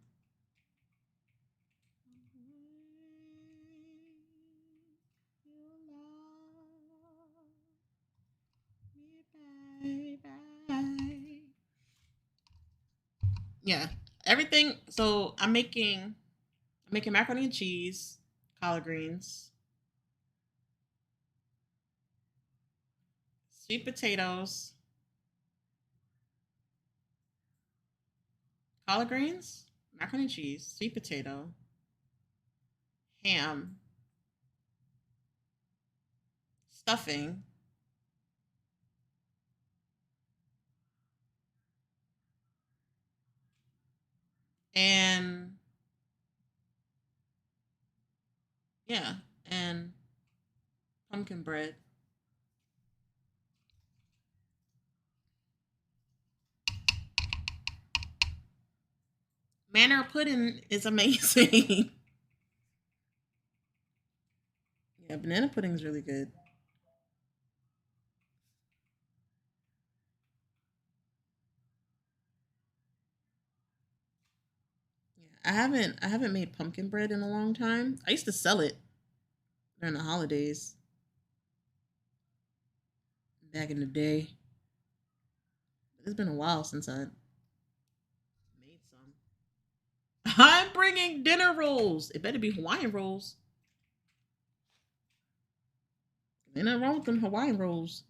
Yeah, everything. So I'm making macaroni and cheese, collard greens, sweet potatoes, collard greens, macaroni and cheese, sweet potato, ham, stuffing, and yeah, and pumpkin bread. Manor pudding is amazing. Yeah, banana pudding is really good. Yeah, I haven't made pumpkin bread in a long time. I used to sell it during the holidays back in the day. It's been a while since I made some. I'm bringing dinner rolls. It better be Hawaiian rolls. Ain't nothing wrong with them Hawaiian rolls.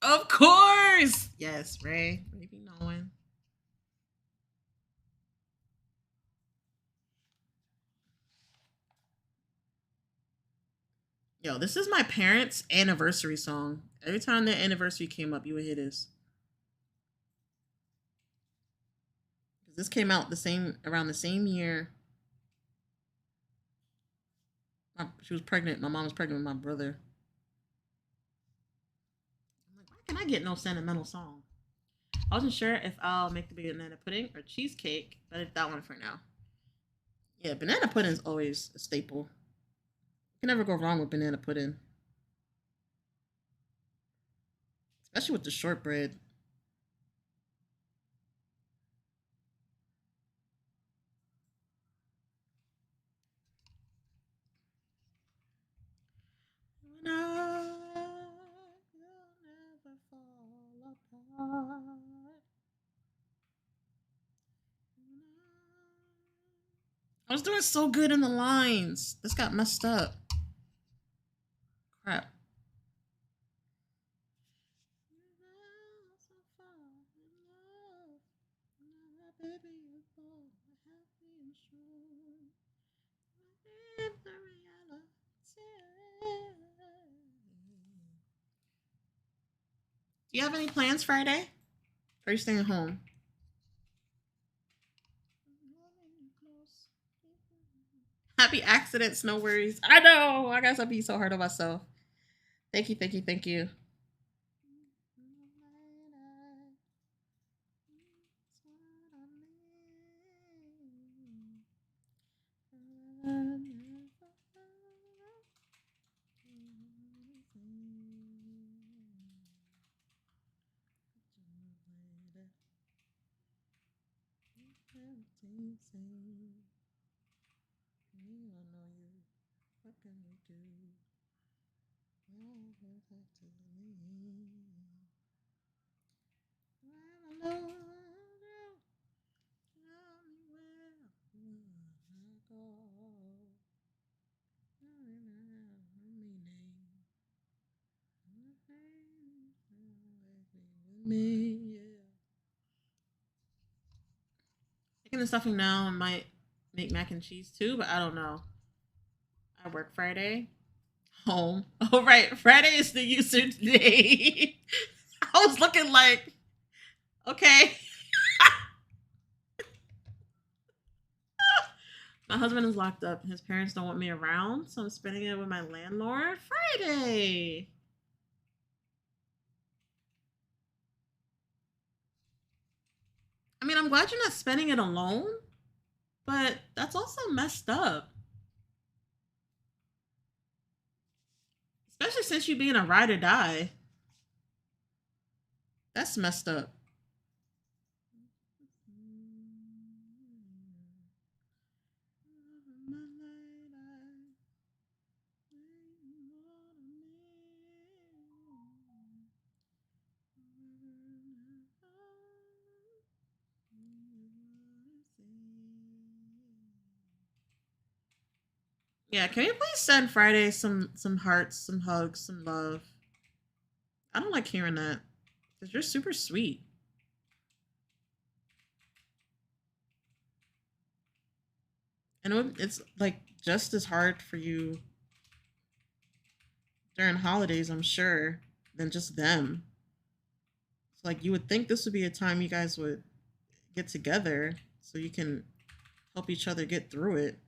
Of course. Yes, Ray. Ray be knowing. Yo, this is my parents' anniversary song. Every time their anniversary came up, you would hear this. This came out around the same year. She was pregnant. My mom was pregnant with my brother. I'm like, why can I get no sentimental song? I wasn't sure if I'll make the banana pudding or cheesecake, but it's that one for now. Yeah, banana pudding is always a staple. You can never go wrong with banana pudding. Especially with the shortbread. I was doing so good in the lines. This got messed up. Crap. Do you have any plans Friday? Or are you staying home? Happy accidents, no worries. I know. I guess I'd be so hard on myself. Thank you, thank you, thank you. me, yeah. Making the stuffing now and might make mac and cheese too, but I don't know. I work Friday. Home. Oh, right. Friday is the user day. I was looking like, okay. My husband is locked up. His parents don't want me around, so I'm spending it with my landlord Friday. I mean, I'm glad you're not spending it alone, but that's also messed up. Especially since you being a ride or die. That's messed up. Yeah, can you please send Friday some hearts, some hugs, some love? I don't like hearing that because you're super sweet. And it's like just as hard for you during holidays, I'm sure, than just them. It's like you would think this would be a time you guys would get together so you can help each other get through it.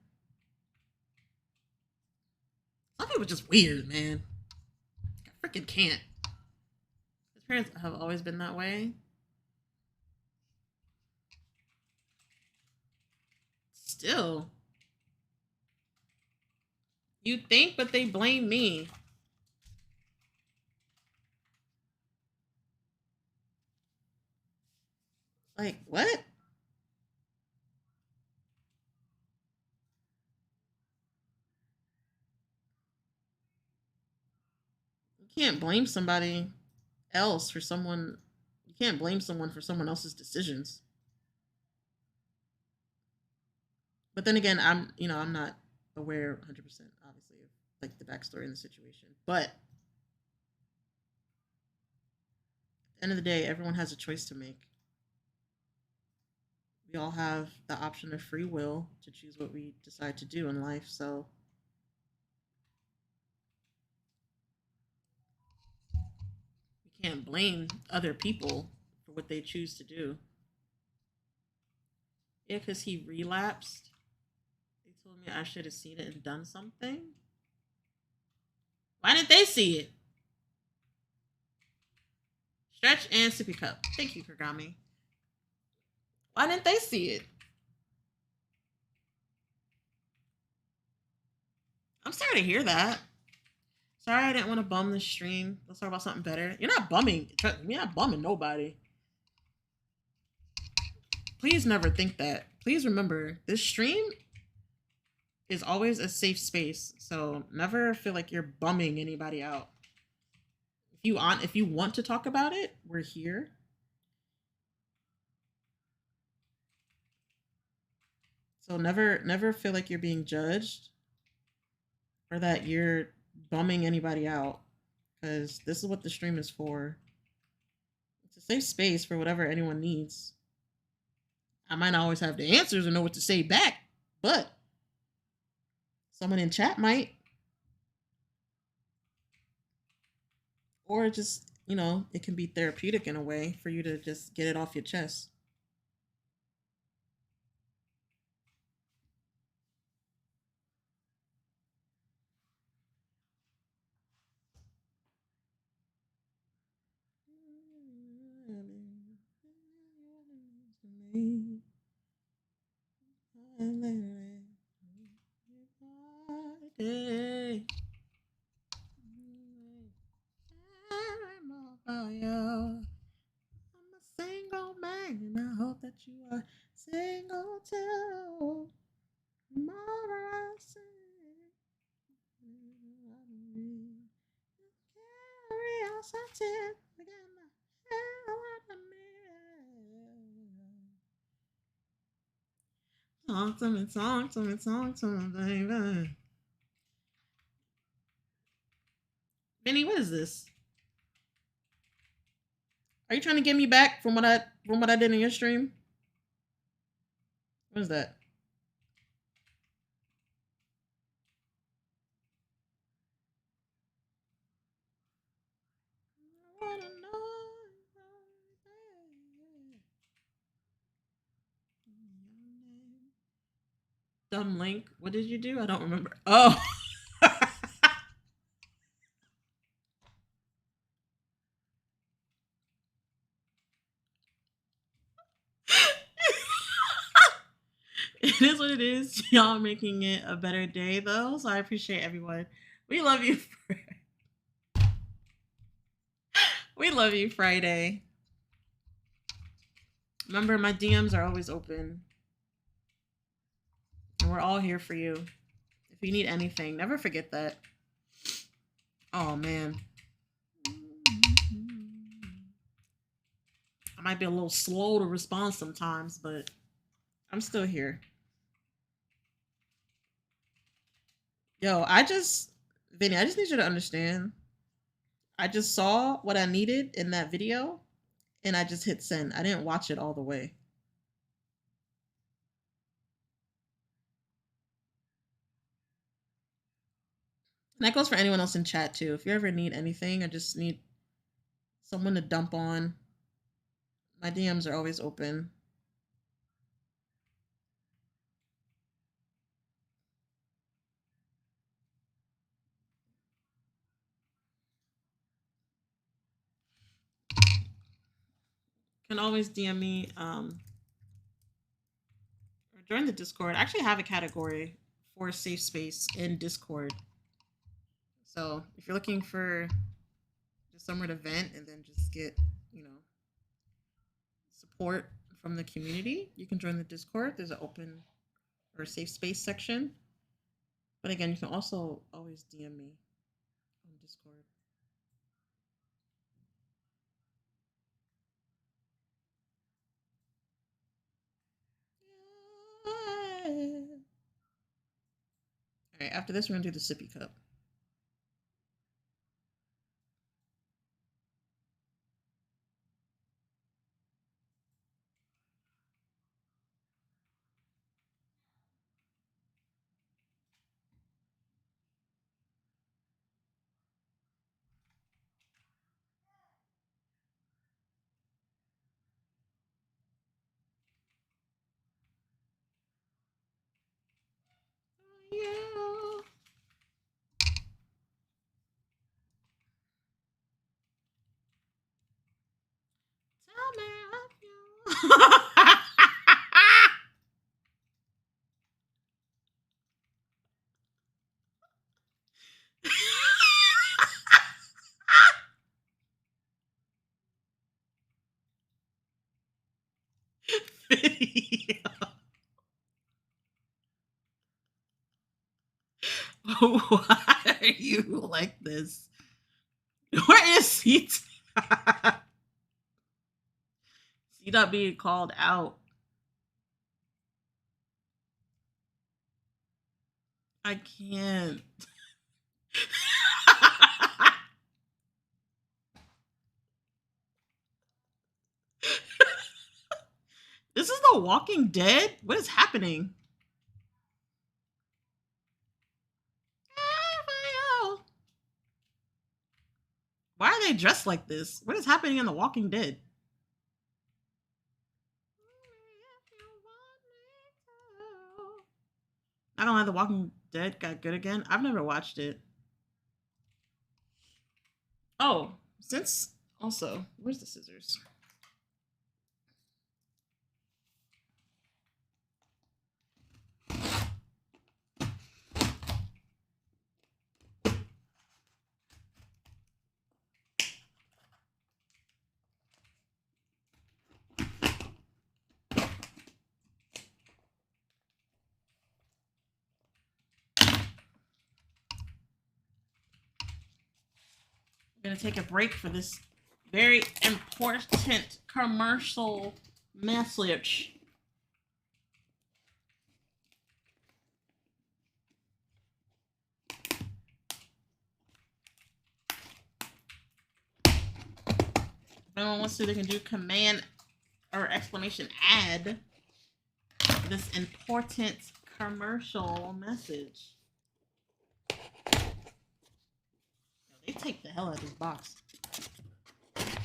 Some people are just weird, man. I freaking can't. His parents have always been that way. Still. You think, but they blame me. Like, what? You can't blame somebody else for someone. You can't blame someone for someone else's decisions. But then again, I'm not aware 100%, obviously, of like the backstory in the situation. But at the end of the day, everyone has a choice to make. We all have the option of free will to choose what we decide to do in life. So we can't blame other people for what they choose to do. Yeah, because he relapsed. They told me I should have seen it and done something. Why didn't they see it? Stretch and sippy cup. Thank you, Kagami. Why didn't they see it? I'm sorry to hear that. Sorry I didn't want to bum the stream. Let's talk about something better. You're not bumming. You're not bumming nobody. Please never think that. Please remember, this stream is always a safe space. So never feel like you're bumming anybody out. If you want to talk about it, we're here. So never feel like you're being judged or that you're bumming anybody out, because this is what the stream is for. It's a safe space for whatever anyone needs. I might not always have the answers or know what to say back, but someone in chat might. Or just, it can be therapeutic in a way for you to just get it off your chest. I'm a single man. I hope that you are single too. Talk to me, talk to me, talk to me, baby. Benny, what is this? Are you trying to get me back from what I did in your stream? What is that? Dumb link. What did you do? I don't remember. Oh. It is what it is. Y'all making it a better day though, so I appreciate everyone. We love you. We love you, Friday. Remember, my DMs are always open. And we're all here for you. If you need anything, never forget that. Oh, man. I might be a little slow to respond sometimes, but I'm still here. Yo, Vinny, I just need you to understand. I just saw what I needed in that video, and I just hit send. I didn't watch it all the way. And that goes for anyone else in chat too. If you ever need anything, I just need someone to dump on. My DMs are always open. You can always DM me or join the Discord. I actually have a category for safe space in Discord. So if you're looking for just somewhere to vent and then just get, support from the community, you can join the Discord. There's an open or safe space section. But again, you can also always DM me on Discord. All right, after this, we're gonna do the sippy cup. Yeah. Tell me of you. Why are you like this? Where is he? He's not being called out. I can't. This is The Walking Dead? What is happening? Why are they dressed like this? What is happening in The Walking Dead? I don't know, The Walking Dead got good again. I've never watched it. Oh, since also, where's the scissors? Gonna take a break for this very important commercial message. anyone wants to, they can do command or exclamation add this important commercial message. They take the hell out of this box. Thank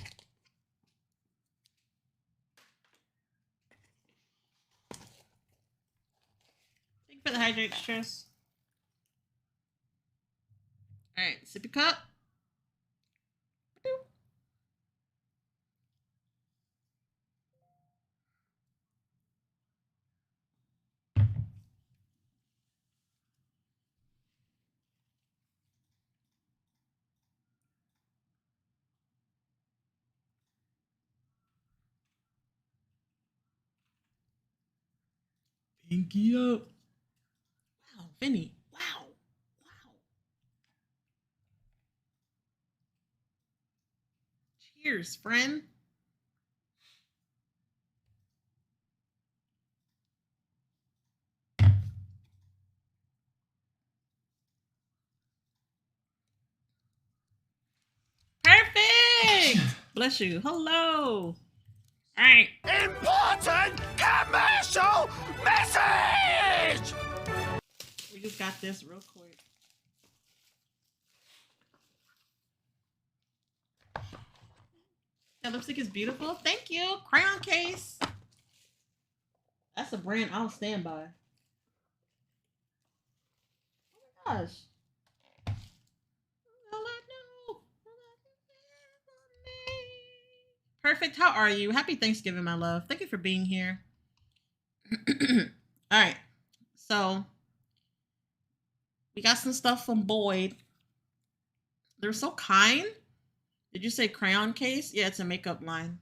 you for the hydrate, stress. Alright, sip your cup. Pinky up. Wow, Vinny. Wow. Wow. Cheers, friend. Perfect. Bless you. Hello. All right. Important commercial message! We just got this real quick. That lipstick is beautiful. Thank you. Crayon case. That's a brand I'll stand by. Oh my gosh. Perfect. How are you? Happy Thanksgiving, my love. Thank you for being here. All right. So we got some stuff from Boyd. They're so kind. Did you say crayon case? Yeah, it's a makeup line.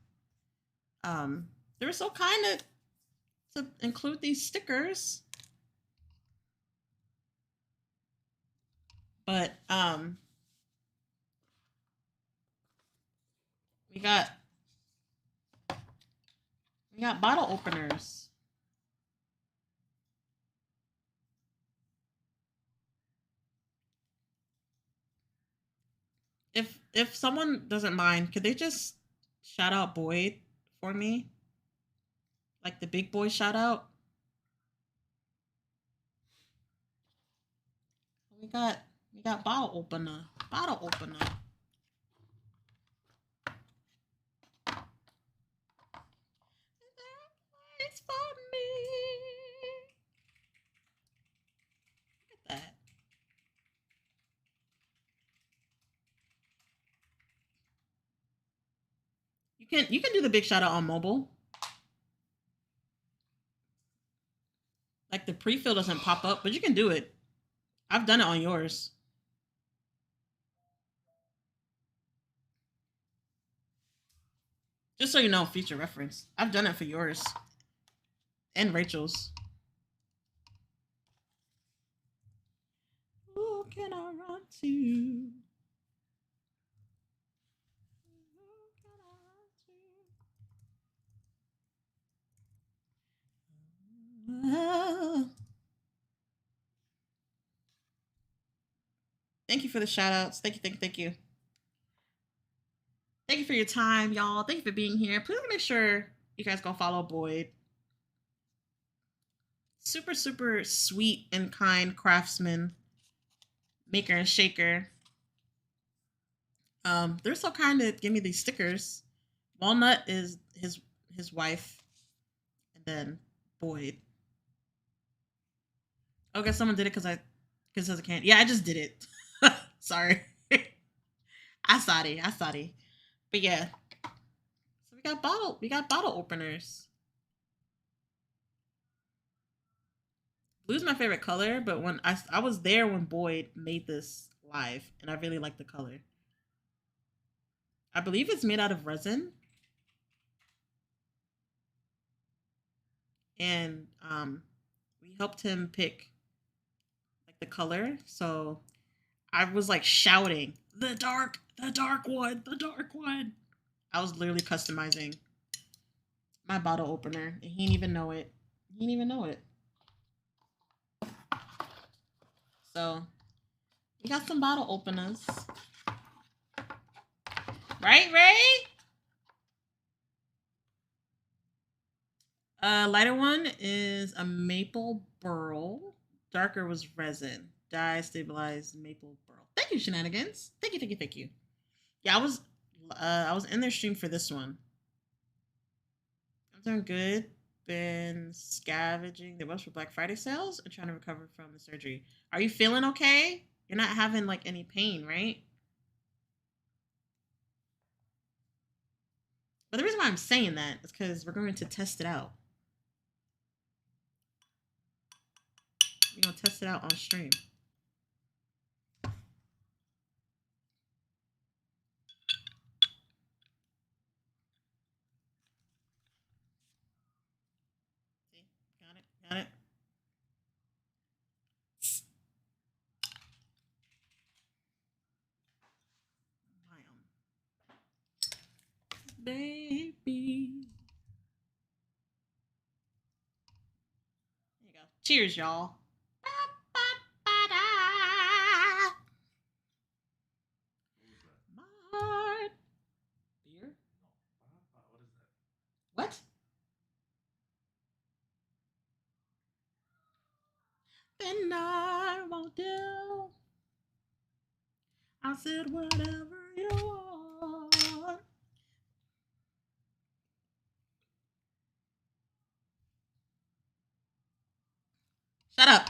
They were so kind to include these stickers. But we got bottle openers. If someone doesn't mind, could they just shout out Boyd for me? Like the big boy shout out. We got bottle opener. Bottle opener. It's for me. Look at that. You can do the big shout out on mobile. Like the pre-fill doesn't pop up, but you can do it. I've done it on yours. Just so you know, future reference. I've done it for yours. And Rachel's. Who can I run to? Thank you for the shout outs. Thank you. Thank you for your time, y'all. Thank you for being here. Please make sure you guys go follow Boyd. Super, super sweet and kind craftsman, maker and shaker. They're so kind to give me these stickers. Walnut is his wife, and then Boyd. Oh, guess someone did it because I can't. Yeah, I just did it. Sorry. I sorry. But yeah. So we got bottle openers. Blue's my favorite color, but when I was there when Boyd made this live, and I really like the color. I believe it's made out of resin. And we helped him pick like the color. So I was like shouting, the dark one. I was literally customizing my bottle opener, and he didn't even know it. So we got some bottle openers. Right, Ray? Lighter one is a maple burl. Darker was resin. Dye stabilized maple burl. Thank you, Shenanigans. Thank you, thank you, thank you. Yeah, I was in their stream for this one. I'm doing good. Been scavenging the webs for Black Friday sales and trying to recover from the surgery. Are you feeling okay? You're not having like any pain, right? But the reason why I'm saying that is because we're going to test it out. We're going to test it out on stream. See? Got it? Got it? Baby. There you go. Cheers, y'all. My heart. Beer? What is that? What? Then I won't do. I said whatever you want. Shut up.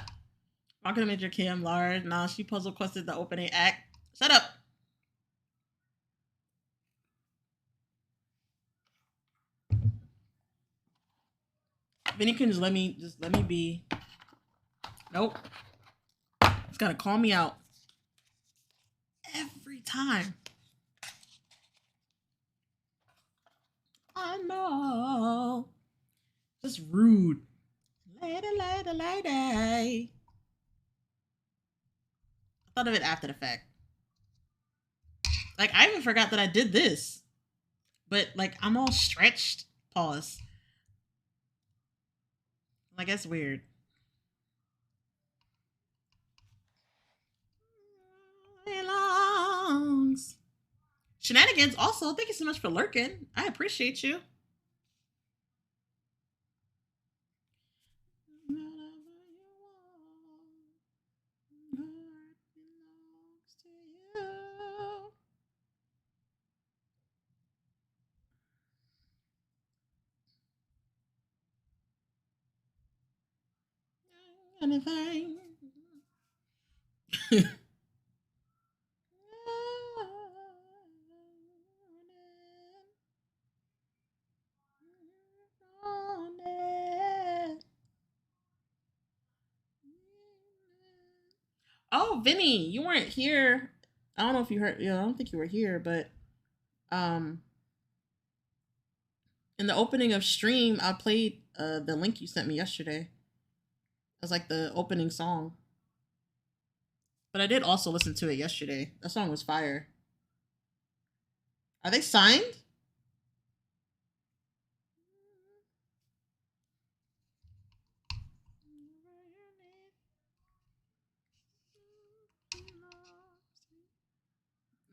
Rocket Major Kim Lard. Nah, she puzzle quested the opening act. Shut up. Vinny can just let me be. Nope. It's gotta call me out. Every time. I know. Just rude. Lady. I thought of it after the fact. Like, I even forgot that I did this. But, like, I'm all stretched. Pause. Like, that's weird. Belongs. Shenanigans, also, thank you so much for lurking. I appreciate you. Anything. Oh, Vinny, you weren't here. I don't know if you heard. I don't think you were here, but in the opening of stream, I played the link you sent me yesterday. It was like the opening song. But I did also listen to it yesterday. That song was fire. Are they signed?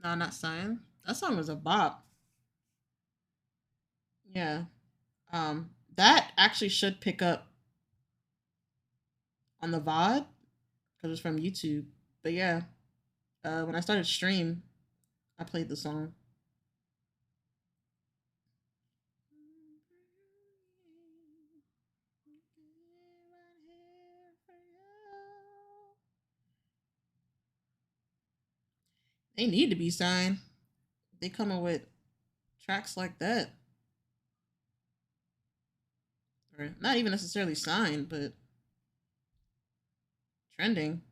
No, not signed. That song was a bop. Yeah. That actually should pick up on the VOD because it's from YouTube. But yeah, when I started stream, I played the song. They need to be signed. They coming with tracks like that. Or not even necessarily signed, but trending.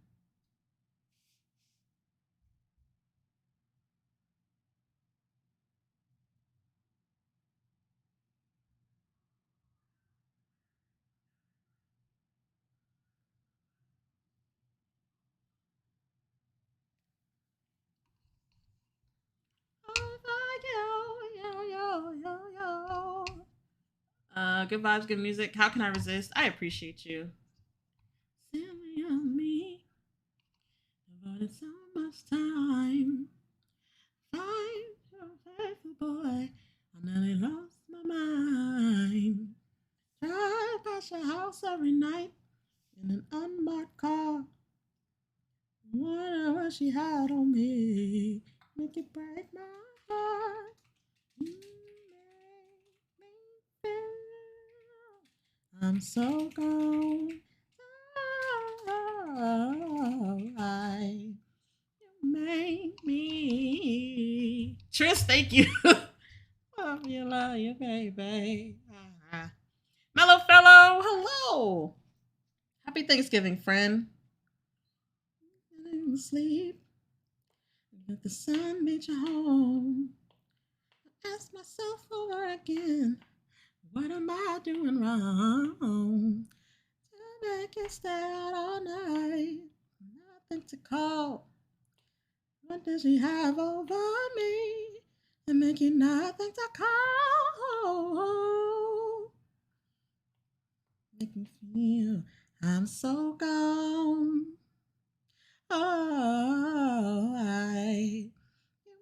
Good vibes, good music. How can I resist? I appreciate you. Silly on me. Devoted so much time. Find your faithful boy. I nearly lost my mind. Try house every night in an unmarked car. Whatever she had on me, make it break my heart. You make me feel I'm so gone. I you make me. Tris, thank you. Love you, baby. Mellow fellow, hello. Happy Thanksgiving, friend. Sleep. Let the sun meet your home. I ask myself over again, what am I doing wrong? To make it stay out all night, nothing to call. What does she have over me? And make it nothing to call. Make me feel I'm so gone. Oh, you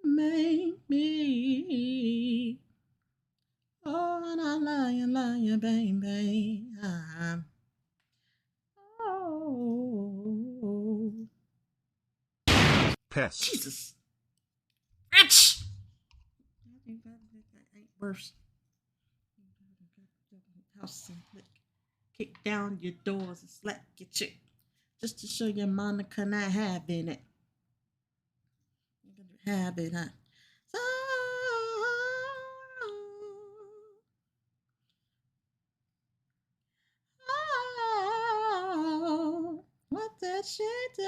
make me. Oh, and I love you, baby. Oh. Pest. Jesus. Rich. Ain't worse. House and kick down your doors and slap your chick. Just to show your Monica not having it. Have it, huh? So, oh, what did she do?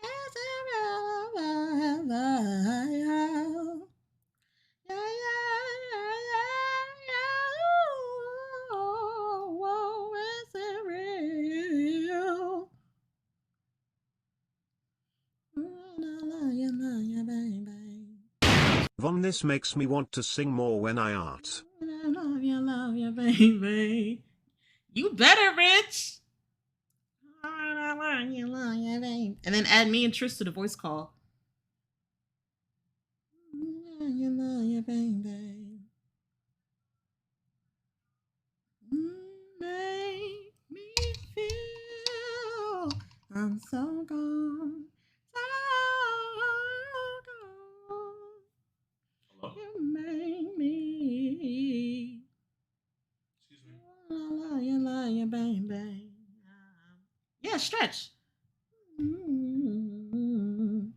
Is it relevant? Is it real? Von, this makes me want to sing more when I art. Love you, baby. You better, Rich. Love you, baby. And then add me and Tris to the voice call. Love you, baby. Make me feel I'm so gone. Hello? You make me. Excuse me. Love you, baby. Yeah, stretch. Don't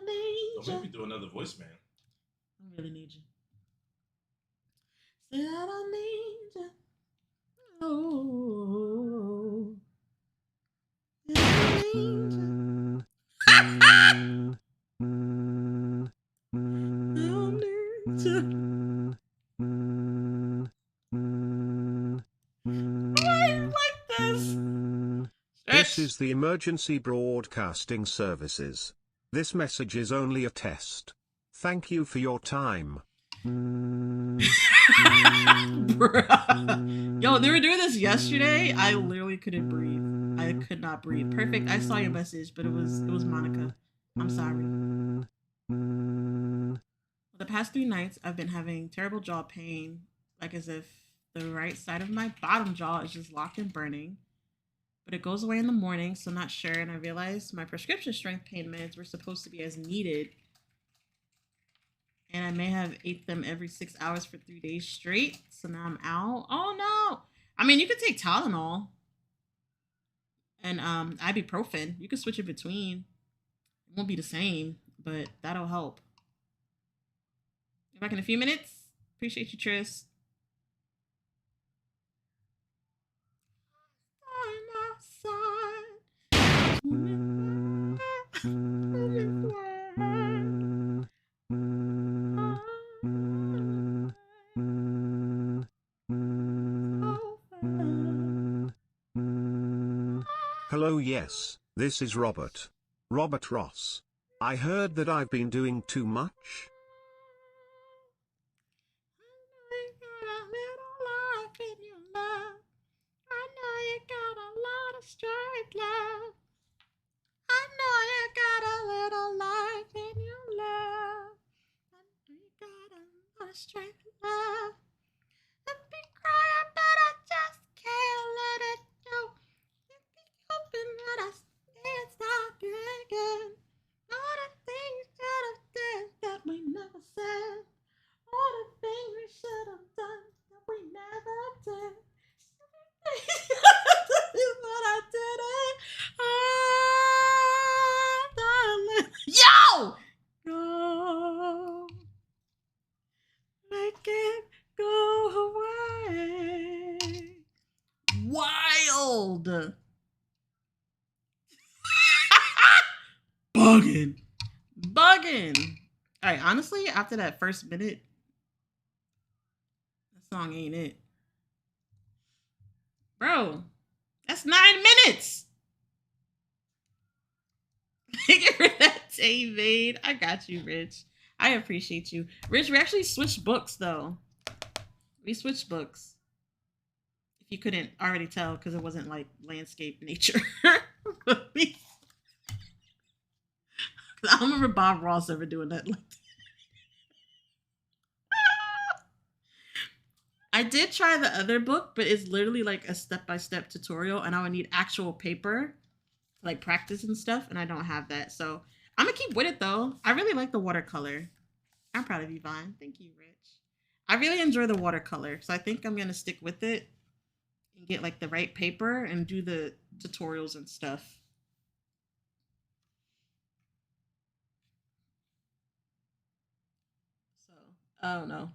make me do another voice, man. I really need you. Said I need you. Oh. Said I need you. This is the emergency broadcasting services. This message is only a test. Thank you for your time. Yo, they were doing this yesterday. I literally couldn't breathe. I could not breathe. Perfect. I saw your message, but it was Monica. I'm sorry. The past 3 nights, I've been having terrible jaw pain, like as if the right side of my bottom jaw is just locked and burning. But it goes away in the morning, so I'm not sure. And I realized my prescription strength pain meds were supposed to be as needed. And I may have ate them every 6 hours for 3 days straight. So now I'm out. Oh no. I mean, you could take Tylenol and ibuprofen. You can switch it between. It won't be the same, but that'll help. Back in a few minutes. Appreciate you, Tris. Hello, yes, this is Robert. Robert Ross. I heard that I've been doing too much. Straight love. I know you got a little life in your love. I know you got a lot of straight love. Zelda. Bugging. Bugging. Alright, honestly, after that first minute, that song ain't it. Bro, that's 9 minutes. Thank you for that, David. I got you, Rich. I appreciate you. Rich, we actually switched books, though. We switched books. If you couldn't already tell, because it wasn't like landscape nature. I don't remember Bob Ross ever doing that like that. I did try the other book, but it's literally like a step-by-step tutorial, and I would need actual paper to like practice and stuff, and I don't have that. So I'm gonna keep with it though. I really like the watercolor. I'm proud of you, Vine. Thank you, Rich. I really enjoy the watercolor, so I think I'm gonna stick with it and get like the right paper and do the tutorials and stuff. So I don't know.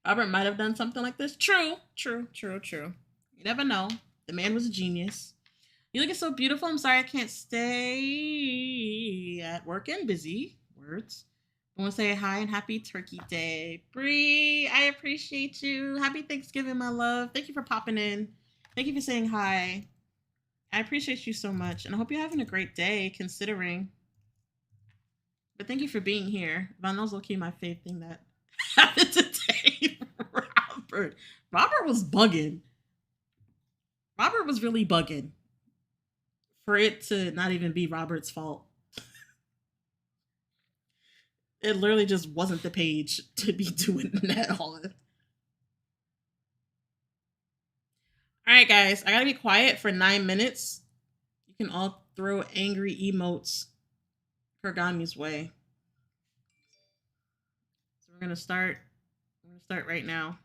Robert might have done something like this. True. You never know. The man was a genius. You looking so beautiful. I'm sorry I can't stay at work and busy. Words. I want to say hi and happy Turkey Day. Bree, I appreciate you. Happy Thanksgiving, my love. Thank you for popping in. Thank you for saying hi. I appreciate you so much. And I hope you're having a great day, considering. But thank you for being here. Von, that was low-key my fave thing that happened today. Robert was bugging. Robert was really bugging. For it to not even be Robert's fault. It literally just wasn't the page to be doing that on. Alright, guys. I gotta be quiet for 9 minutes. You can all throw angry emotes Kurgami's way. So we're gonna start right now.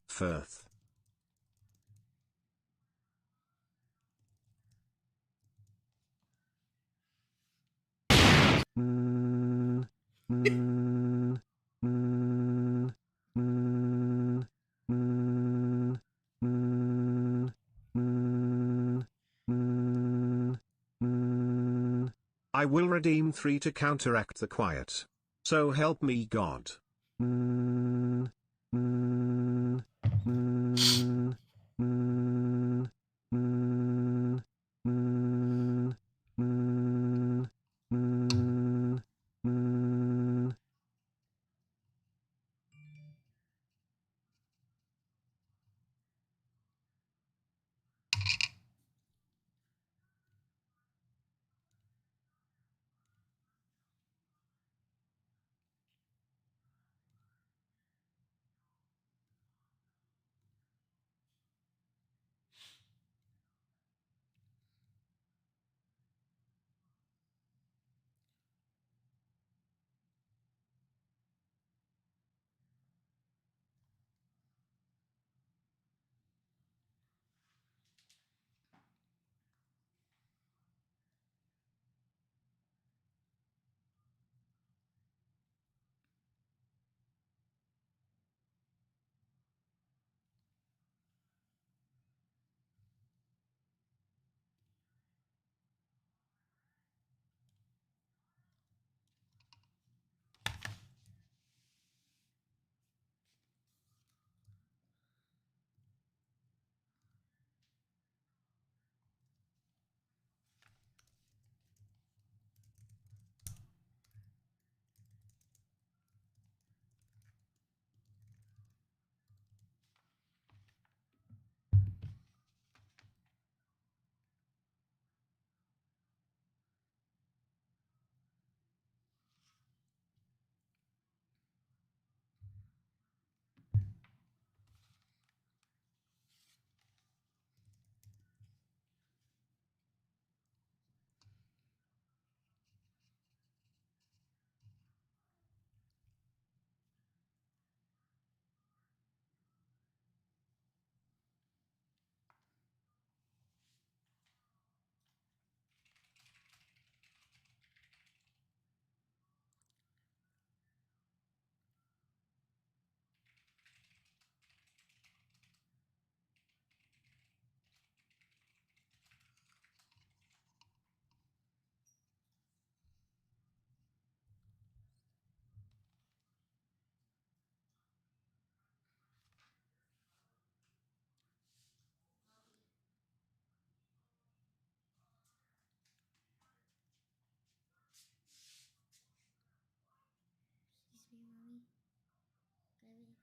Firth. I will redeem 3 to counteract the quiet. So help me God.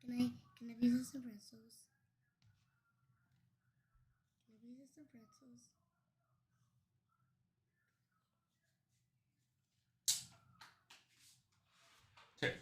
Can I visit some pretzels? Can I visit some pretzels? Okay.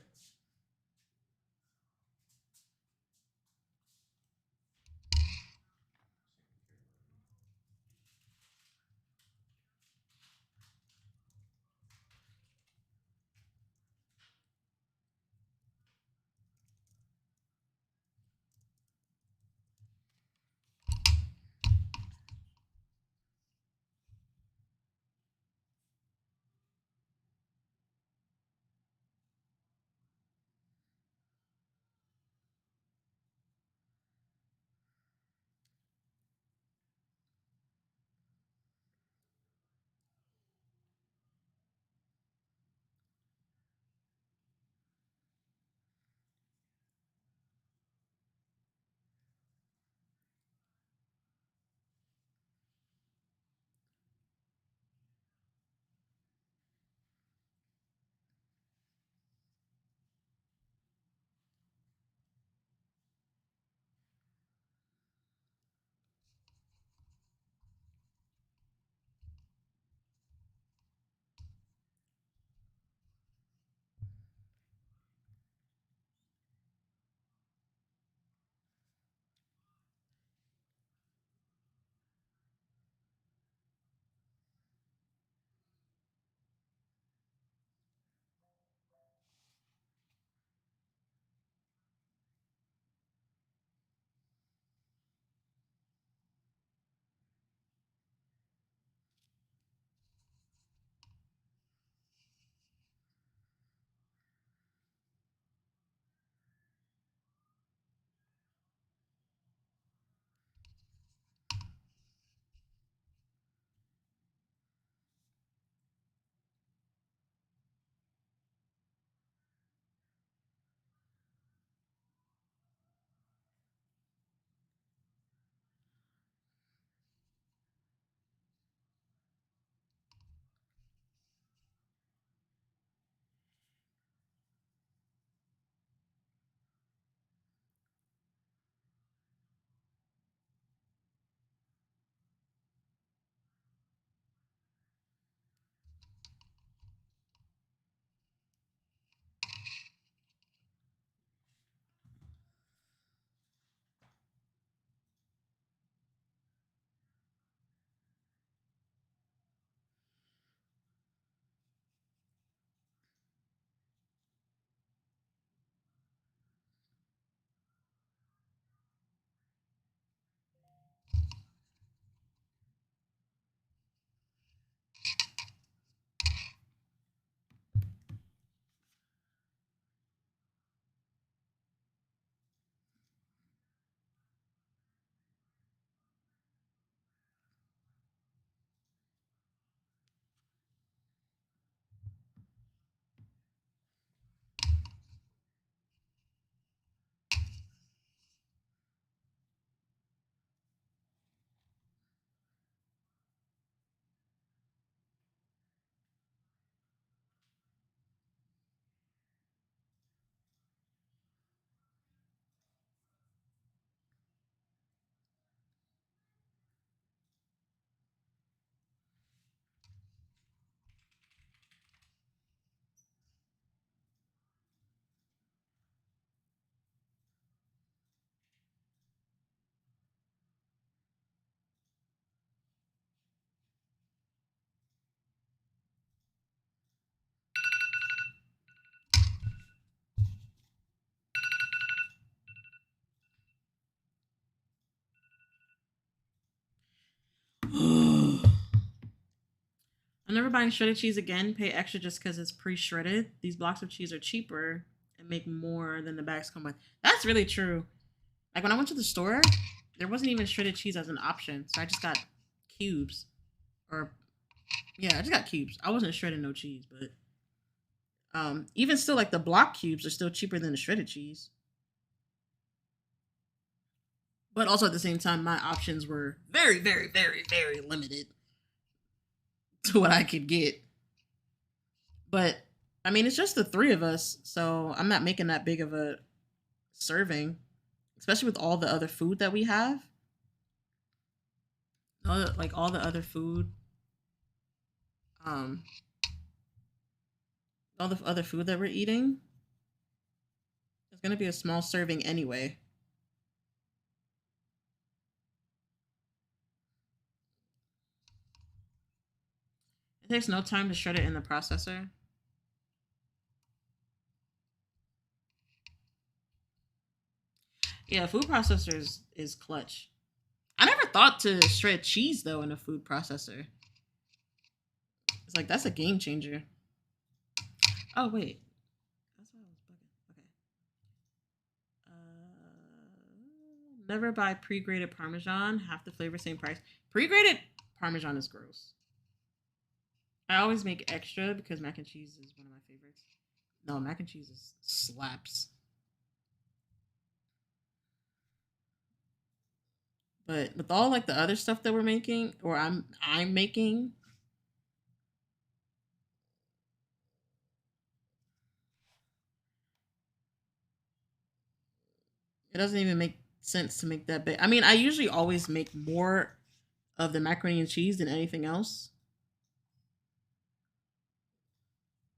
I'm never buying shredded cheese again. Pay extra just because it's pre-shredded. These blocks of cheese are cheaper and make more than the bags come with. That's really true. Like when I went to the store, there wasn't even shredded cheese as an option. So I just got cubes. Or yeah, I just got cubes. I wasn't shredding no cheese, but even still, like the block cubes are still cheaper than the shredded cheese. But also at the same time, my options were very, very, very, very limited to what I could get. But I mean, it's just the three of us, so I'm not making that big of a serving, especially with all the other food that we have. Like all the other food, um, all the other food that we're eating. It's gonna be a small serving anyway. It takes no time to shred it in the processor. Yeah, food processor is clutch. I never thought to shred cheese though in a food processor. It's like that's a game changer. Oh wait, that's why I was bugging. Okay. Never buy pre-grated Parmesan. Half the flavor, same price. Pre-grated Parmesan is gross. I always make extra because mac and cheese is one of my favorites. No, mac and cheese is slaps. But with all like the other stuff that we're making, or I'm making, it doesn't even make sense to make that big. I mean, I usually always make more of the macaroni and cheese than anything else.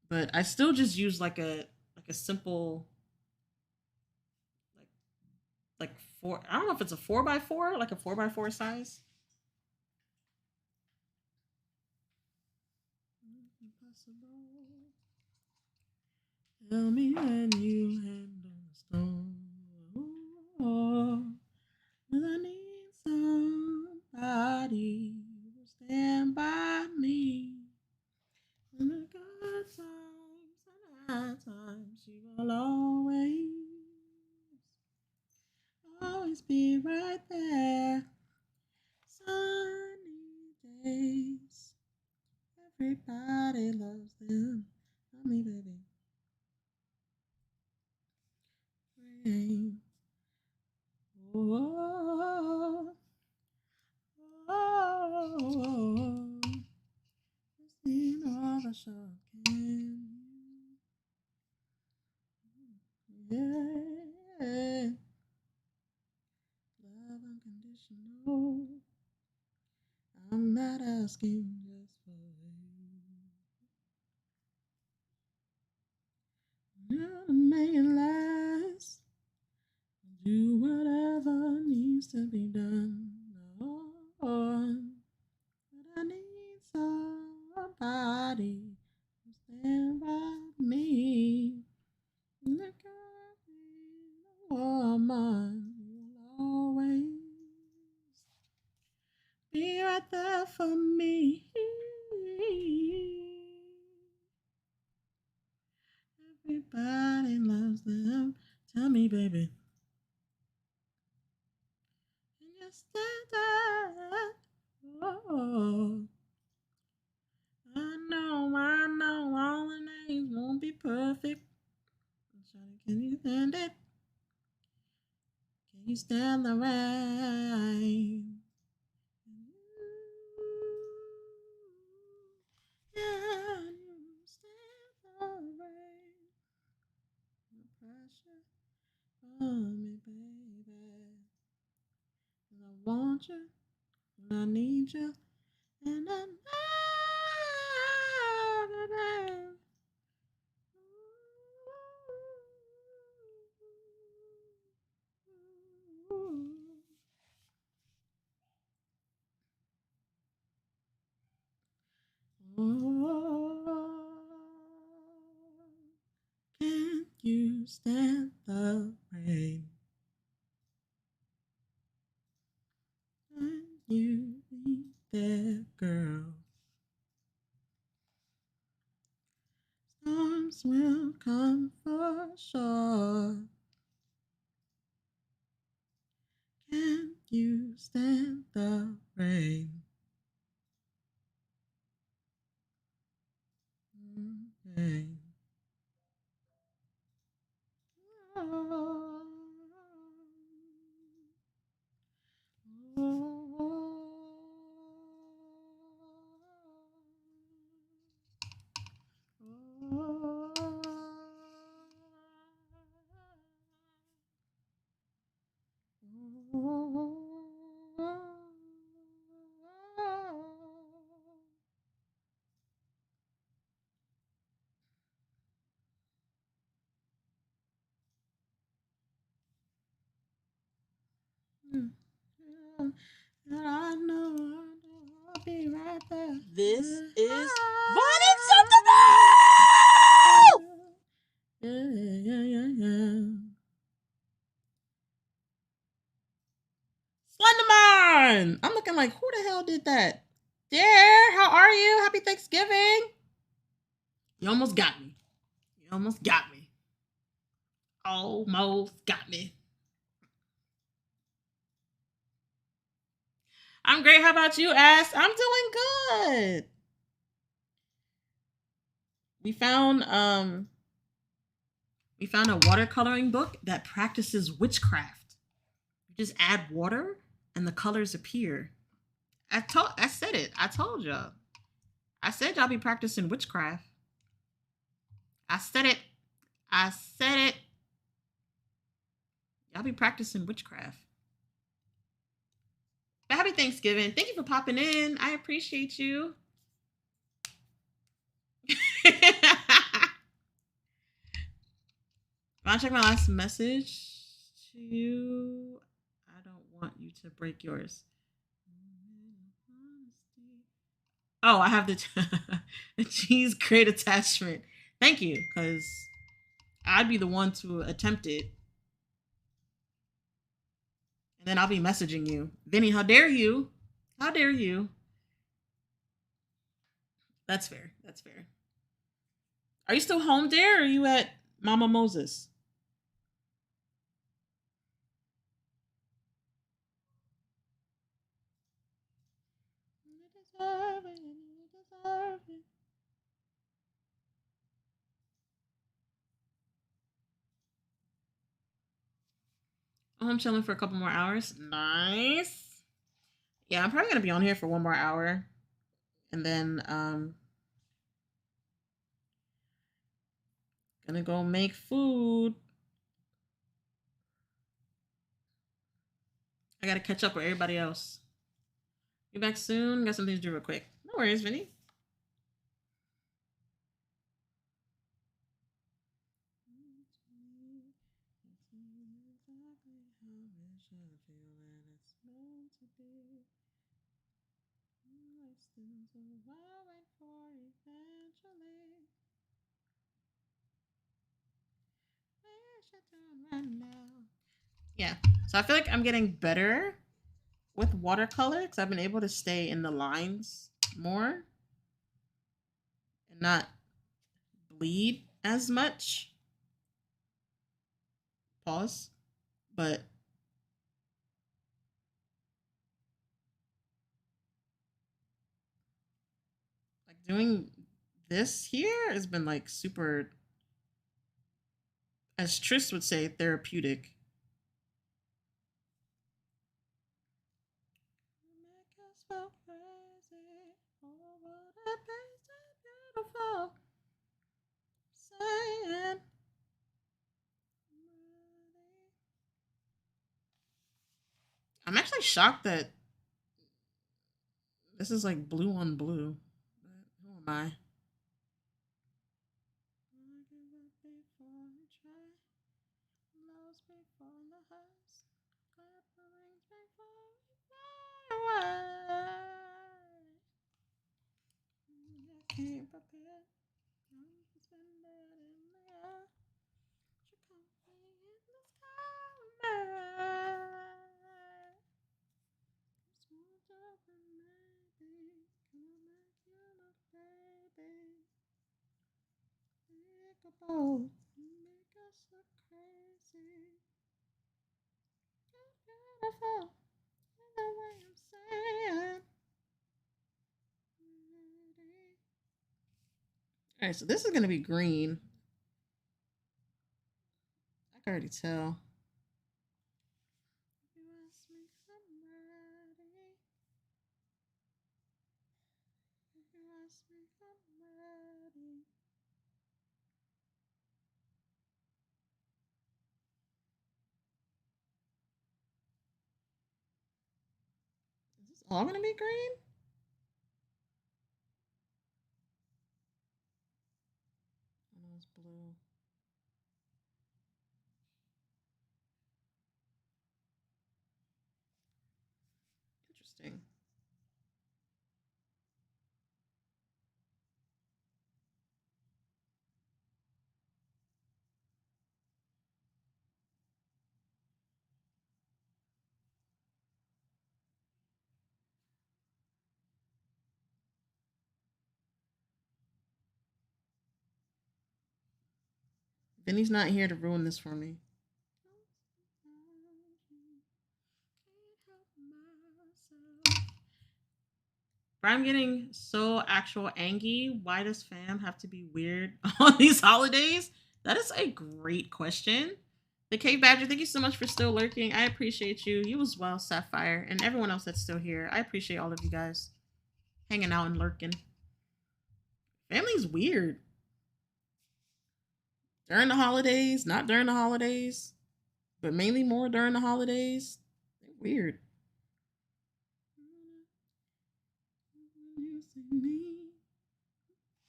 But I still just use like a simple like four. I don't know if it's a 4x4, like a 4x4 size. Tell me when you handle the storm. I need somebody to stand by me. In the good times and bad times, she will always be right there. Sunny days, everybody loves them. Tell me, baby. Rain. Oh, seen all the short can. Yeah, love unconditional. I'm not asking just for you. Not to make it last. Do whatever needs to be done. Oh, but I need somebody to stand by me. Look at me, woman, you'll always be right there for me. Everybody loves them. Tell me, baby. Can you stand that? Oh, I know, all the names won't be perfect. Can you stand it? Can you stand the rain? Can you stand the rain? The pressure on me, baby. And I want you, and I need you, and I love you, baby. Oh, can you stand the rain? Can you be there, girl? Storms will come for sure. Can you stand the rain? Okay. Oh, I know I'll be right there. This is Bonnie Sentinel! Slenderman! I'm looking like, who the hell did that? There, how are you? Happy Thanksgiving! You almost got me. You almost got me. Almost got me. I'm great. How about you, Ass? I'm doing good. We found a watercoloring book that practices witchcraft. You just add water and the colors appear. I said it. I told y'all. I said y'all be practicing witchcraft. I said it. I said it. Y'all be practicing witchcraft. But happy Thanksgiving. Thank you for popping in. I appreciate you. Want to check my last message to you? I don't want you to break yours. Oh, I have the cheese great attachment. Thank you, because I'd be the one to attempt it. And then I'll be messaging you. Vinny, how dare you? How dare you? That's fair. That's fair. Are you still home there, or are you at Mama Moses? You deserve it. You deserve it. Oh, I'm chilling for a couple more hours. Nice. Yeah, I'm probably gonna be on here for one more hour, and then gonna go make food. I gotta catch up with everybody else. Be back soon. Got some things to do real quick. No worries, Vinny. Yeah, so I feel like I'm getting better with watercolor because I've been able to stay in the lines more and not bleed as much. Pause. But like doing this here has been like super, as Tris would say, therapeutic. I'm actually shocked that this is like blue on blue. Who am I? All right, so this is going to be green. I can already tell. Is this all going to be green? Oh, it's blue. Interesting. Vinny's not here to ruin this for me. But I'm getting so actual angry. Why does fam have to be weird on these holidays? That is a great question. The Cave Badger, thank you so much for still lurking. I appreciate you. You as well, Sapphire, and everyone else that's still here. I appreciate all of you guys hanging out and lurking. Family's weird. During the holidays, not during the holidays, but mainly more during the holidays. They're weird.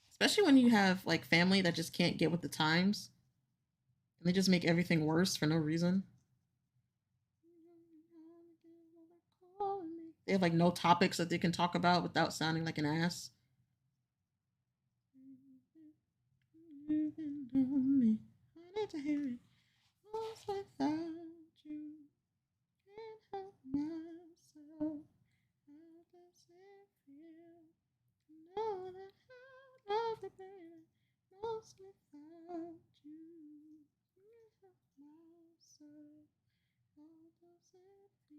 Especially when you have like family that just can't get with the times. And they just make everything worse for no reason. They have like no topics that they can talk about without sounding like an ass. To hear it. Lost without you. Can't help myself. How does it feel to know that I love you, baby? Lost without you. Can't help myself. How does it feel to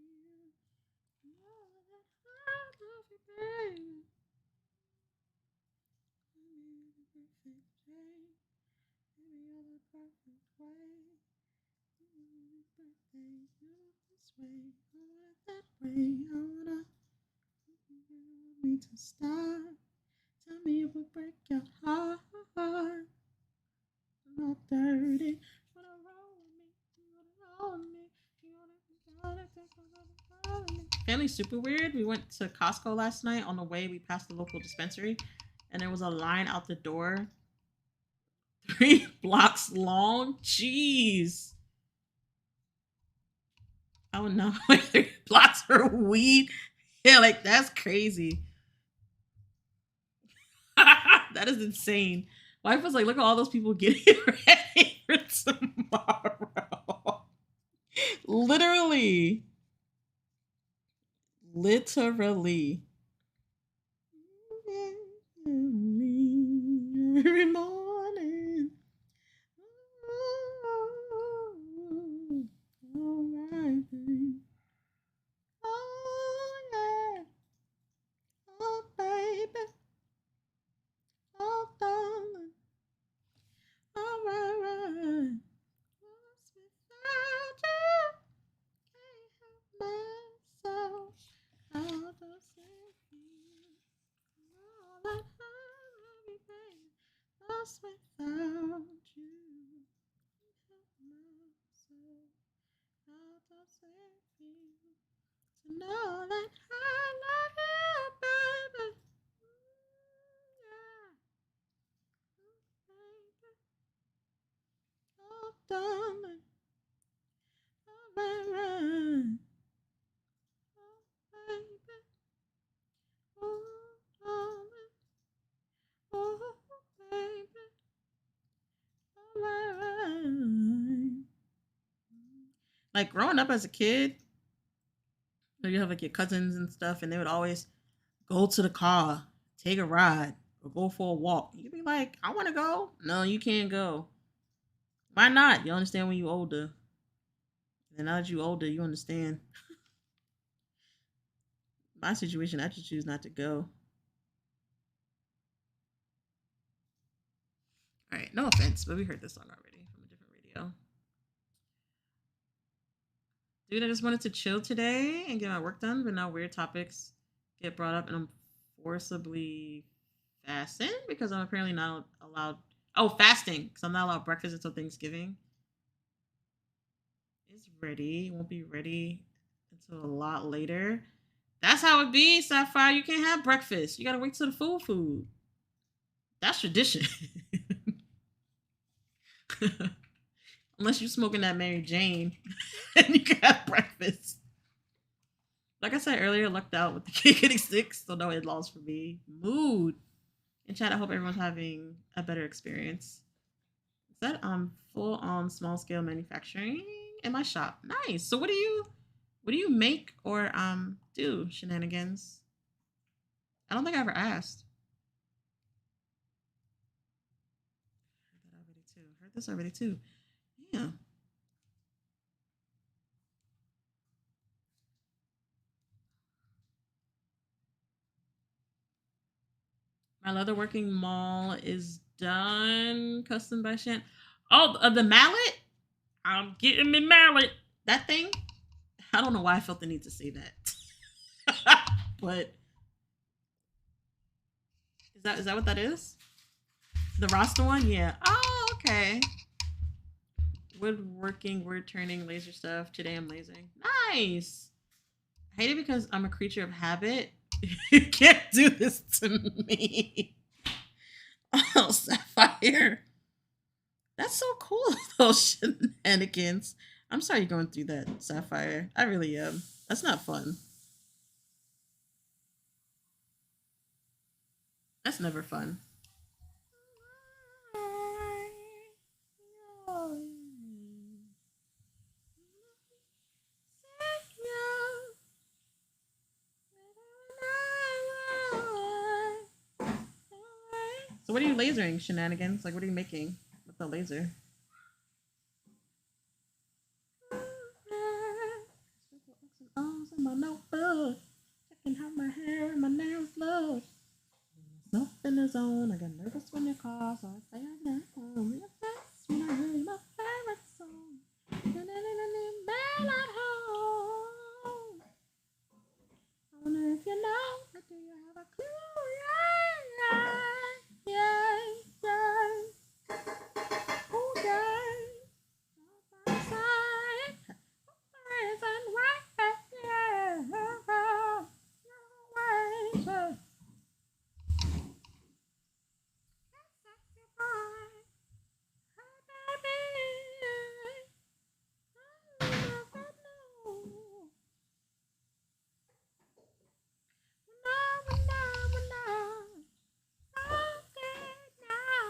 know that I love you, baby? Maybe the perfect day. Maybe you're the perfect way. Birthday, this way, or that way. I wanna me to stop. Tell me it will break your heart. I'm not dirty. Wanna roll with me? You wanna roll with me? You wanna roll with me? Family's super weird. We went to Costco last night. On the way, we passed the local dispensary, and there was a line out the door. 3 blocks long. Jeez. I would know like 3 blocks for weed. Yeah, like that's crazy. That is insane. Wife was like, look at all those people getting ready for tomorrow. Literally. Literally. Every morning. All right, then. Oh, yeah. Oh, baby. Oh, darling. All right. Lost without you. Can't help myself. How does it feel? All that I love you, baby. Lost without you. Can't help myself. How does it feel to know that I love you, baby? Yeah. Oh, baby. Oh, darling. Oh, baby. Oh, baby. Oh, darling. Oh, baby. Oh, baby. Like growing up as a kid, you have like your cousins and stuff, and they would always go to the car, take a ride, or go for a walk. You'd be like, I want to go. No, you can't go. Why not? You understand when you're older. And now that you're older, you understand. My situation, I just choose not to go. All right, no offense, but we heard this song already from a different radio. Dude, I just wanted to chill today and get my work done, but now weird topics get brought up, and I'm forcibly fasting because I'm apparently not allowed. Oh, fasting because I'm not allowed breakfast until Thanksgiving. It's ready. It won't be ready until a lot later. That's how it be, Sapphire. You can't have breakfast. You gotta wait till the food. That's tradition. Unless you're smoking that Mary Jane and you can have breakfast. Like I said earlier, lucked out with the cake getting 6, so no in-laws for me. Mood. In chat, I hope everyone's having a better experience. Is that full on small scale manufacturing in my shop? Nice. So what do you make or do, Shenanigans? I don't think I ever asked. Heard this already too. Yeah. My leatherworking mall is done. Custom by Shan. Oh, the mallet? I'm getting me mallet. That thing? I don't know why I felt the need to say that. But is that what that is? The Rasta one? Yeah. Oh, okay. Woodworking, word turning, laser stuff. Today I'm lasering. Nice. I hate it because I'm a creature of habit. You can't do this to me. Oh, Sapphire. That's so cool, those shenanigans. I'm sorry you're going through that, Sapphire. I really am. That's not fun. That's never fun. So what are you lasering, Shenanigans? Like, what are you making with the laser? In my notebook, checking how my hair and my nails look. Up in the zone, I got nervous when you call, so I say I'm not home. Real fast when I heard my favorite song. Bell at home. I wonder if you know, but do you have a clue? Yeah. Oh, yeah. Side. Reason why, yeah.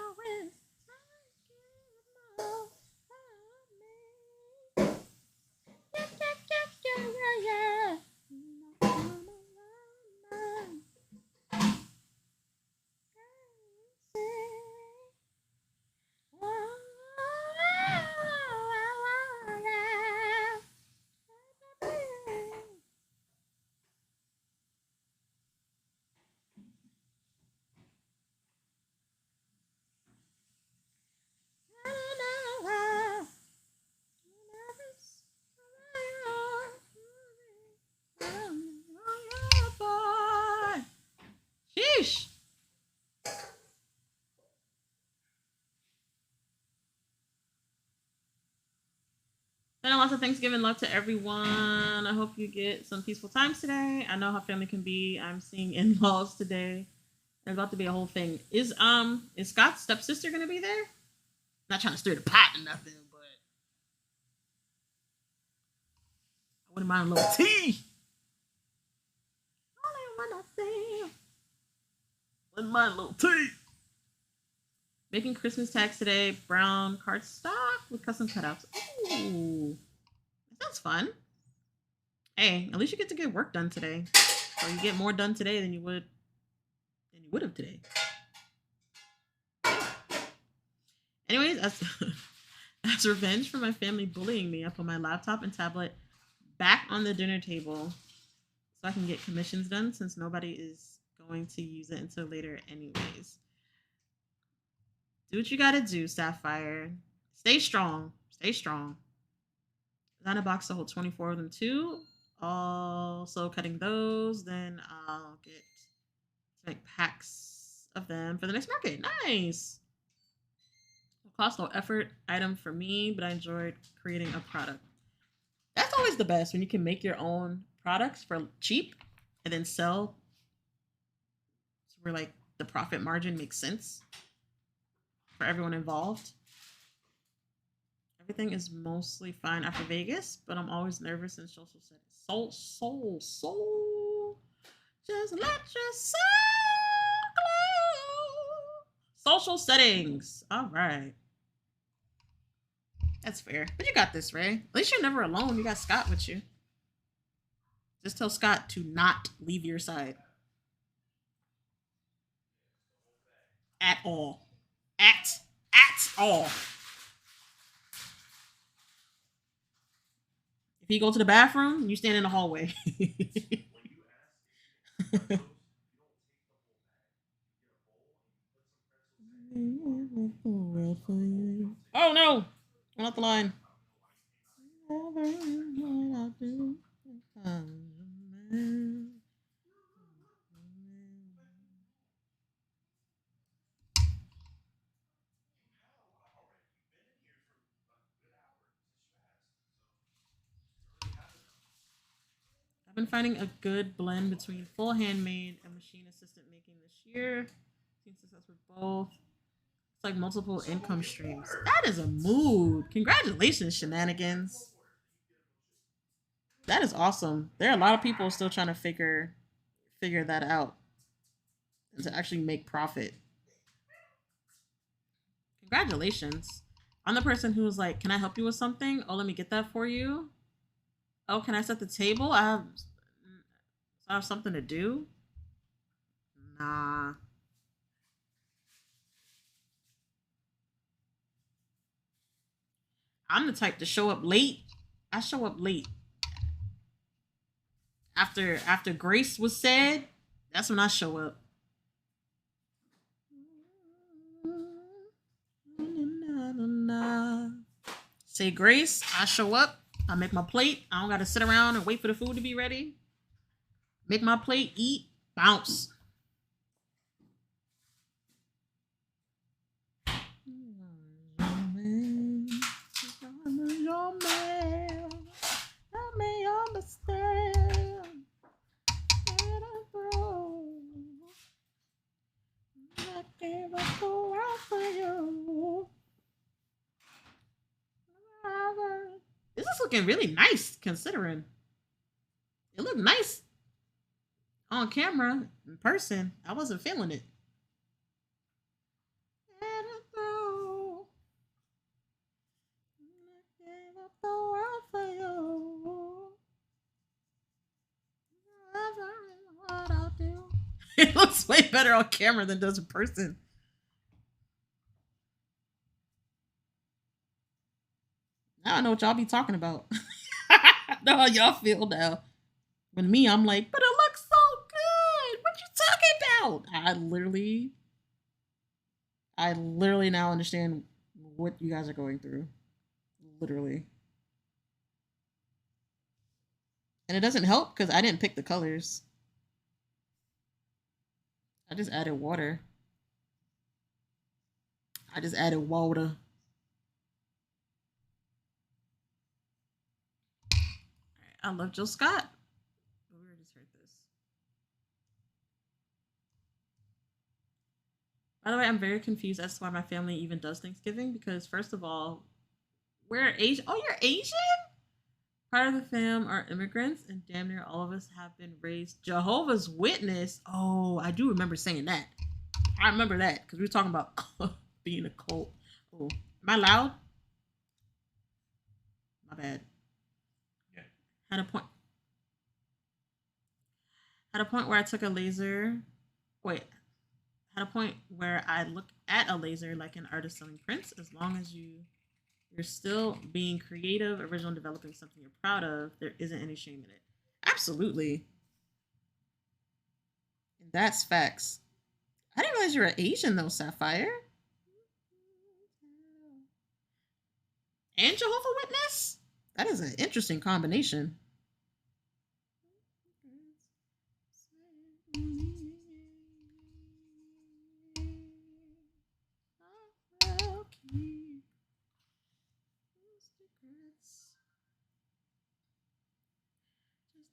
Always. Sheesh. Sending lots of Thanksgiving love to everyone. I hope you get some peaceful times today. I know how family can be. I'm seeing in-laws today. There's about to be a whole thing. Is Scott's stepsister gonna be there? Not trying to stir the pot or nothing, but I wouldn't mind a little tea. Wouldn't mind a little tea. Making Christmas tags today. Brown cardstock with custom cutouts. Ooh, that sounds fun. Hey, at least you get to get work done today. Or you get more done today than you would have today. Anyways, as revenge for my family bullying me, I put my laptop and tablet back on the dinner table so I can get commissions done since nobody is going to use it until later anyways. Do what you gotta do, Sapphire. Stay strong. Stay strong. Design a box to hold 24 of them too. Also cutting those. Then I'll get to make packs of them for the next market. Nice. Cost no effort item for me, but I enjoyed creating a product. That's always the best when you can make your own products for cheap and then sell where like the profit margin makes sense for everyone involved. Everything is mostly fine after Vegas, but I'm always nervous in social settings. Soul. Just let your soul glow. Social settings. All right. That's fair. But you got this, Ray. At least you're never alone. You got Scott with you. Just tell Scott to not leave your side. At all. At all. If you go to the bathroom, you stand in the hallway. Oh no! I'm off the line. I've been finding a good blend between full handmade and machine assistant making this year. Seen success with both. It's like multiple income streams. That is a mood. Congratulations, shenanigans. That is awesome. There are a lot of people still trying to figure that out and to actually make profit. Congratulations. I'm the person who was like, can I help you with something? Oh, let me get that for you. Oh, can I set the table? I have something to do. Nah. I'm the type to show up late. I show up late. After grace was said, that's when I show up. Say grace, I show up. I make my plate. I don't gotta sit around and wait for the food to be ready. Make my plate, eat, bounce. This is looking really nice considering. It looked nice on camera. In person, I wasn't feeling it. It looks way better on camera than it does in person. I don't know what y'all be talking about. I know how y'all feel now. When me, I'm like, but it looks so good. What you talking about? I literally now understand what you guys are going through. Literally. And it doesn't help because I didn't pick the colors. I just added water. I love Jill Scott. We already heard this. By the way, I'm very confused as to why my family even does Thanksgiving because, first of all, we're Asian. Oh, you're Asian? Part of the fam are immigrants, and damn near all of us have been raised Jehovah's Witness. Oh, I do remember saying that. I remember that because we were talking about being a cult. Oh, am I loud? My bad. Yeah. Had a point where I took a laser. Wait. Had a point where I look at a laser like an artist selling prints. As long as you're still being creative, original, developing something you're proud of, there isn't any shame in it. Absolutely. And that's facts. I didn't realize you were Asian though, Sapphire. And Jehovah's Witness? That is an interesting combination.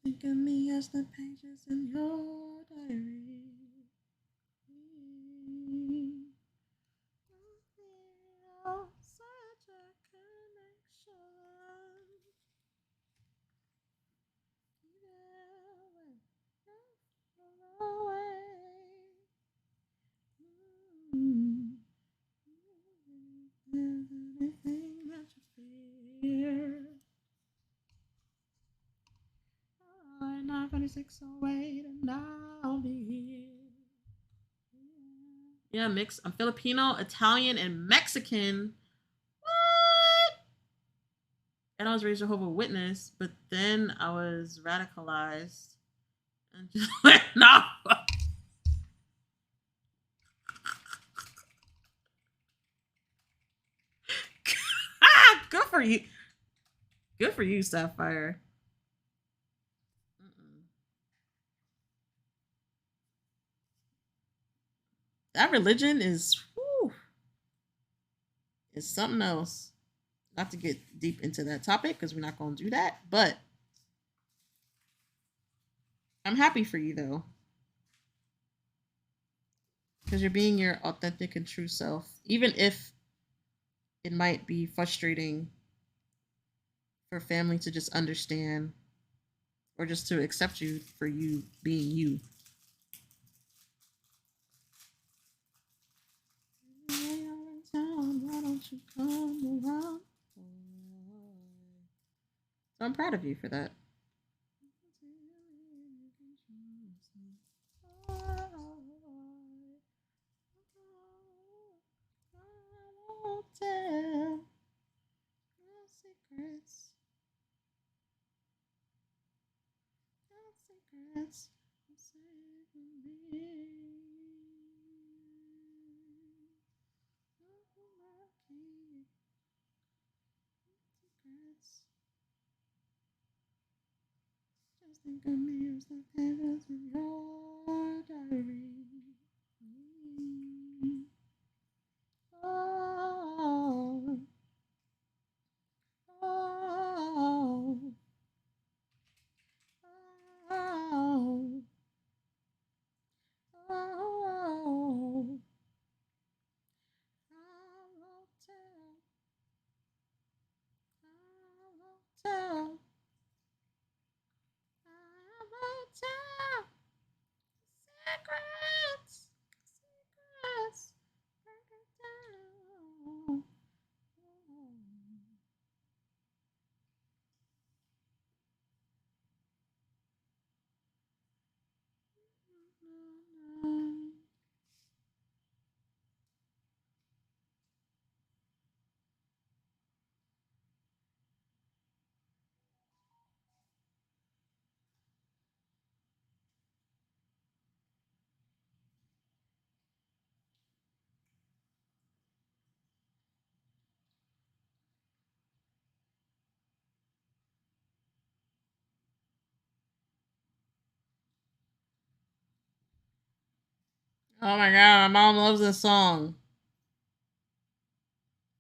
Think of me as the pages in your diary. Such a 608 and I'll be here. Yeah, mix. I'm Filipino, Italian, and Mexican. What? And I was raised Jehovah's Witness, but then I was radicalized and just went off. Good for you. Good for you, Sapphire. That religion is something else. Not to get deep into that topic because we're not going to do that, but I'm happy for you though, because you're being your authentic and true self, even if it might be frustrating for family to just understand or just to accept you for you being you. Why don't you come around? So I'm proud of you for that. Just think of me as the pages in your diary. Oh, oh, oh, oh. Tell. Secrets. Oh my god, my mom loves this song.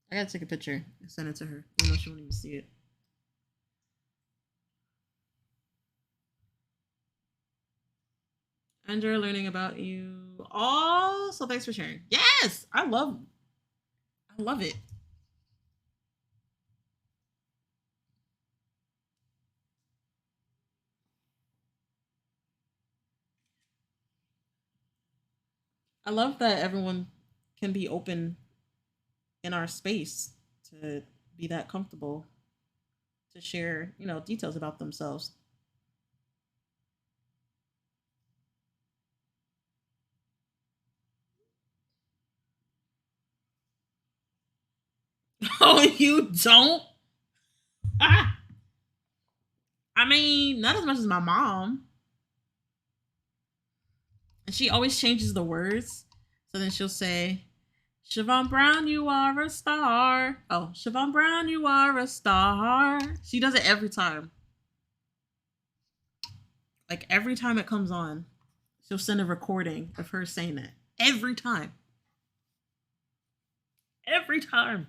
I gotta take a picture and send it to her, even though she won't even see it. Andrew, learning about you. Oh, so thanks for sharing. Yes, I love it. I love that everyone can be open in our space to be that comfortable to share, details about themselves. Oh, you don't? Ah! I mean, not as much as my mom. And she always changes the words. So then she'll say, Siobhan Brown, you are a star. Oh, Siobhan Brown, you are a star. She does it every time. Like every time it comes on, she'll send a recording of her saying that. Every time. Every time.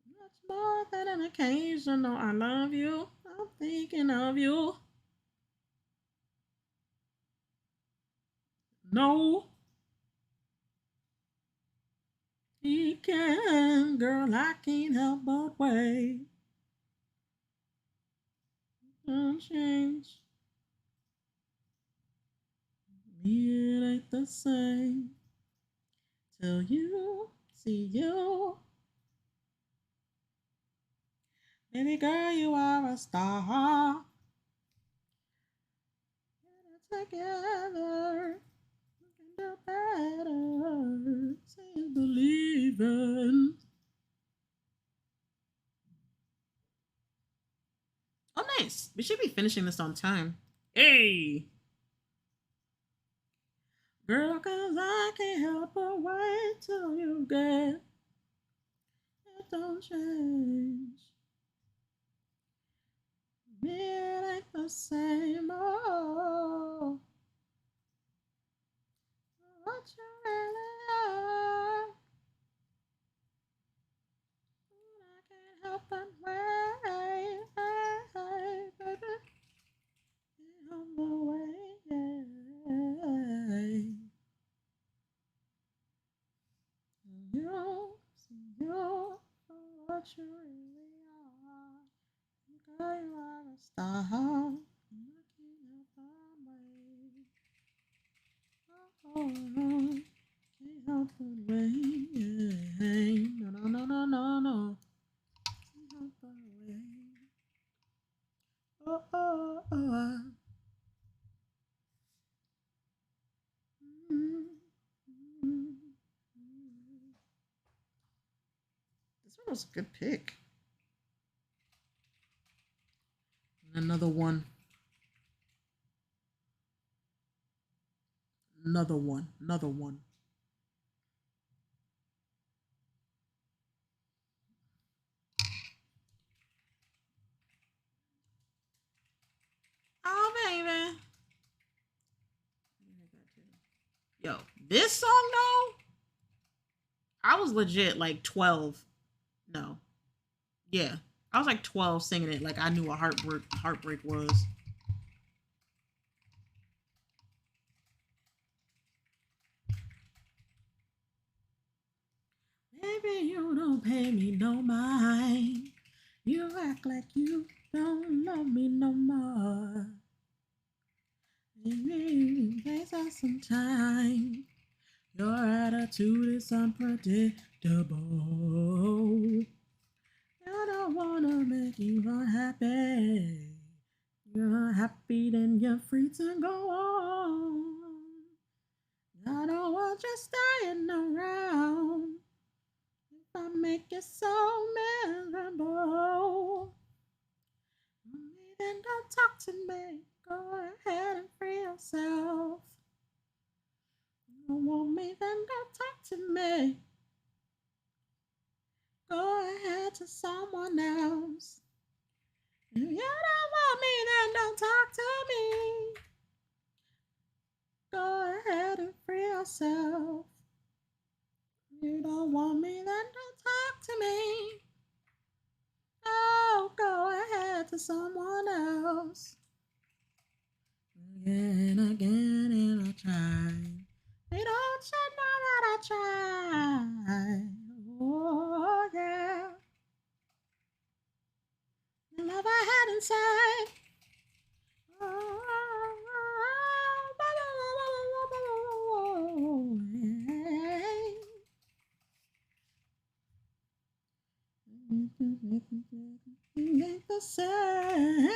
Much more than an occasional I love you. I'm thinking of you. No. He can, girl, I can't help but wait. Don't change. Me, it ain't the same. Till you see you. Baby girl, you are a star. Together, we can do better. Say believing. Oh, nice. We should be finishing this on time. Hey. Girl, cause I can't help but wait till you get it. Don't change. It ain't the same. Oh, what you really are. I can't help but wait, baby. On the way, yeah. You, what you really are. Girl, you are a star. I can't help but wait. Oh, can't help but wait. Yeah. No, no, no, no, no, no. Can't help but wait. Oh, oh, oh. This one was a good pick. Another one. Another one. Another one. Oh, baby. Yo, this song though, I was legit like 12. No. Yeah. I was like 12 singing it like I knew what heartbreak was. Baby, you don't pay me no mind. You act like you don't love me no more. Maybe takes us some time. Your attitude is unpredictable. I don't wanna make you unhappy. You're happy, then you're free to go on. I don't want you staying around. If I make you so miserable, then don't talk to me. Go ahead and free yourself. You don't want me, then don't talk to me. Go ahead to someone else. If you don't want me, then don't talk to me. Go ahead and free yourself. If you don't want me, then don't talk to me. Oh, go ahead to someone else. Again, again, and I try. They don't you know that I try? Oh, yeah. The love I had inside. Oh, ain't the same.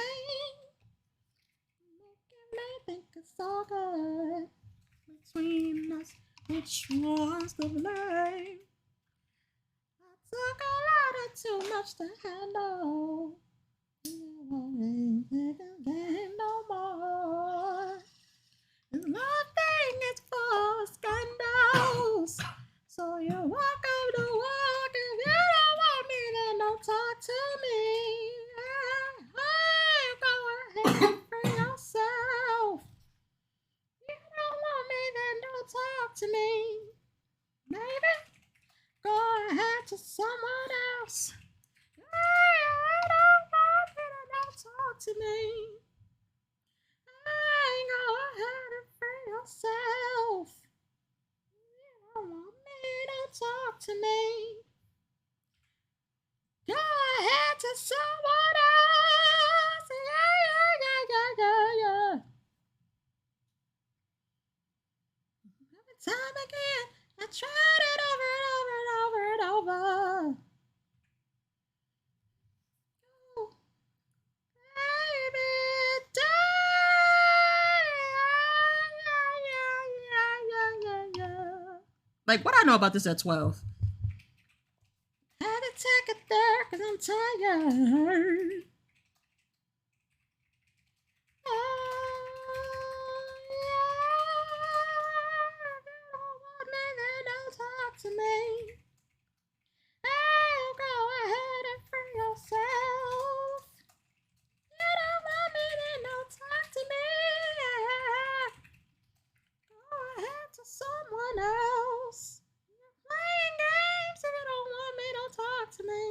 Making me think it's all good between us. Which one's to blame? I took a lot of too much to handle. You ain't taking game no more. This love thing is for scandals. So you walk up the walk. If you don't want me, then don't talk to me. Go ahead and free yourself. You don't want me, then don't talk to me. Maybe go ahead to someone else. I don't want me, then don't talk to me. Go ahead and free yourself. You don't want me, don't talk to me. Go ahead to someone else. Yeah. Every time again, I tried it over and over and over and over. Like, what I know about this at 12? Had to take it there because I'm tired. Don't talk to me. Oh, go ahead and free yourself. You don't want me, then don't talk to me. Go ahead to someone else. You're playing games if you don't want me, don't talk to me.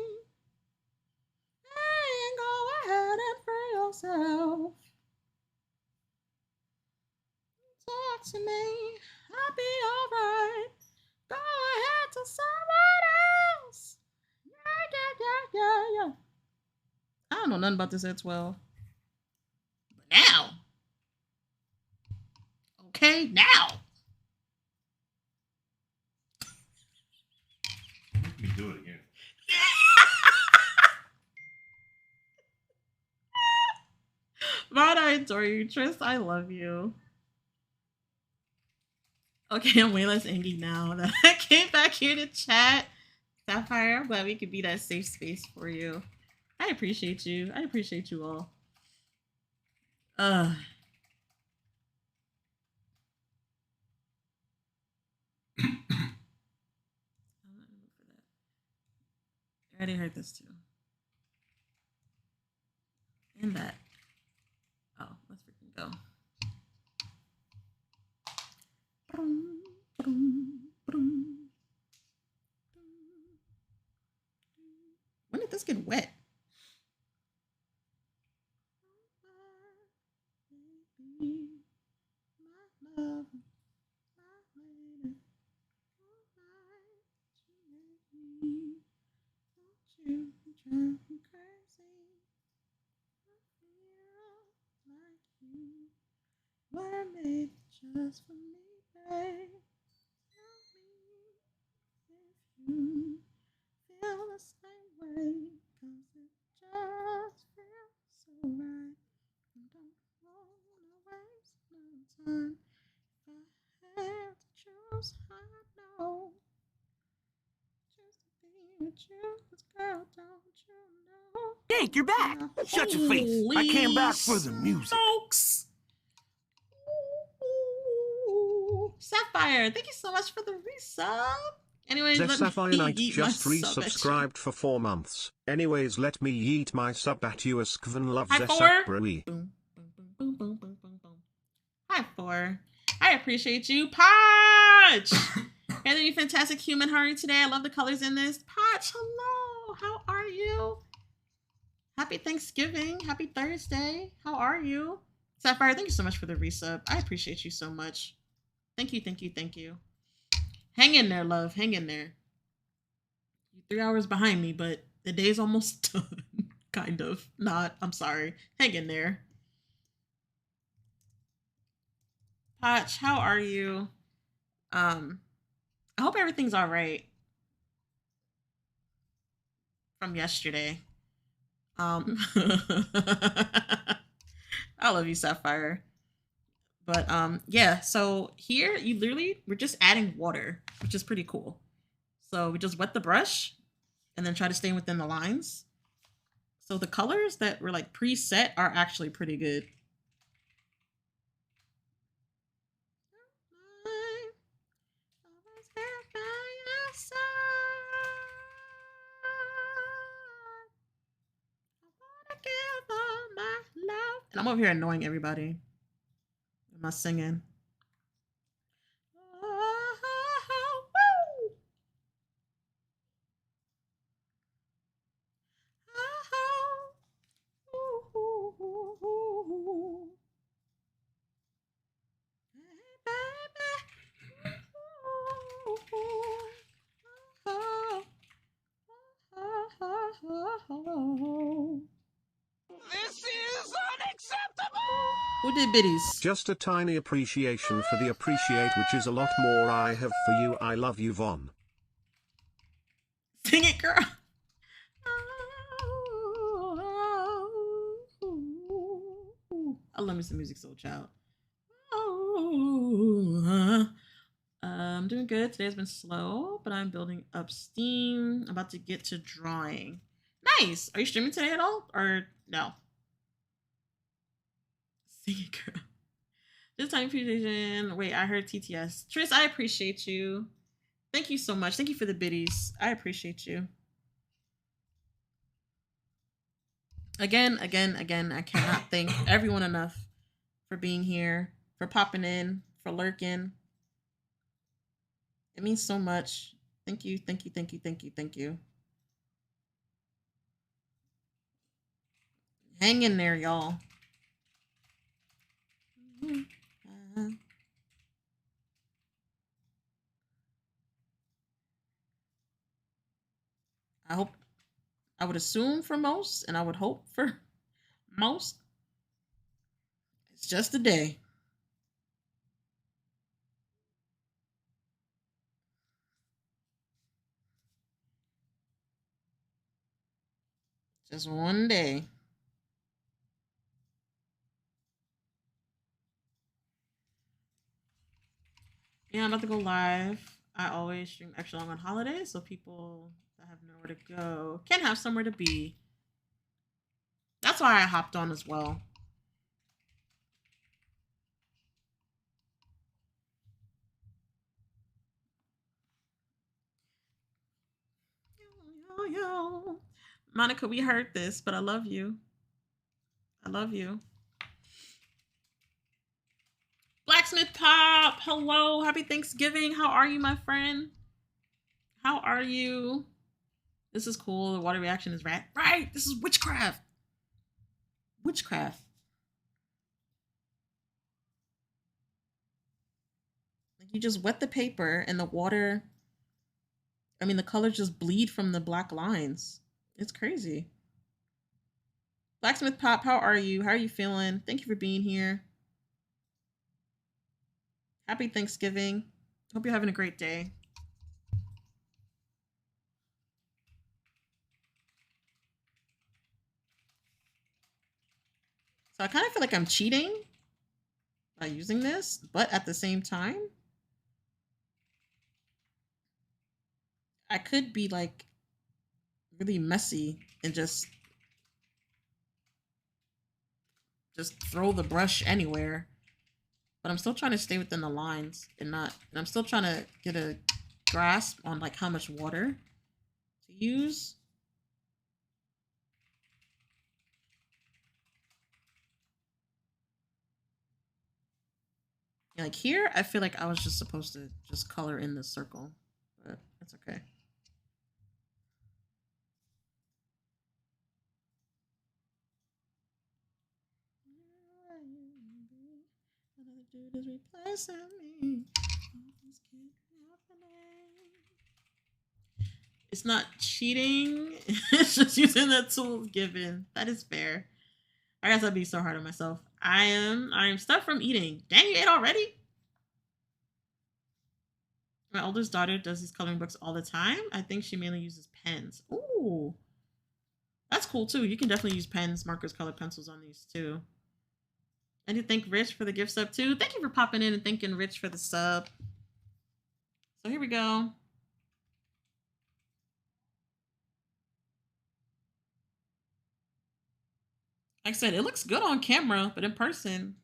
And go ahead and free yourself. Talk to me, I'll be alright. Go ahead to someone else. Yeah. I don't know nothing about this at 12. But now. Okay, now. Make me do it again. Vaughn, I adore you. Tris, I love you. Okay, I'm way less angry now that I came back here to chat. Sapphire, I'm glad we could be that safe space for you. I appreciate you. I appreciate you all. I already heard this too. And that. Oh, let's freaking go. When did this get wet? Mermaid just for me, babe. Tell me if you feel the same way, 'cause it just feels so right. I don't wanna waste no time. If I had to choose, I know just to be with you, 'cause girl, don't you know? Jake, you're back! Shut your face! I came back for the music. Folks. Sapphire, thank you so much for the resub. Anyways, The let Sapphire me Knight eat just my sub at you. resubscribed for 4 months. Anyways, let me eat my sub at you as Kvan loves Hi, the 4. Saprui. Boom, boom, boom, boom, boom, boom, boom, boom. Hi, 4. I appreciate you. Podge! Heather, you fantastic human. How are you today? I love the colors in this. Podge, hello. How are you? Happy Thanksgiving. Happy Thursday. How are you? Sapphire, thank you so much for the resub. I appreciate you so much. Thank you, thank you, thank you. Hang in there, love. Hang in there. You're 3 hours behind me, but the day's almost done. Kind of. Not. I'm sorry. Hang in there. Potch, how are you? I hope everything's all right from yesterday. I love you, Sapphire. But yeah, so here we're just adding water, which is pretty cool. So we just wet the brush and then try to stay within the lines. So the colors that were like preset are actually pretty good. And I'm over here annoying everybody with my singing. This is unacceptable! Who did biddies? Just a tiny appreciation for the appreciate, which is a lot more I have for you. I love you, Von. Sing it, girl. I love me some Musiq Soulchild. doing good. Today's been slow, but I'm building up steam. I'm about to get to drawing. Nice. Are you streaming today at all? Or no? Sing it, girl. Just time appreciation. Wait, I heard TTS. Tris, I appreciate you. Thank you so much. Thank you for the biddies. I appreciate you. Again, I cannot thank everyone enough for being here, for popping in, for lurking. It means so much. Thank you, thank you, thank you, thank you, thank you. Hang in there, y'all. I would assume for most, and I would hope for most, it's just a day. Just one day. Yeah, I'm about to go live. I always stream extra long on holidays, so people that have nowhere to go can have somewhere to be. That's why I hopped on as well. Yo. Monica, we heard this, but I love you. I love you. Blacksmith Pop, hello, happy Thanksgiving. How are you, my friend? How are you? This is cool. The water reaction is right. This is witchcraft. Witchcraft. Like you just wet the paper and the water, I mean, the colors just bleed from the black lines. It's crazy. Blacksmith Pop, how are you? How are you feeling? Thank you for being here. Happy Thanksgiving. Hope you're having a great day. So I kind of feel like I'm cheating by using this, but at the same time, I could be like really messy and just throw the brush anywhere. But I'm still trying to stay within the lines and I'm still trying to get a grasp on like how much water to use. Yeah, like here, I feel like I was just supposed to just color in the circle, but that's okay. Dude is replacing me. It's not cheating. It's just using the tools given. That is fair. I guess I'd be so hard on myself. I am stuck from eating. Dang, you ate already? My oldest daughter does these coloring books all the time. I think she mainly uses pens. Ooh. That's cool too. You can definitely use pens, markers, colored pencils on these too. I need to thank Rich for the gift sub too. Thank you for popping in and thanking Rich for the sub. So here we go. Like I said, it looks good on camera, but in person.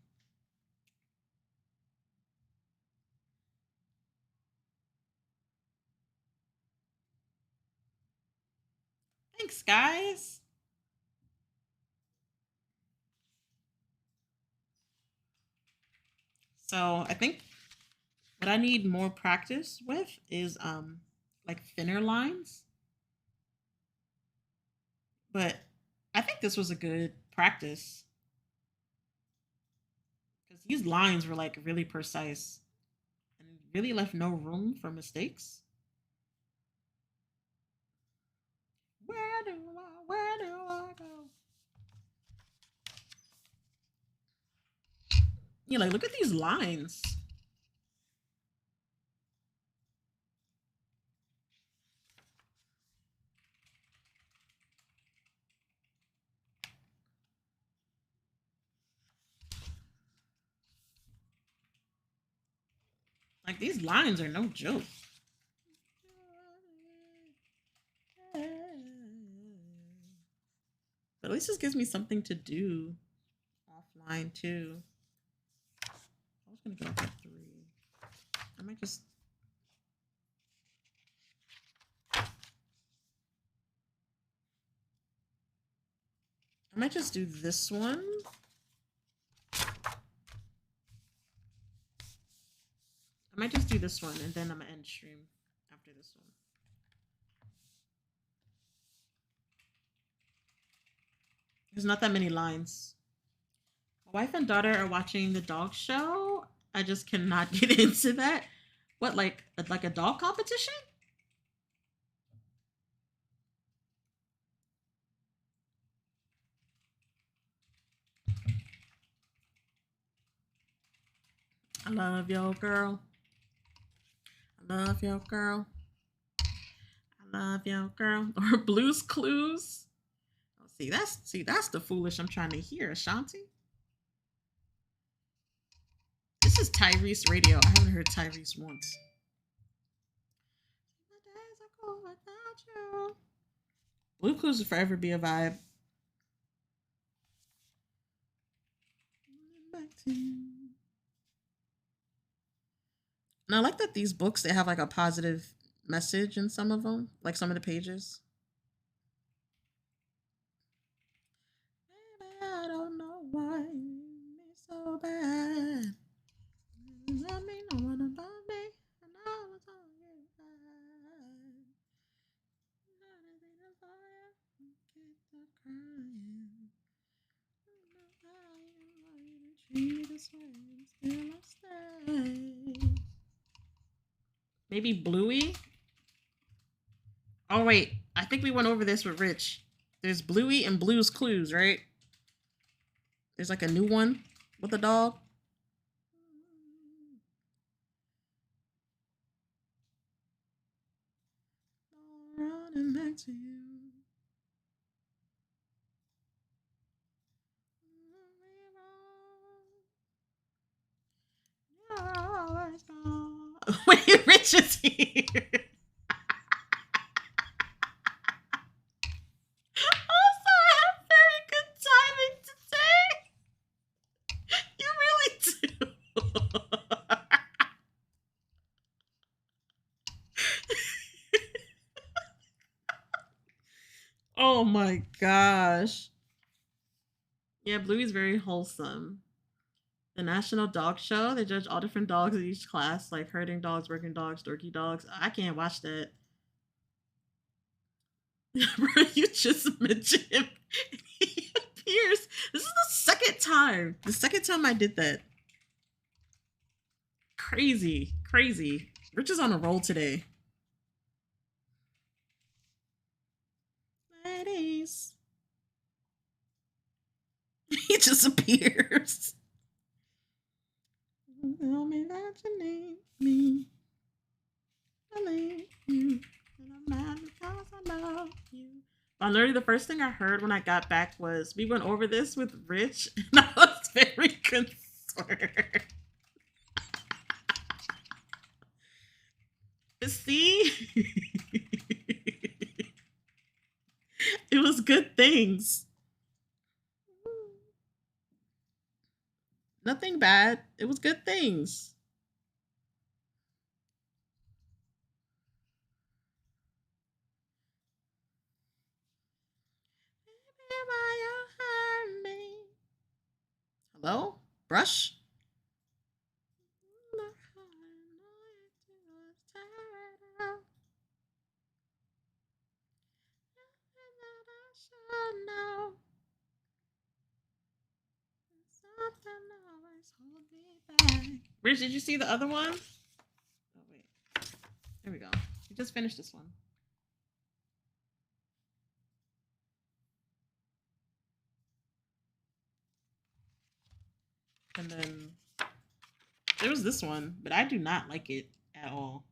Thanks, guys. So I think what I need more practice with is like thinner lines. But I think this was a good practice because these lines were like really precise and really left no room for mistakes. Where do I go? Yeah, like look at these lines. Like, these lines are no joke. But at least this gives me something to do offline too. I was gonna go for 3. I might just. Do this one. I might just do this one and then I'm gonna end stream after this one. There's not that many lines. My wife and daughter are watching the dog show. I just cannot get into that. What, like a dog competition? I love your girl. I love your girl. I love your girl. Or Blue's Clues. Oh, see, that's the foolish I'm trying to hear, Ashanti. This is Tyrese Radio. I haven't heard Tyrese once. My days are cold without you. Blue Clues will forever be a vibe. Back to you. And I like that these books, they have like a positive message in some of them, like some of the pages. Baby, I don't know why you me so bad. I mean, no one about me, and I was on your side. Not a fire, get the crying. I don't know how you treat this way, still I stay. Maybe Bluey? Oh, wait. I think we went over this with Rich. There's Bluey and Blue's Clues, right? There's like a new one with a dog. Running back to you. Wait, Rich is here. Also, I have very good timing today. You really do. Oh my gosh. Yeah, Bluey's very wholesome. The National Dog Show, they judge all different dogs in each class, like herding dogs, working dogs, dorky dogs. I can't watch that. Bro, you just mentioned him. He appears. This is the second time. The second time I did that. Crazy. Crazy. Rich is on a roll today. Ladies. He just appears. Tell me that you need me. I need you. And I'm mad because I love you. Literally, the first thing I heard when I got back was we went over this with Rich, and I was very concerned. See? It was good things. Nothing bad. It was good things. Hello? Brush? Rich, did you see the other one? Oh, wait. There we go. We just finished this one. And then there was this one, but I do not like it at all.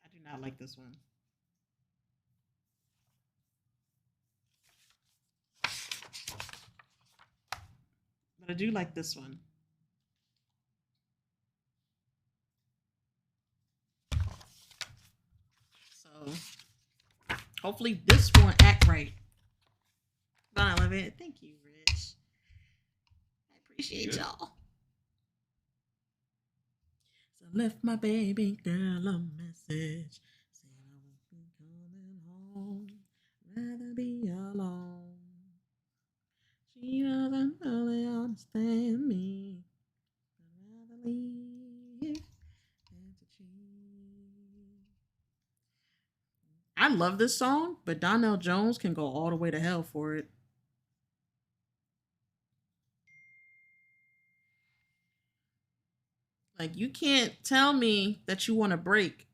I do not like this one. But I do like this one. So hopefully this won't act right. But I love it. Thank you, Rich. I appreciate y'all. So I left my baby girl a message saying I won't be coming home. Rather be alone. She doesn't really understand me. I'd rather leave than to cheat. I love this song, but Donnell Jones can go all the way to hell for it. Like, you can't tell me that you want a break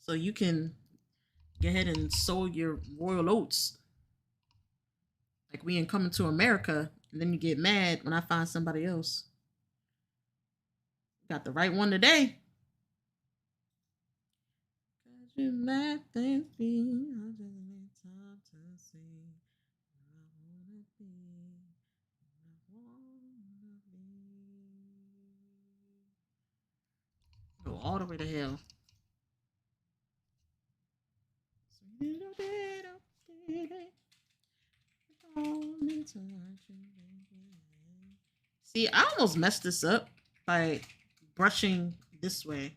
so you can go ahead and sow your royal oats. Like we in Coming to America, and then you get mad when I find somebody else. Got the right one today. Cause you let things be. I just need time to see where I wanna be. Go all the way to hell. See, I almost messed this up by brushing this way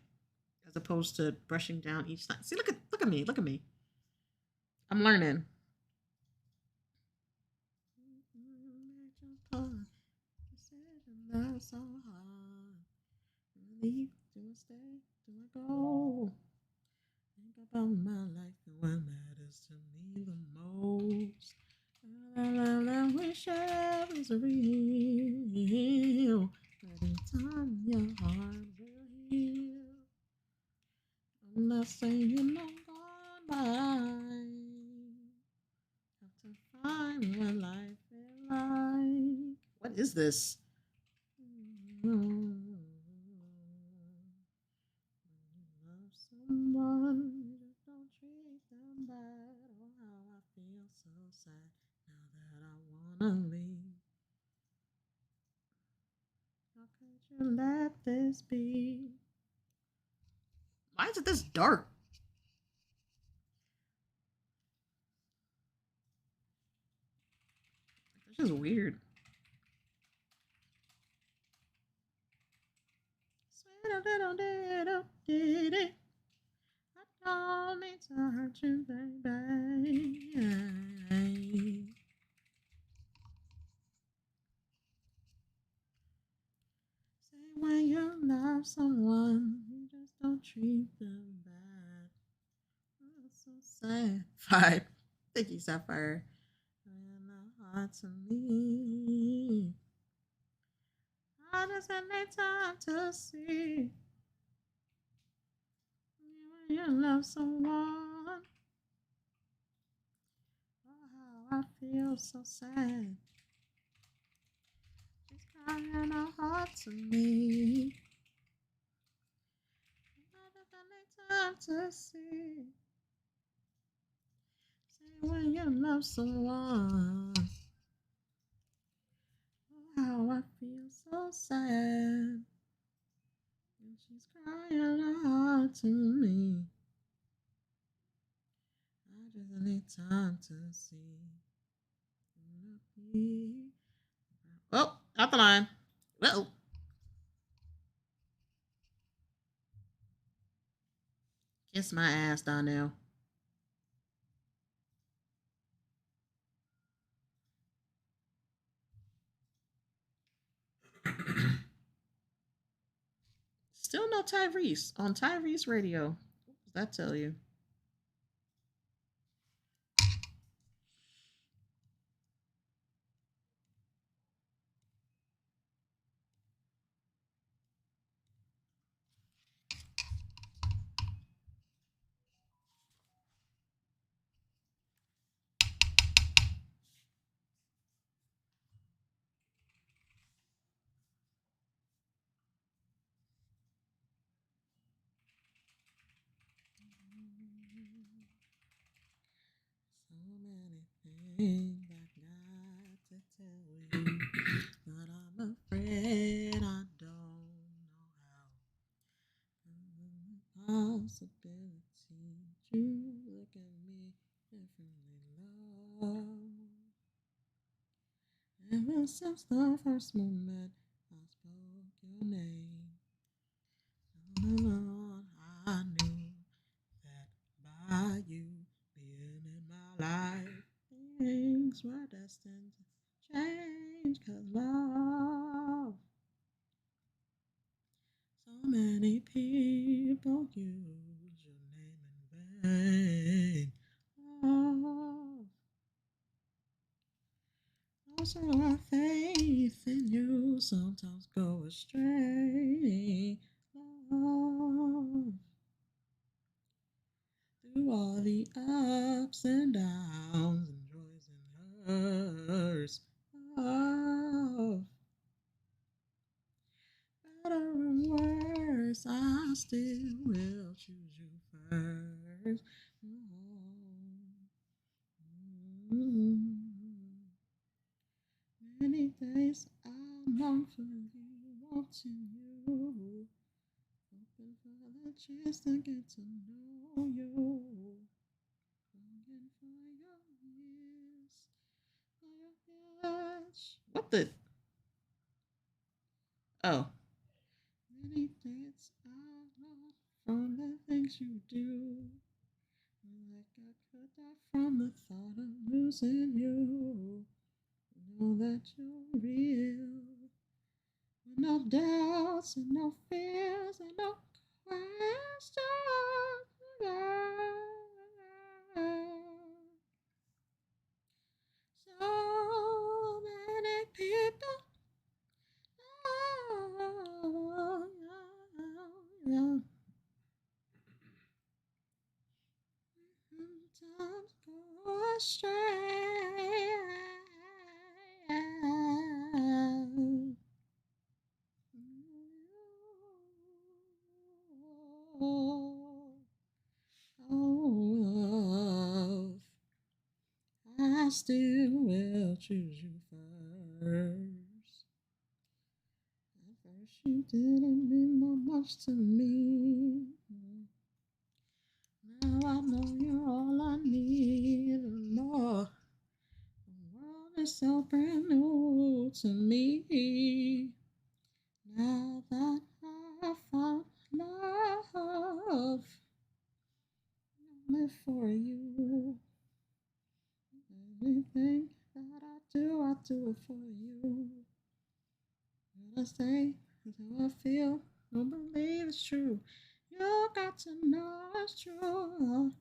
as opposed to brushing down each side. See, look at me. I'm learning. So hard. Leave, do I stay? Do I go? Think about my life and what matters to me the most. I wish I was real, but in time your heart will heal. I'm not saying I'm gone. Have to find what life is like. What is this? Love someone, just don't treat them bad. Oh, how I feel so sad now that I wanna leave. How could you let this be? Why is it this dark? This is weird. I don't mean to hurt you, baby. Say when you love someone, you just don't treat them bad. Oh, that's so sad. 5. Thank you, Sapphire. And the heart to me. I just need time to see when you love someone. Oh, how I feel so sad. She's crying her heart to me. I just need time to see. Say when you love someone. Oh, how I feel so sad. And she's crying her heart to me. I just need time to see. Oh, out the line. Uh-oh. Kiss my ass, Donnell. Still no Tyrese on Tyrese Radio. What does that tell you? Things I got to tell you, but I'm afraid I don't know how. Possibility you look at me differently, love. Ever since the first moment I spoke your name, I knew that by you being in my life, things were destined to change. 'Cause love, so many people use your name in vain. Love, also our faith in you sometimes go astray. Love, through all the ups and downs and joys and hurts. Love, better and worse, I still will choose you first. Many days I long for you, wanting you, hoping for the chance to get to know you, longing for your years, for your touch. What the? Oh. Many days I long from the things you do, like I could die from the thought of losing you. Know that you're real, no doubts and no fears and no questions. So many people. Sometimes go astray. Oh, I still will choose you first. At first you didn't mean that much to me. Now I know you're all I need and more. The world is so brand new to me. Now that I found love, I live for you. Everything that I do it for you. What I say is how I feel. Don't believe it's true. You got to know it's true.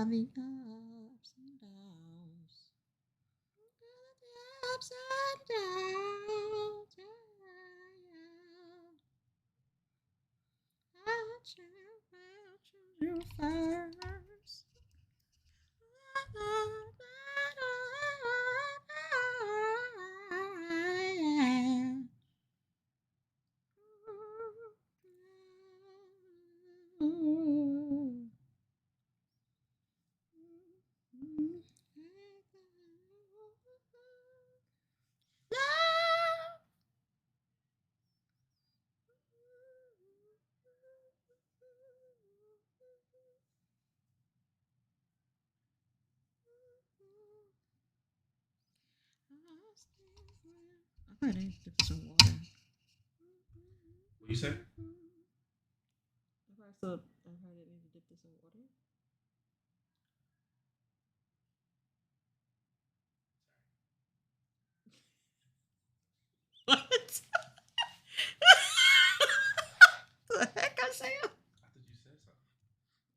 The ups and downs. The ups and downs. I choose you first. I probably need to dip some water. What you say? I probably need to dip this in water. What? The heck I say? I thought you said something.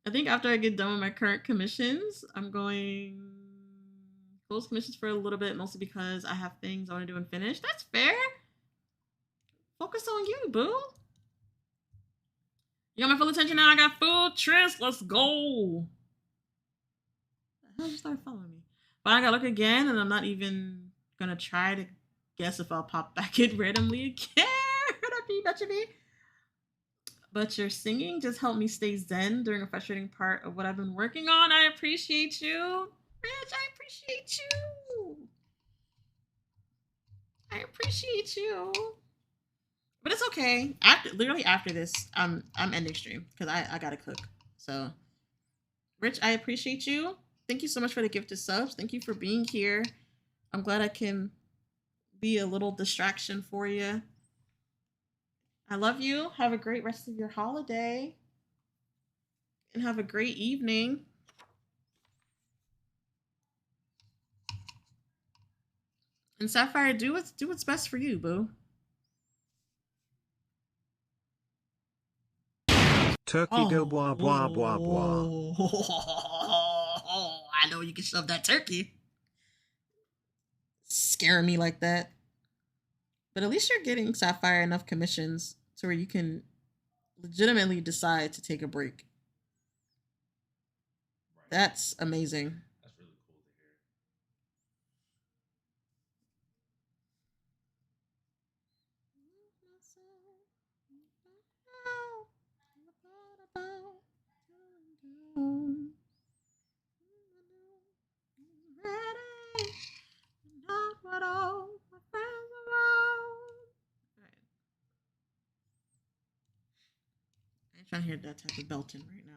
I think after I get done with my current commissions, I'm going close commissions for a little bit, mostly because I have things I want to do and finish. That's fair. Focus on you, boo. You got my full attention now. I got full trust. Let's go. How did you start following me? But I gotta look again, and I'm not even gonna try to guess if I'll pop back in randomly again. But your singing just helped me stay zen during a frustrating part of what I've been working on. I appreciate you. Rich, I appreciate you. I appreciate you. But it's okay. Literally after this, I'm ending stream because I gotta cook. So, Rich, I appreciate you. Thank you so much for the gifted subs. Thank you for being here. I'm glad I can be a little distraction for you. I love you. Have a great rest of your holiday. And have a great evening. And Sapphire, do what's best for you, boo. Turkey go bois bois bois bois. I know you can shove that turkey. Scaring me like that. But at least you're getting, Sapphire, enough commissions to where you can legitimately decide to take a break. Right. That's amazing. That's really cool to hear. I ain't trying to hear that type of belting right now.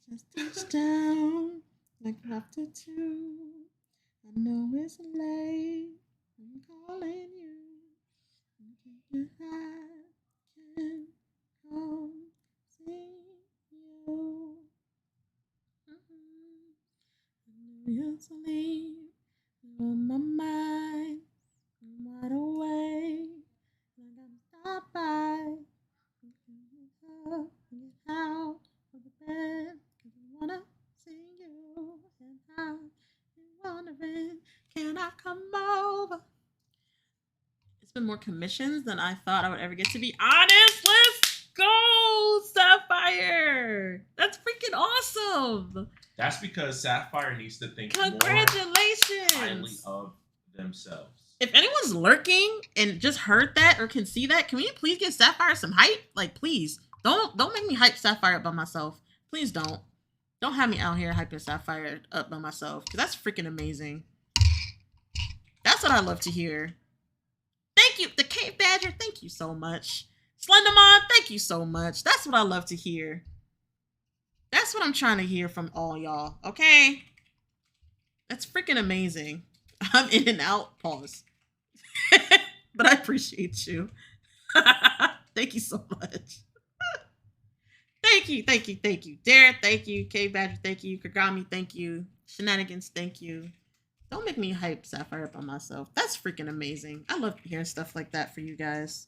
I just touched down like after 2. I know it's late. I'm calling you. I can come see you. I know you're asleep. You're on my mind. I'm wide awake. I gotta stop by. Get out of the bed. 'Cause I wanna see you. And I've been wondering, can I come over? It's been more commissions than I thought I would ever get, to be honest. Let's go, Sapphire. That's freaking awesome. That's because Sapphire needs to think more Congratulations. highly of themselves. If anyone's lurking and just heard that or can see that, can we please give Sapphire some hype? Like, please. Don't make me hype Sapphire up by myself. Please don't. Don't have me out here hyping Sapphire up by myself, because that's freaking amazing. That's what I love to hear. Thank you. The Cave Badger, thank you so much. Slendermon, thank you so much. That's what I love to hear. That's what I'm trying to hear from all y'all, okay? That's freaking amazing. I'm in and out, pause. But I appreciate you. Thank you so much. Thank you, thank you, thank you. Derek, thank you. Cave Badger, thank you. Kagami, thank you. Shenanigans, thank you. Don't make me hype Sapphire up on myself. That's freaking amazing. I love hearing stuff like that for you guys.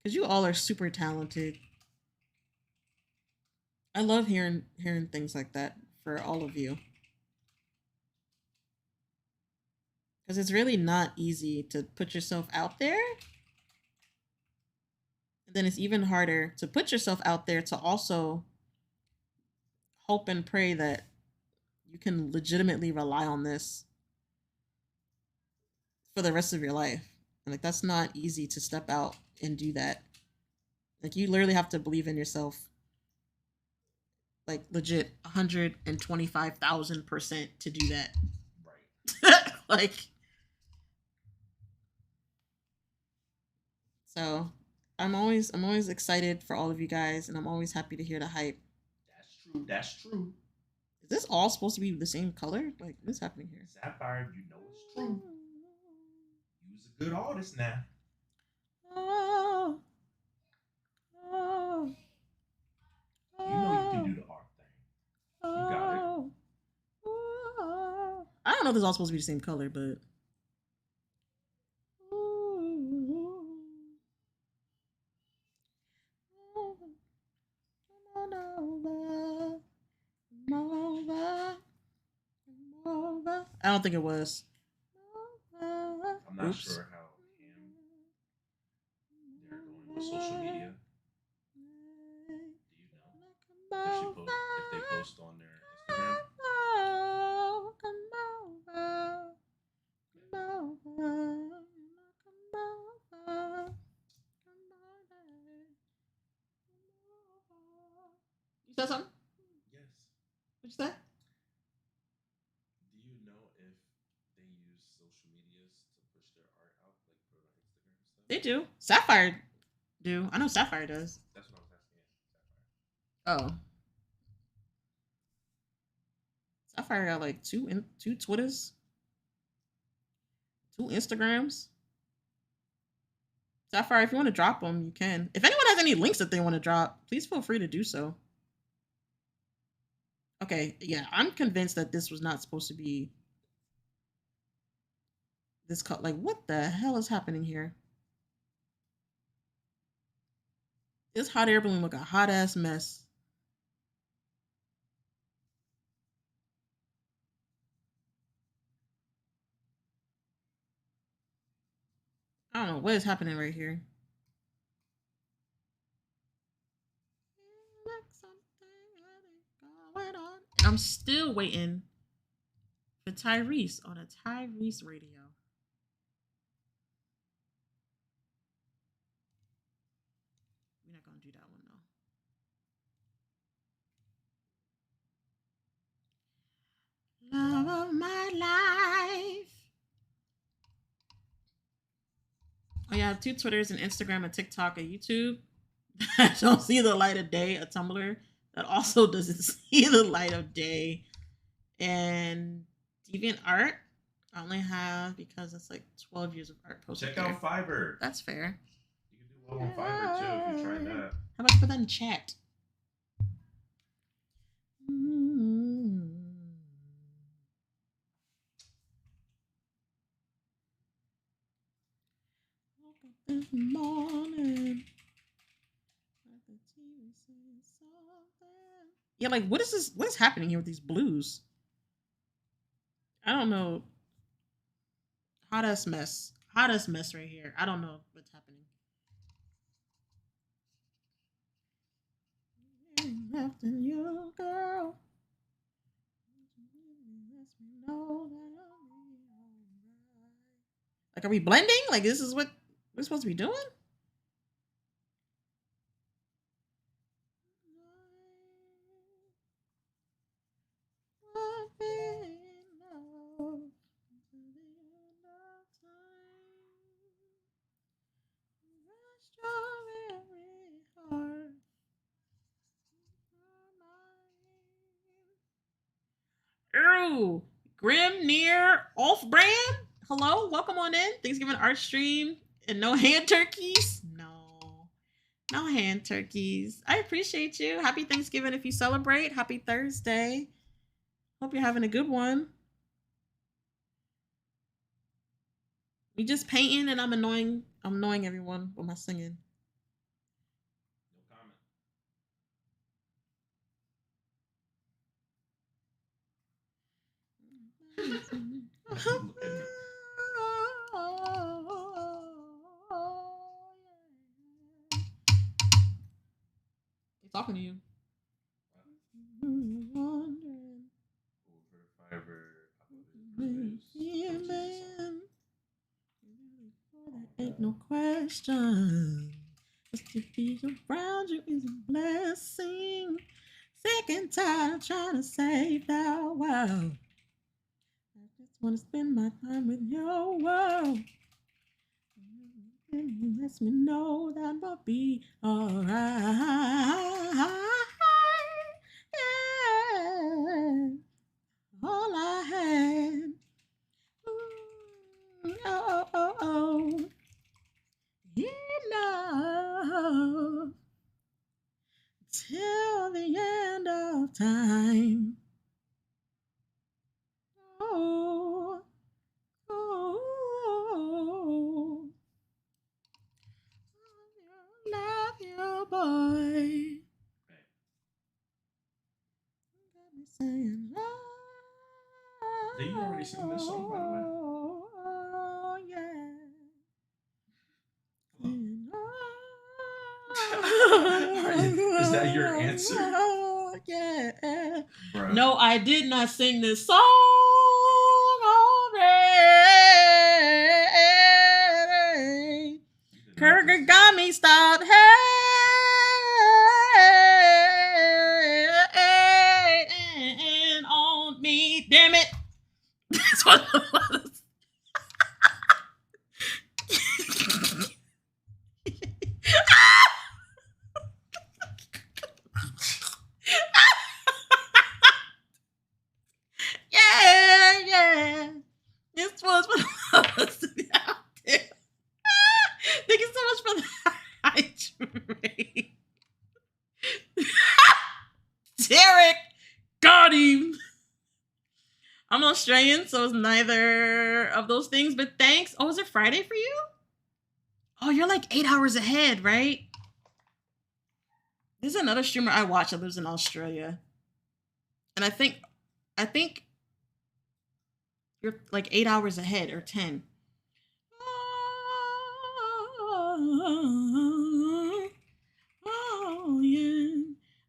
Because you all are super talented. I love hearing things like that for all of you. Because it's really not easy to put yourself out there. And then it's even harder to put yourself out there to also hope and pray that you can legitimately rely on this for the rest of your life. And like, that's not easy to step out and do that. Like, you literally have to believe in yourself. Like, legit 125,000% to do that. Right. Like, so I'm always excited for all of you guys, and I'm always happy to hear the hype. That's true. That's true. Is this all supposed to be the same color? Like, what's happening here? Sapphire, you know it's true. You's a good artist now. Oh. You know you can do the art thing. You got it. I don't know if this is all supposed to be the same color, but I don't think it was. I'm I'm not Oops. sure how they're going with social media. Do you know? Does she post if they post on their Instagram? You said something? Yes. What you say? Do you know if they use social medias to push their art out, like put it on Instagram and stuff? They do. Sapphire do. I know Sapphire does. That's what I was asking. Yeah, Sapphire. Oh. Sapphire got like two Twitters, 2 Instagrams. Sapphire, if you want to drop them, you can. If anyone has any links that they want to drop, please feel free to do so. Okay, yeah, I'm convinced that this was not supposed to be this cut. Like, what the hell is happening here? This hot air balloon look a hot ass mess. I don't know what is happening right here. I'm still waiting for Tyrese on a Tyrese radio. We're not gonna do that one though. Love of my life. Oh yeah, I have 2 Twitters, an Instagram, a TikTok, a YouTube. I don't see the light of day, a Tumblr that also doesn't see the light of day, and DeviantArt. I only have because it's like 12 years of art posted. Check out Fiverr. That's fair. You can do well on Fiverr too if you try that. How about you put that in chat? This morning. Yeah, like what is this? What is happening here with these blues? I don't know. Hottest mess. Hottest mess right here. I don't know what's happening. Left in you, girl. Like, are we blending? Like, this is what we're supposed to be doing? Ew. Grim Near Off Brand. Hello, welcome on in. Thanksgiving art stream and no hand turkeys. No hand turkeys. I appreciate you. Happy Thanksgiving if you celebrate. Happy Thursday. Hope you're having a good one. We just painting and I'm annoying everyone with my singing. No comment. He's talking to you. Ain't no question. Just to be around you is a blessing. Sick and tired of trying to save the world. I just want to spend my time with your world. And you let me know that will be alright. Yeah. All I had. Oh. Enough till the end of time. Oh. Love you, boy. Got me saying, did you already sing this song, by the way? Oh, yeah. that your answer? Yeah. Bruh. No, I did not sing this song already. Kurgagami, stop. Hey, on me. Damn it. That's what it was. Yeah. This was what I was out there. Thank you so much for the hydrate. Derek got him. I'm Australian, so it's neither of those things, but thanks. Oh, is it Friday for you? Oh, you're like 8 hours ahead, right? There's another streamer I watch that lives in Australia. And I think you're like 8 hours ahead or 10. Oh, yeah.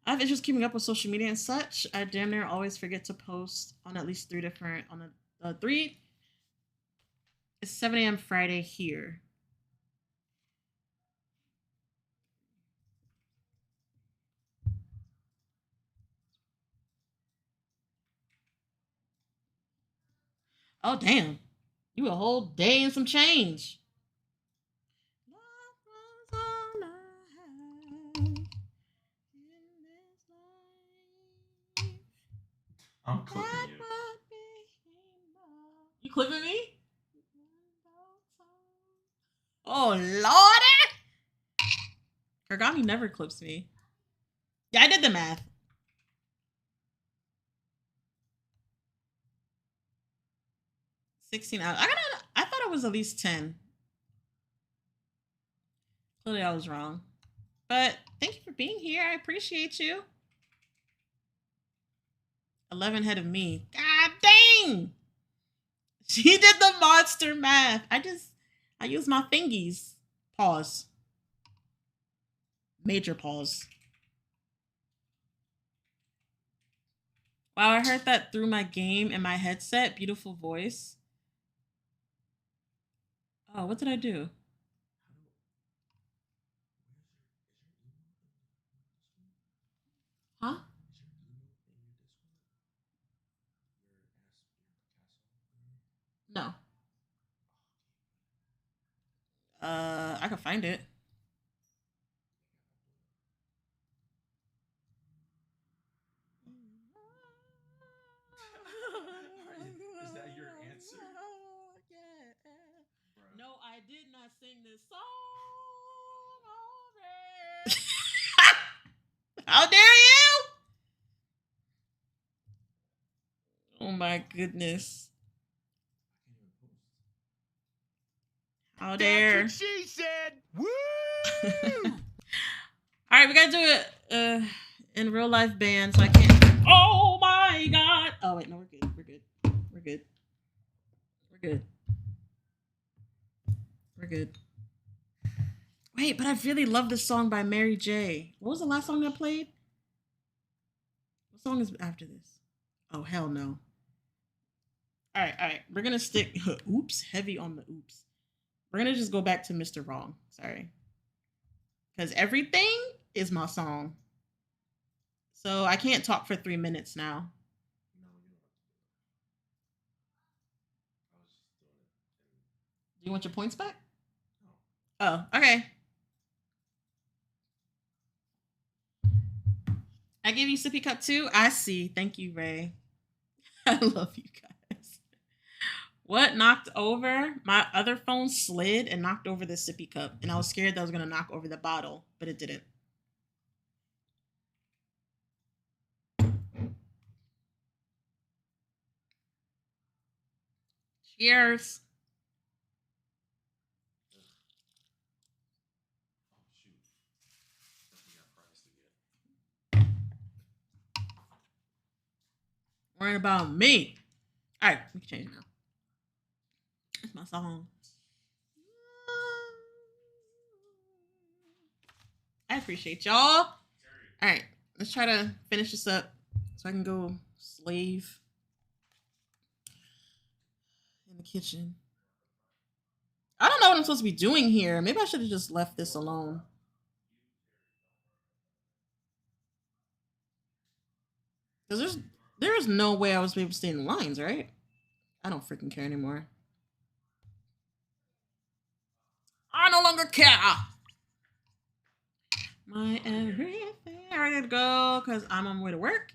I have issues keeping up with social media and such. I damn near always forget to post on at least 3 different, it's 7 a.m. Friday here. Oh, damn. You a whole day and some change. I'm clipping you. You clipping me? Oh, Lordy! Kurgami never clips me. Yeah, I did the math. 16 hours. I thought it was at least 10. Clearly I was wrong. But thank you for being here. I appreciate you. 11 ahead of me. God dang! She did the monster math. I use my fingies. Pause. Major pause. Wow, I heard that through my game and my headset. Beautiful voice. Oh, what did I do? Huh? No. I can find it. Is that your answer? No, I did not sing this song already. How dare you? Oh my goodness. How dare. That's what she said. Woo! All right, we gotta do it in real life band, so I can't. Oh my god! Oh wait, no, we're good. We're good. We're good. We're good. We're good. Wait, but I really love this song by Mary J. What was the last song I played? What song is after this? Oh hell no. All right. We're gonna stick. Oops, heavy on the oops. We're gonna just go back to Mr. Wrong. Sorry. Because everything is my song. So I can't talk for 3 minutes now. Do you want your points back? Oh, okay. I gave you sippy cup too. I see. Thank you, Ray. I love you guys. What knocked over? My other phone slid and knocked over the sippy cup. And I was scared that I was going to knock over the bottle, but it didn't. Cheers. Worrying about me. All right, we can change it now. That's my song. I appreciate y'all. All right, let's try to finish this up so I can go slave in the kitchen. I don't know what I'm supposed to be doing here. Maybe I should have just left this alone. Because there's no way I was able to stay in the lines, right? I don't freaking care anymore. I no longer care. My everything. I gotta go because I'm on my way to work.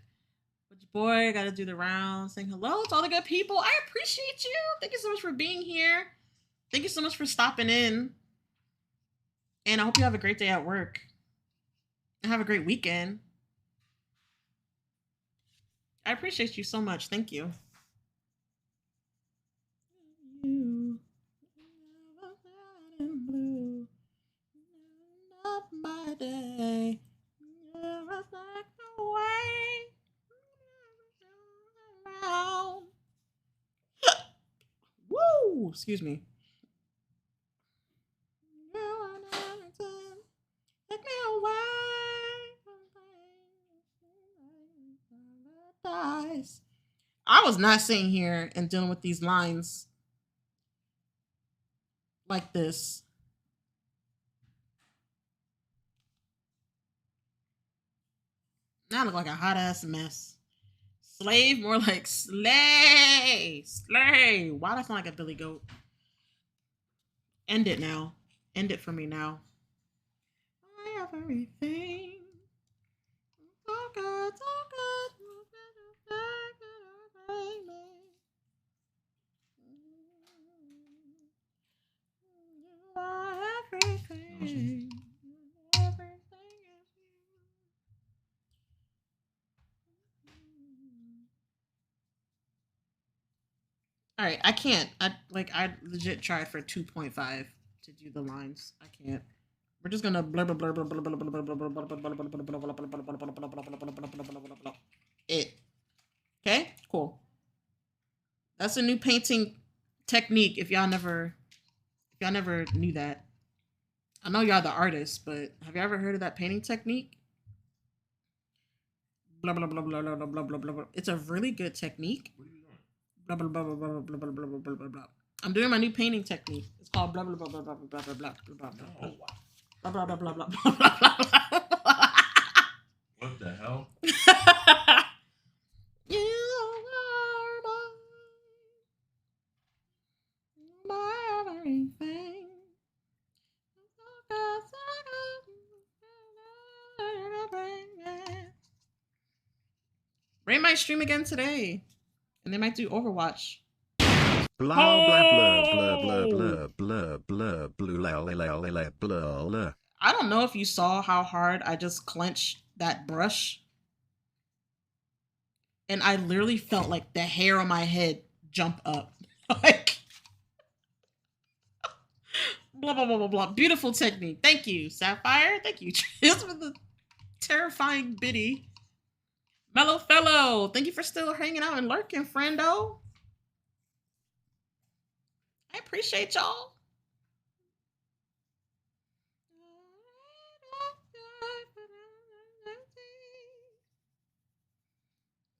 But your boy, I gotta do the rounds, saying hello to all the good people. I appreciate you. Thank you so much for being here. Thank you so much for stopping in. And I hope you have a great day at work. And have a great weekend. I appreciate you so much. Thank you. My day. Woo! Excuse me. Take me away. I was not sitting here and dealing with these lines like this. Now I look like a hot ass mess. Slave, more like slay. Slay. Why do I sound like a Billy Goat? End it now. End it for me now. I have everything. So good, so good. You are everything. Everything is you. All right, I can't. I legit tried for 2.5 to do the lines. I can't. We're just gonna blah blah blah blah blah blah blah blah blah blah blah it. Okay, cool. That's a new painting technique. If y'all never knew that, I know y'all the artists, but have you ever heard of that painting technique? Blah blah blah blah blah blah blah blah blah. It's a really good technique. Blah blah blah blah blah blah blah blah blah blah blah. I'm doing my new painting technique. It's called blah blah blah blah blah blah blah blah blah blah blah blah blah blah blah. What the hell? You are my everything. Ray might stream again today, and they might do Overwatch. Blah blah blah blah blah blah blah blah blah blah blah. I don't know if you saw how hard I just clenched that brush. And I literally felt like the hair on my head jump up. Like, blah, blah, blah, blah, blah. Beautiful technique. Thank you, Sapphire. Thank you, Tris, for the terrifying biddy. Mellow Fellow, thank you for still hanging out and lurking, friendo. I appreciate y'all.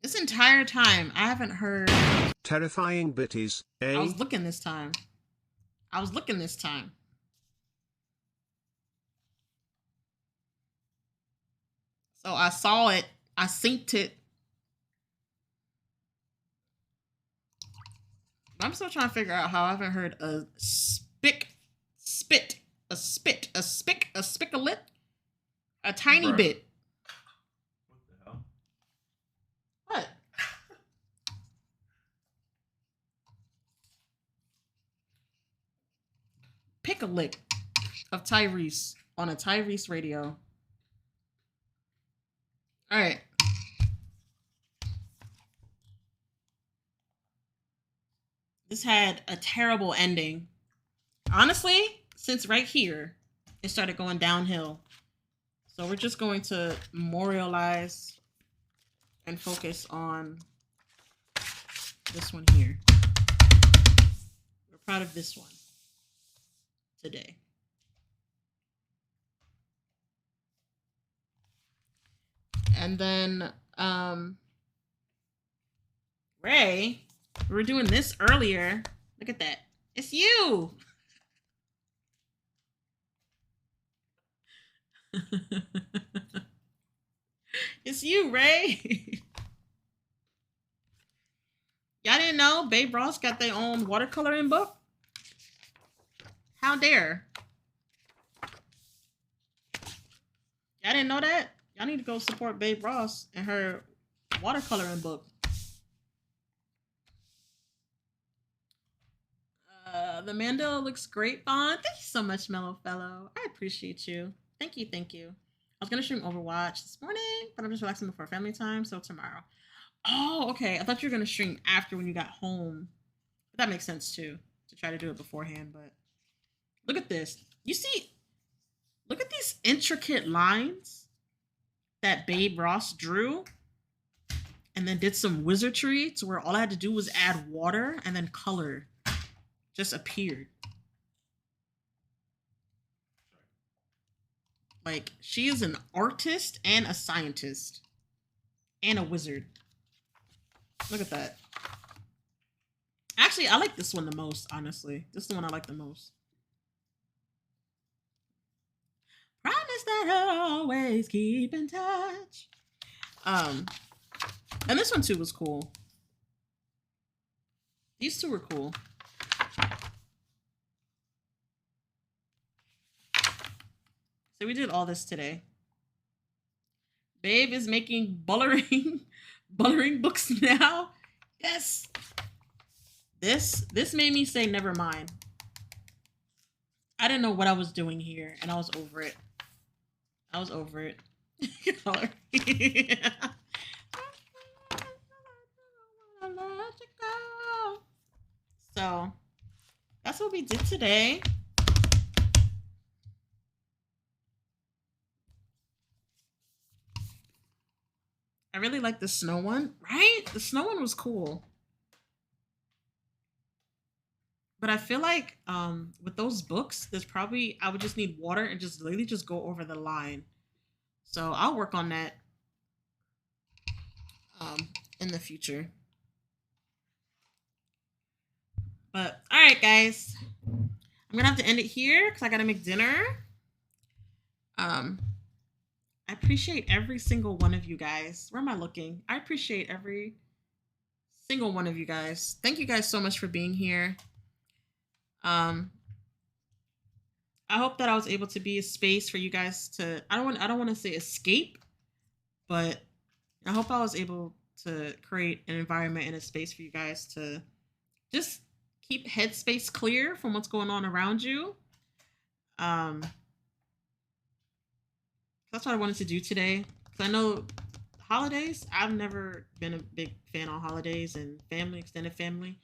This entire time, I haven't heard... Terrifying bitties, eh? I was looking this time. So I saw it. I synced it. I'm still trying to figure out how I haven't heard a spicalit, a tiny Bruh. bit. What the hell? What? Pick a lick of Tyrese on a Tyrese radio. All right. This had a terrible ending. Honestly, since right here, it started going downhill. So we're just going to memorialize and focus on this one here. We're proud of this one today. And then Ray, we were doing this earlier. Look at that. It's you. It's you, Ray. Y'all didn't know Babe Ross got their own watercoloring book? How dare? Y'all didn't know that? Y'all need to go support Babe Ross and her watercoloring book. The Mando looks great, Vaughn. Thank you so much, Mellow Fellow. I appreciate you. Thank you, thank you. I was gonna stream Overwatch this morning, but I'm just relaxing before family time, so tomorrow. Oh, okay. I thought you were gonna stream after when you got home. But that makes sense too, to try to do it beforehand, but look at this. You see, look at these intricate lines that Babe Ross drew and then did some wizardry to where all I had to do was add water and then color just appeared. Like, she is an artist and a scientist and a wizard. Look at that. Actually, I like this one the most, honestly. This is the one I like the most. Promise that I'll always keep in touch. And this one too was cool. These two were cool. So we did all this today. Babe is making bullering books now. Yes. This made me say never mind. I didn't know what I was doing here, and I was over it. I was over it. So that's what we did today. I really like the snow one, right? The snow one was cool. But I feel like with those books, there's probably, I would just need water and just literally just go over the line. So I'll work on that in the future. But all right, guys, I'm gonna have to end it here because I gotta make dinner. I appreciate every single one of you guys. Where am I looking? I appreciate every single one of you guys. Thank you guys so much for being here. I hope that I was able to be a space for you guys to, I don't want to say escape, but I hope I was able to create an environment and a space for you guys to just keep headspace clear from what's going on around you. That's what I wanted to do today. Because I know holidays, I've never been a big fan on holidays, and family, extended family,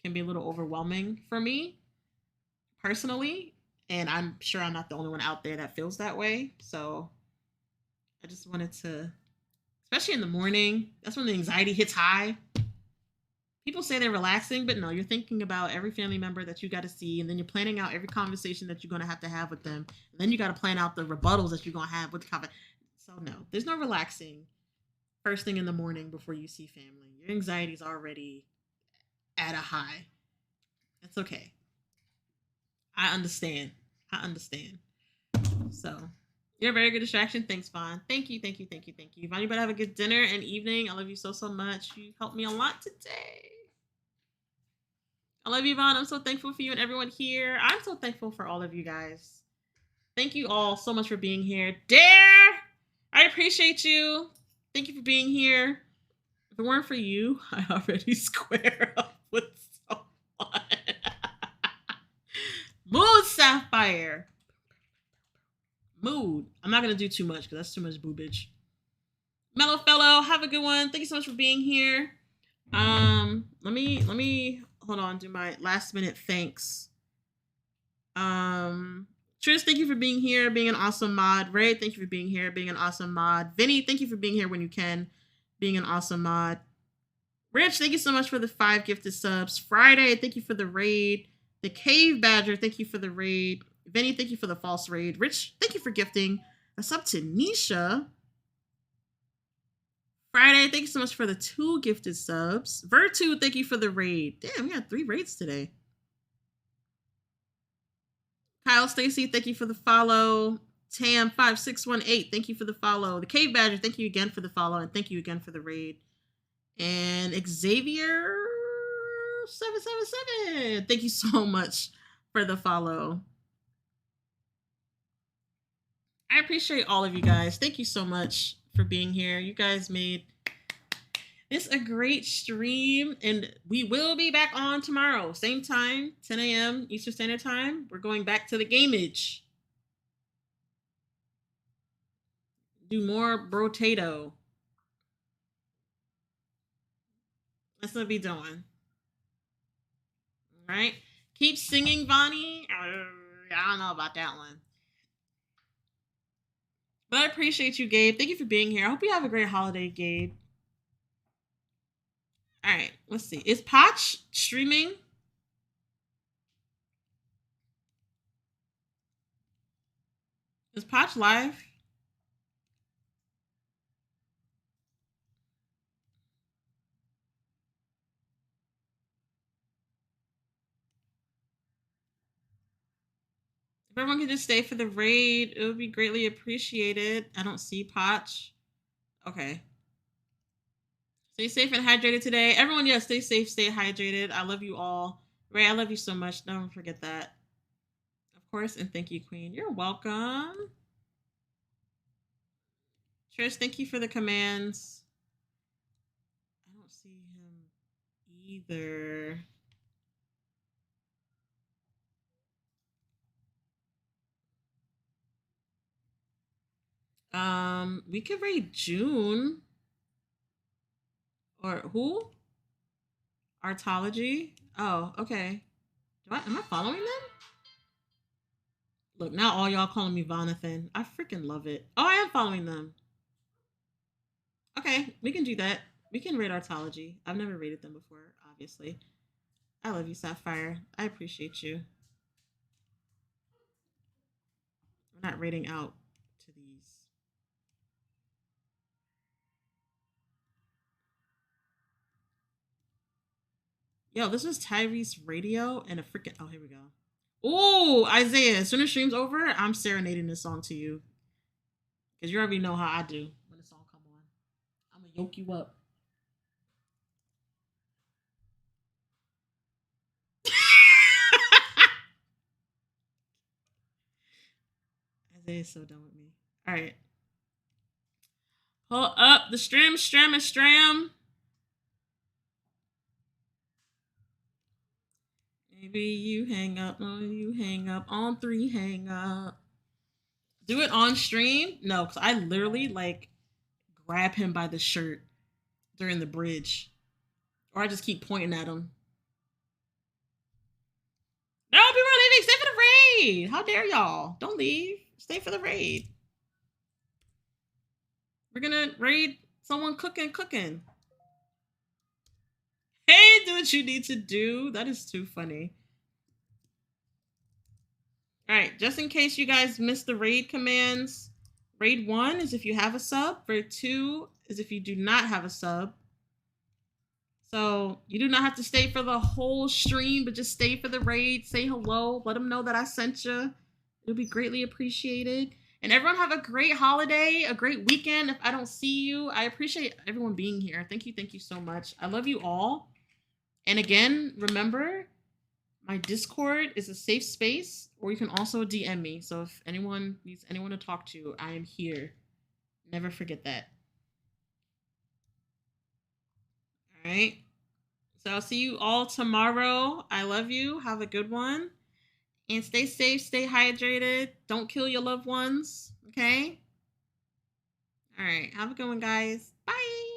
can be a little overwhelming for me personally. And I'm sure I'm not the only one out there that feels that way. So I just wanted to, especially in the morning, that's when the anxiety hits high. People say they're relaxing, but no, you're thinking about every family member that you got to see, and then you're planning out every conversation that you're going to have with them. And then you got to plan out the rebuttals that you're going to have with the conversation. So no, there's no relaxing first thing in the morning before you see family. Your anxiety's already at a high. It's okay. I understand. So you're a very good distraction. Thanks, Vaughn. Thank you. Vaughn, you better have a good dinner and evening. I love you so much. You helped me a lot today. I love you, Vaughn. I'm so thankful for you and everyone here. I'm so thankful for all of you guys. Thank you all so much for being here. Dare! I appreciate you. Thank you for being here. If it weren't for you, I already square up with someone. Mood Sapphire. Mood. I'm not going to do too much because that's too much boobage. Mellow Fellow, have a good one. Thank you so much for being here. Let me hold on, do my last minute thanks. Trish, thank you for being here, being an awesome mod. Ray, thank you for being here, being an awesome mod. Vinny, thank you for being here when you can, being an awesome mod. Rich, thank you so much for the 5 gifted subs. Friday, thank you for the raid. The Cave Badger, thank you for the raid. Vinny, thank you for the false raid. Rich, thank you for gifting. A sub to Nisha. Friday, thank you so much for the 2 gifted subs. Virtu, thank you for the raid. Damn, we had 3 raids today. Kyle Stacy, thank you for the follow. Tam5618, thank you for the follow. The Cave Badger, thank you again for the follow, and thank you again for the raid. And Xavier777, thank you so much for the follow. I appreciate all of you guys. Thank you so much for being here. You guys made this a great stream, and we will be back on tomorrow. Same time, 10 a.m. Eastern Standard Time. We're going back to the gameage. Do more brotato. That's what we doing. All right. Keep singing, Vonnie. I don't know about that one. But I appreciate you, Gabe. Thank you for being here. I hope you have a great holiday, Gabe. All right, let's see. Is Potch streaming? Is Potch live? If everyone could just stay for the raid, it would be greatly appreciated. I don't see Potch. Okay. Stay safe and hydrated today. Everyone, yeah, stay safe, stay hydrated. I love you all. Ray, I love you so much. Don't forget that. Of course, and thank you, Queen. You're welcome. Trish, thank you for the commands. I don't see him either. We could raid June. Or who? Artology? Oh, okay. Am I following them? Look, now all y'all calling me Vonathan. I freaking love it. Oh, I am following them. Okay, we can do that. We can raid Artology. I've never raided them before, obviously. I love you, Sapphire. I appreciate you. We're not raiding out to these. Yo, this was Tyrese Radio and a freaking... Oh, here we go. Oh, Isaiah, as soon as stream's over, I'm serenading this song to you. Because you already know how I do when the song come on. I'm going to yoke you up. Isaiah's so done with me. All right. Pull up the stram. Maybe you hang up on 3, hang up. Do it on stream? No, because I literally grab him by the shirt during the bridge. Or I just keep pointing at him. No, people are leaving. Stay for the raid. How dare y'all? Don't leave. Stay for the raid. We're gonna raid someone cooking. Hey, do what you need to do. That is too funny. All right, just in case you guys missed the raid commands, raid 1 is if you have a sub. Raid 2 is if you do not have a sub. So you do not have to stay for the whole stream, but just stay for the raid. Say hello. Let them know that I sent you. It'll be greatly appreciated. And everyone have a great holiday, a great weekend. If I don't see you, I appreciate everyone being here. Thank you so much. I love you all. And again, remember, my Discord is a safe space, or you can also DM me. So if anyone needs anyone to talk to, I am here. Never forget that. All right. So I'll see you all tomorrow. I love you. Have a good one. And stay safe, stay hydrated. Don't kill your loved ones. Okay? All right. Have a good one, guys. Bye.